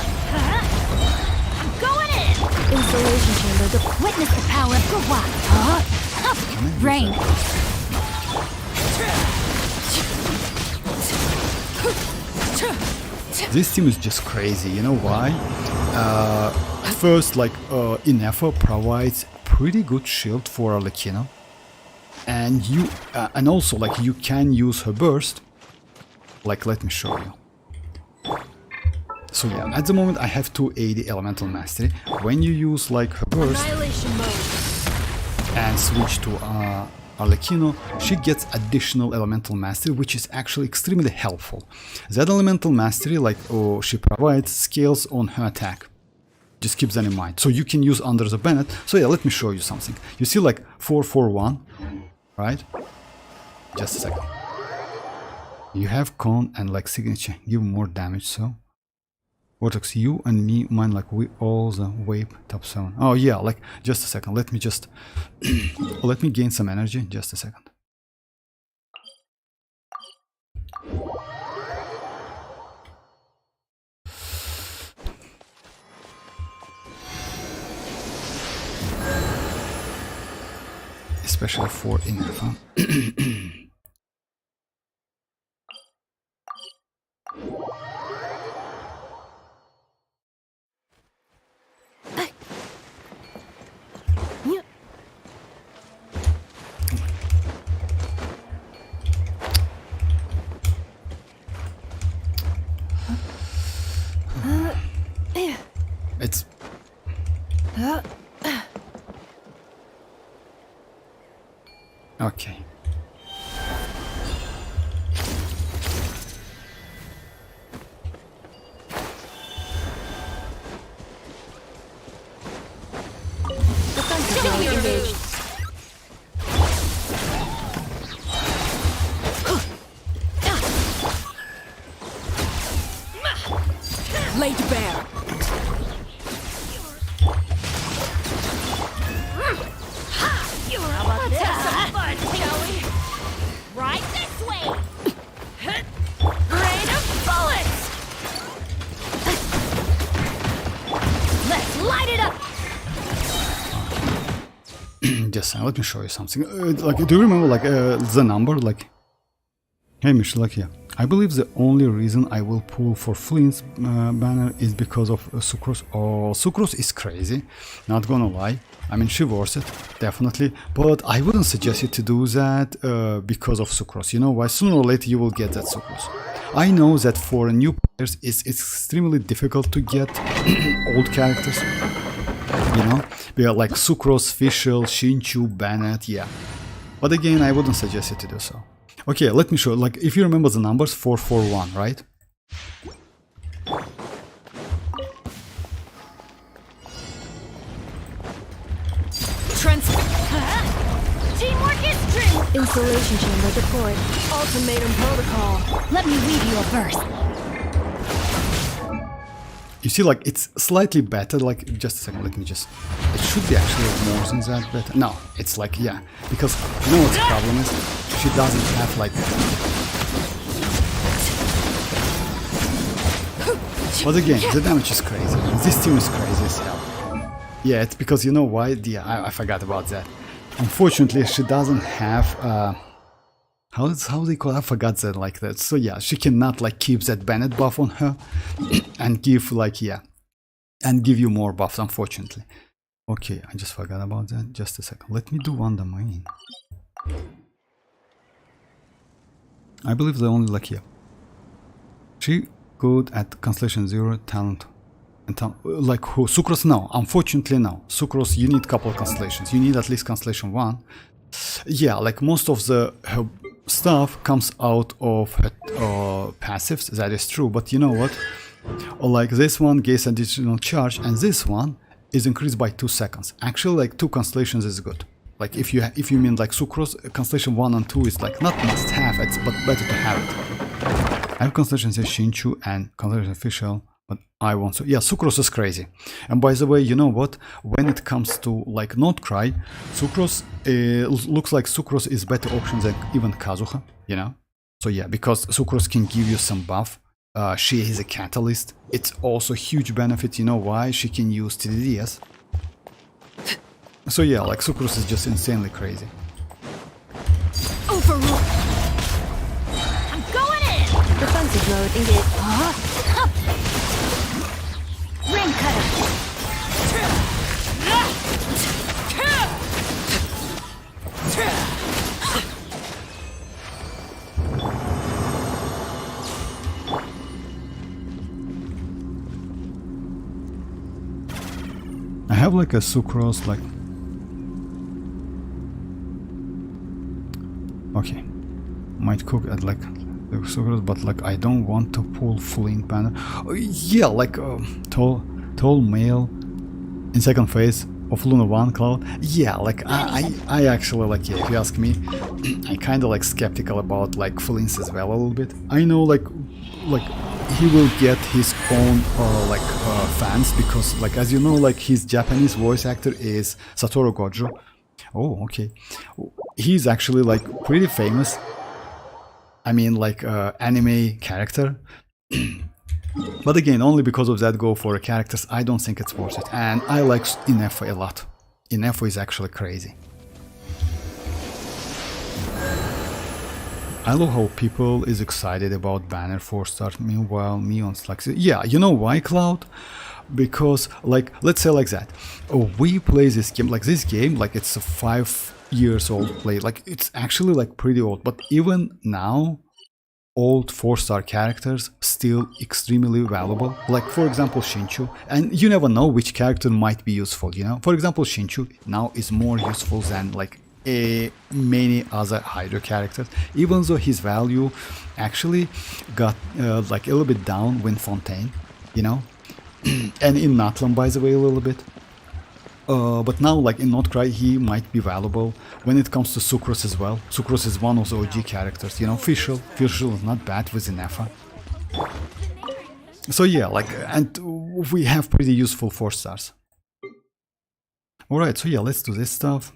E: I'm going in. Installation chamber. Witness the power of Gawak.
B: Rain.
A: This team is just crazy, you know why? First, like, Ineffa provides pretty good shield for Alekino. And you, and also, like, you can use her burst. Like, let me show you. So yeah, at the moment I have 280 elemental mastery. When you use like her burst and switch to Alekino, she gets additional elemental mastery, which is actually extremely helpful. That elemental mastery, like, she provides scales on her attack. Just keep that in mind. So you can use under the Bennett. So yeah, let me show you something. You see like 441, right? Just a second. You have con and like signature, give more damage, so. Vortex, you and me, mine, like we all the wave top 7. Oh yeah, like just a second. Let me just let me gain some energy. Just a second. especially for ineffa. It's okay.
E: Laid bare.
D: Let's have some fun, shall we? Right this way! Rain of bullets! Let's light it up!
A: Just let me show you something. Like, do you remember like the number? Like, hey, Michelle, like, yeah. I believe the only reason I will pull for Flins banner is because of Sucrose. Oh, Sucrose is crazy, not gonna lie. I mean, she worth it, definitely. But I wouldn't suggest you to do that because of Sucrose. You know why? Sooner or later you will get that Sucrose. I know that for new players it's extremely difficult to get old characters. You know, we are like Sucrose, Fischl, Shinchu, Bennett, yeah. But again, I wouldn't suggest you to do so. Okay, let me show. Like, if you remember the numbers, 441, right?
D: Teamwork is strength!
E: Installation chamber deployed. Ultimatum protocol.
B: Let me read you a verse.
A: You see, like, it's slightly better. Like, just a second, let me just. It should be actually more than that better. No, it's like, yeah. Because you know what the problem is? She doesn't have, like. But again, the damage is crazy. This team is crazy as hell. Yeah, it's because you know why? Yeah, I forgot about that. Unfortunately, she doesn't have. How they call it? I forgot that like that. So yeah, she cannot like keep that Bennett buff on her and give like yeah, and give you more buffs. Unfortunately. Okay, I just forgot about that. Just a second. Let me do one domain. I believe the only like here. She good at Constellation 0 talent. And like who? Sucrose? No, unfortunately no. Sucrose, you need couple of constellations. You need at least Constellation 1. Yeah, like most of her stuff comes out of her passives, that is true, but you know what? Like this one gets additional charge and this one is increased by 2 seconds. Actually, like 2 constellations is good. Like if you mean like Sucrose, Constellation 1 and 2 is like not must have, it's but better to have it. I have constellations as Shinchu and Constellation Official, but I want to. Yeah, Sucrose is crazy. And by the way, you know what? When it comes to like Nod-Krai, Sucrose looks like Sucrose is better option than even Kazuha. You know? So yeah, because Sucrose can give you some buff. She is a catalyst. It's also a huge benefit. You know why? She can use TDDS. So yeah, like Sucrose is just insanely crazy.
D: Overrule! I'm going in!
E: Defensive mode engaged.
D: Ring cutter!
A: I have like a Sucrose, like. Okay, might cook at like the Sucrose, but like I don't want to pull Flint banner. Oh, yeah, like tall male in second phase of Luna 1 Cloud. Yeah, like I actually like, yeah, if you ask me, I kind of like skeptical about like Flins as well a little bit. I know like he will get his own fans because like as you know like his Japanese voice actor is Satoru Gojo. Oh, okay. He's actually like pretty famous. I mean like anime character. But again, only because of that go for characters, I don't think it's worth it. And I like Ineffa a lot. Ineffa is actually crazy. I love how people is excited about Banner 4 star. Meanwhile, me on Slack. Yeah, you know why, Cloud? Because, like, let's say like that. We play this game, like this game, like it's a 5 years old play. Like it's actually like pretty old. But even now, old 4-star characters still extremely valuable. Like for example Shinchu, and you never know which character might be useful, you know. For example Shinchu now is more useful than like many other Hydro characters, even though his value actually got like a little bit down when Fontaine, you know, and in Natlan by the way a little bit. But now, like in Nod-Krai, he might be valuable. When it comes to Sucrose as well, Sucrose is one of the OG characters. You know, Fischl is not bad with Ineffa. So yeah, like, and we have pretty useful 4 stars. Alright, so yeah, let's do this stuff.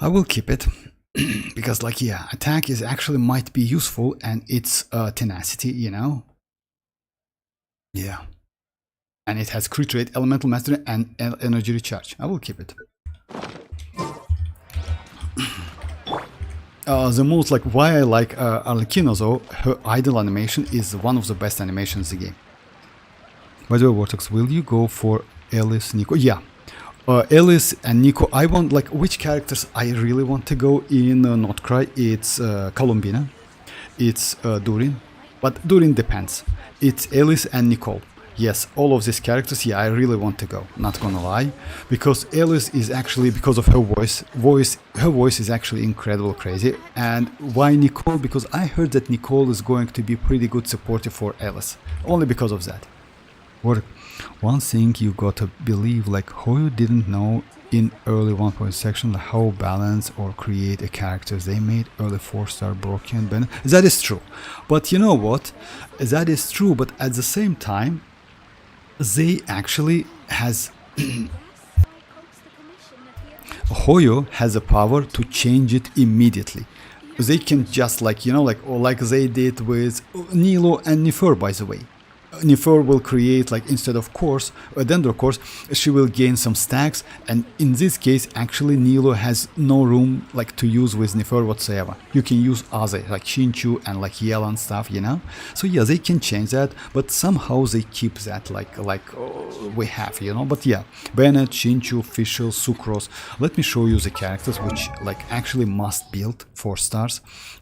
A: I will keep it because, like, yeah, attack is actually might be useful, and it's tenacity, you know. Yeah, and it has crit rate, elemental mastery, and energy recharge. I will keep it. The most, like, why I like Arlecchino though, her idle animation is one of the best animations in the game. By the way, Vortex, will you go for Alice, Nico? Yeah. Alice and Nico, I want, like, which characters I really want to go in Nod-Krai. It's Columbina, it's Durin, but Durin depends. It's Alice and Nicole. Yes, all of these characters, yeah, I really want to go, not gonna lie, because Alice is actually, because of her her voice is actually incredible crazy. And why Nicole? Because I heard that Nicole is going to be pretty good supportive for Alice, only because of that. One thing you gotta believe, like Hoyo didn't know in early 1 section how balance or create a characters they made early 4-star broken Ben. That is true, but you know what? That is true, but at the same time, they actually has Hoyo has a power to change it immediately. They can just, like, you know, like they did with Nilo and Nefer, by the way. Nefer will create, like, instead of course, a dendro course, she will gain some stacks, and in this case actually Nilo has no room, like, to use with Nefer whatsoever. You can use other, like Shinchu and like Yell and stuff, you know. So yeah, they can change that, but somehow they keep that like we have, you know. But yeah, Bennett, Shinchu, Fischl, Sucrose. Let me show you the characters which, like, actually must build 4 stars.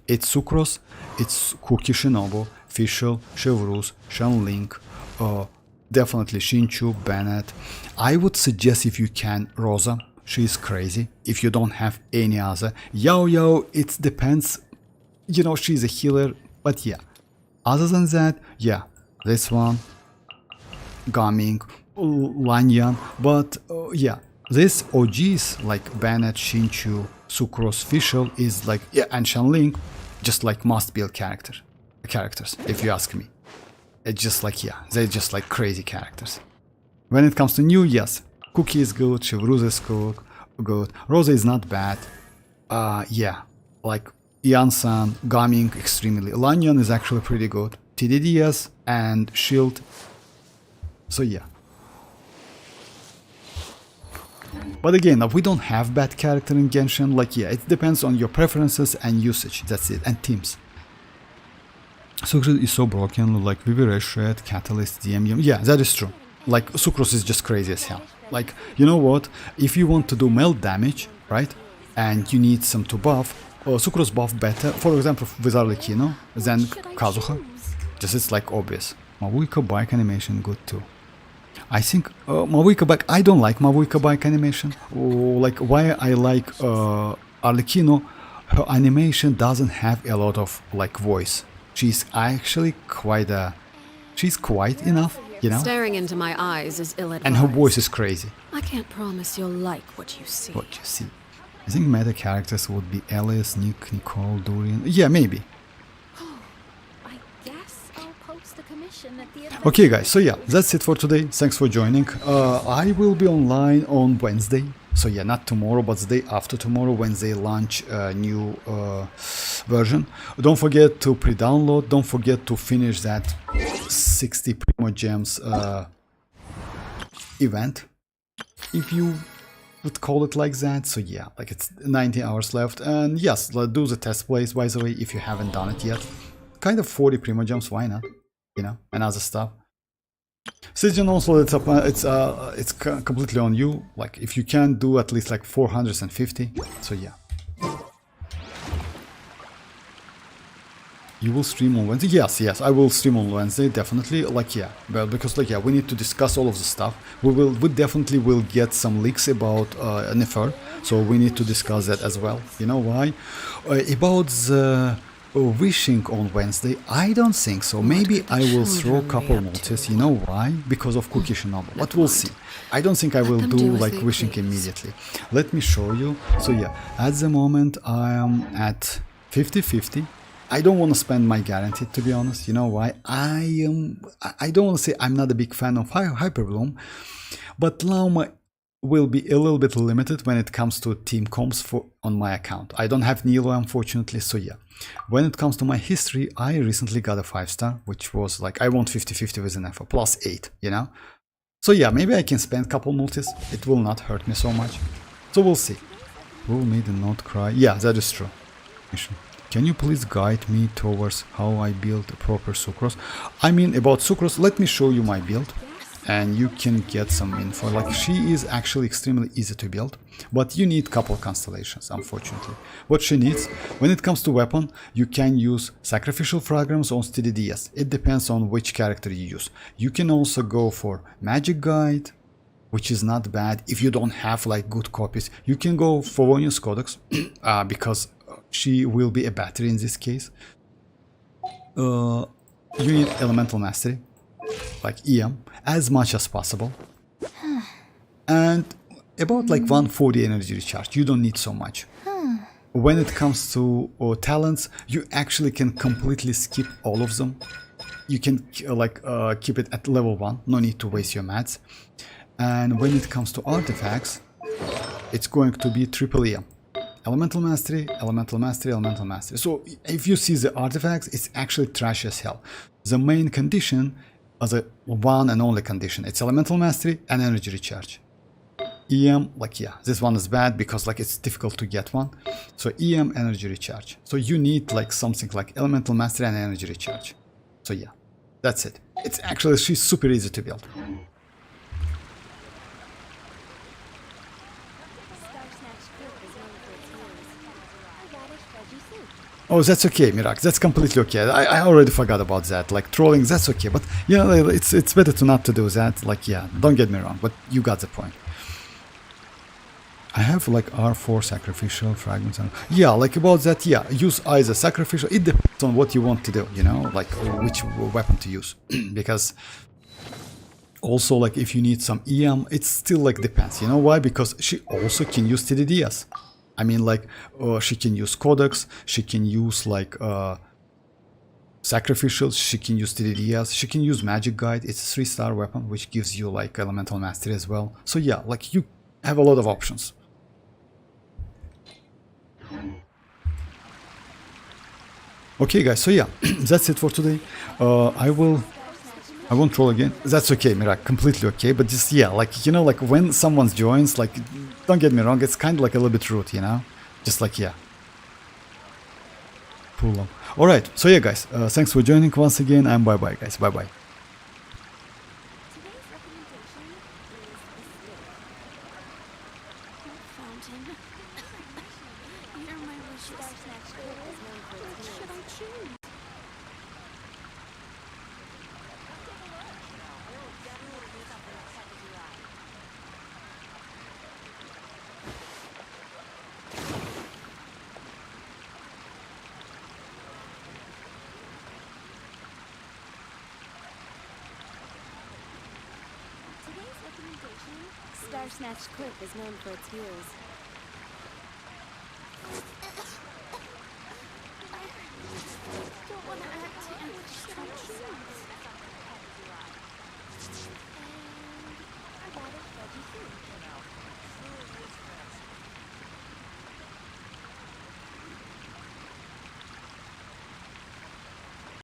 A: It's Sucrose, it's Cookie Shinobu, Fischl, Chevrus, Shanling, definitely Shinchu, Bennett. I would suggest, if you can, Rosa. She's crazy. If you don't have any other. Yao, it depends. You know, she's a healer, but yeah. Other than that, yeah, this one, Gaming, Lanyan, but yeah, this OGs like Bennett, Shinchu, Sucrose, Fischl is like, yeah, and Shanling, just like must build characters, if you ask me. It's just like, yeah, they're just like crazy characters. When it comes to new, yes, Cookie is good, Chevruz is good, Rosa is not bad. Yeah, like Yansan, Gaming extremely, Lanyan is actually pretty good, TDDS and Shield. So yeah. But again, we don't have bad character in Genshin, like, yeah, it depends on your preferences and usage, that's it, and teams. Sucrose is so broken, like VV Shred, Catalyst, DM, yeah, that is true. Like, Sucrose is just crazy as hell. Like, you know what, if you want to do melt damage, right, and you need some to buff, Sucrose buff better, for example, with Arlecchino, than Kazuha. Just it's like obvious. Mavuika bike animation good too. I think Mavuika bike. I don't like Mavuika bike animation. Like why I like Arlecchino. Her animation doesn't have a lot of like voice. She's actually she's quite enough, you know.
E: Staring into my eyes is ill-advised.
A: And her voice is crazy.
E: I can't promise you'll like what you see.
A: What you see. I think meta characters would be Alice, Nick, Nicole, Durin. Yeah, maybe.
C: I guess I'll post the commission at the end.
A: Okay, guys. So yeah, that's it for today. Thanks for joining. I will be online on Wednesday. So yeah, not tomorrow, but the day after tomorrow when they launch a new version. Don't forget to pre-download. Don't forget to finish that 60 primogems event, if you would call it like that. So yeah, like it's 90 hours left. And yes, let's do the test plays, by the way, if you haven't done it yet. Kind of 40 primogems, why not? You know, and other stuff. Citizen also, it's completely on you. Like if you can do at least like 450. So yeah. You will stream on Wednesday? Yes, I will stream on Wednesday, definitely. Like yeah, well, because like yeah, we need to discuss all of the stuff. We definitely will get some leaks about Nefer, so we need to discuss that as well. You know why? About the wishing on Wednesday, I don't think so. Maybe I will throw a couple notices. You know why? Because of Cookie Shinobu. But we'll see. I don't think I will do like wishing immediately. Let me show you. So yeah, at the moment I am at 50-50. I don't want to spend my guarantee, to be honest. You know why? I don't want to say I'm not a big fan of Hyperbloom, but Lauma will be a little bit limited when it comes to team comps on my account. I don't have Nilo, unfortunately, so yeah. When it comes to my history, I recently got a 5-star, which was like, I want 50-50 with an Nefer, +8, you know? So yeah, maybe I can spend a couple multis. It will not hurt me so much. So we'll see. Will me the Nod-Krai? Yeah, that is true. Can you please guide me towards how I build a proper sucrose? I mean, about sucrose, let me show you my build. And you can get some info. Like, she is actually extremely easy to build, but you need couple constellations, unfortunately. What she needs, when it comes to weapon, you can use sacrificial fragments on steady DS. It depends on which character you use. You can also go for magic guide, which is not bad. If you don't have like good copies, you can go for Vonius Codex, because she will be a battery in this case. You need elemental mastery, like EM, as much as possible, and about like 140 energy recharge. You don't need so much. When it comes to talents, you actually can completely skip all of them. You can keep it at level 1, no need to waste your mats. And when it comes to artifacts, it's going to be triple EM. Elemental mastery, elemental mastery, elemental mastery. So if you see the artifacts, it's actually trash as hell. The main condition, as a one and only condition, it's elemental mastery and energy recharge. EM, like yeah, this one is bad because like it's difficult to get one. So EM, energy recharge. So you need like something like elemental mastery and energy recharge. So yeah, that's it. It's actually, she's super easy to build. Oh, that's okay, Mirak. That's completely okay. I already forgot about that. Like trolling, that's okay. But yeah, it's better to not to do that. Like yeah, don't get me wrong, but you got the point. I have like R4 sacrificial fragments. And yeah, like about that. Yeah, use either sacrificial. It depends on what you want to do. You know, like which weapon to use, because also like if you need some EM, it still like depends. You know why? Because she also can use TDDS. I mean, like, she can use Codex, she can use, like, Sacrificials, she can use TDDS, she can use Magic Guide. It's a 3-star weapon, which gives you, like, Elemental Mastery as well. So, yeah, like, you have a lot of options. Okay, guys, so, yeah, that's it for today. I won't troll again. That's okay, Mirak, completely okay. But just, yeah, like, you know, like, when someone joins, like, don't get me wrong, it's kind of like a little bit rude, you know? Just like, yeah. Pull up. Alright, so yeah, guys, thanks for joining once again, and bye-bye, guys. Bye-bye.
E: Star Snatch Clip is known for its views.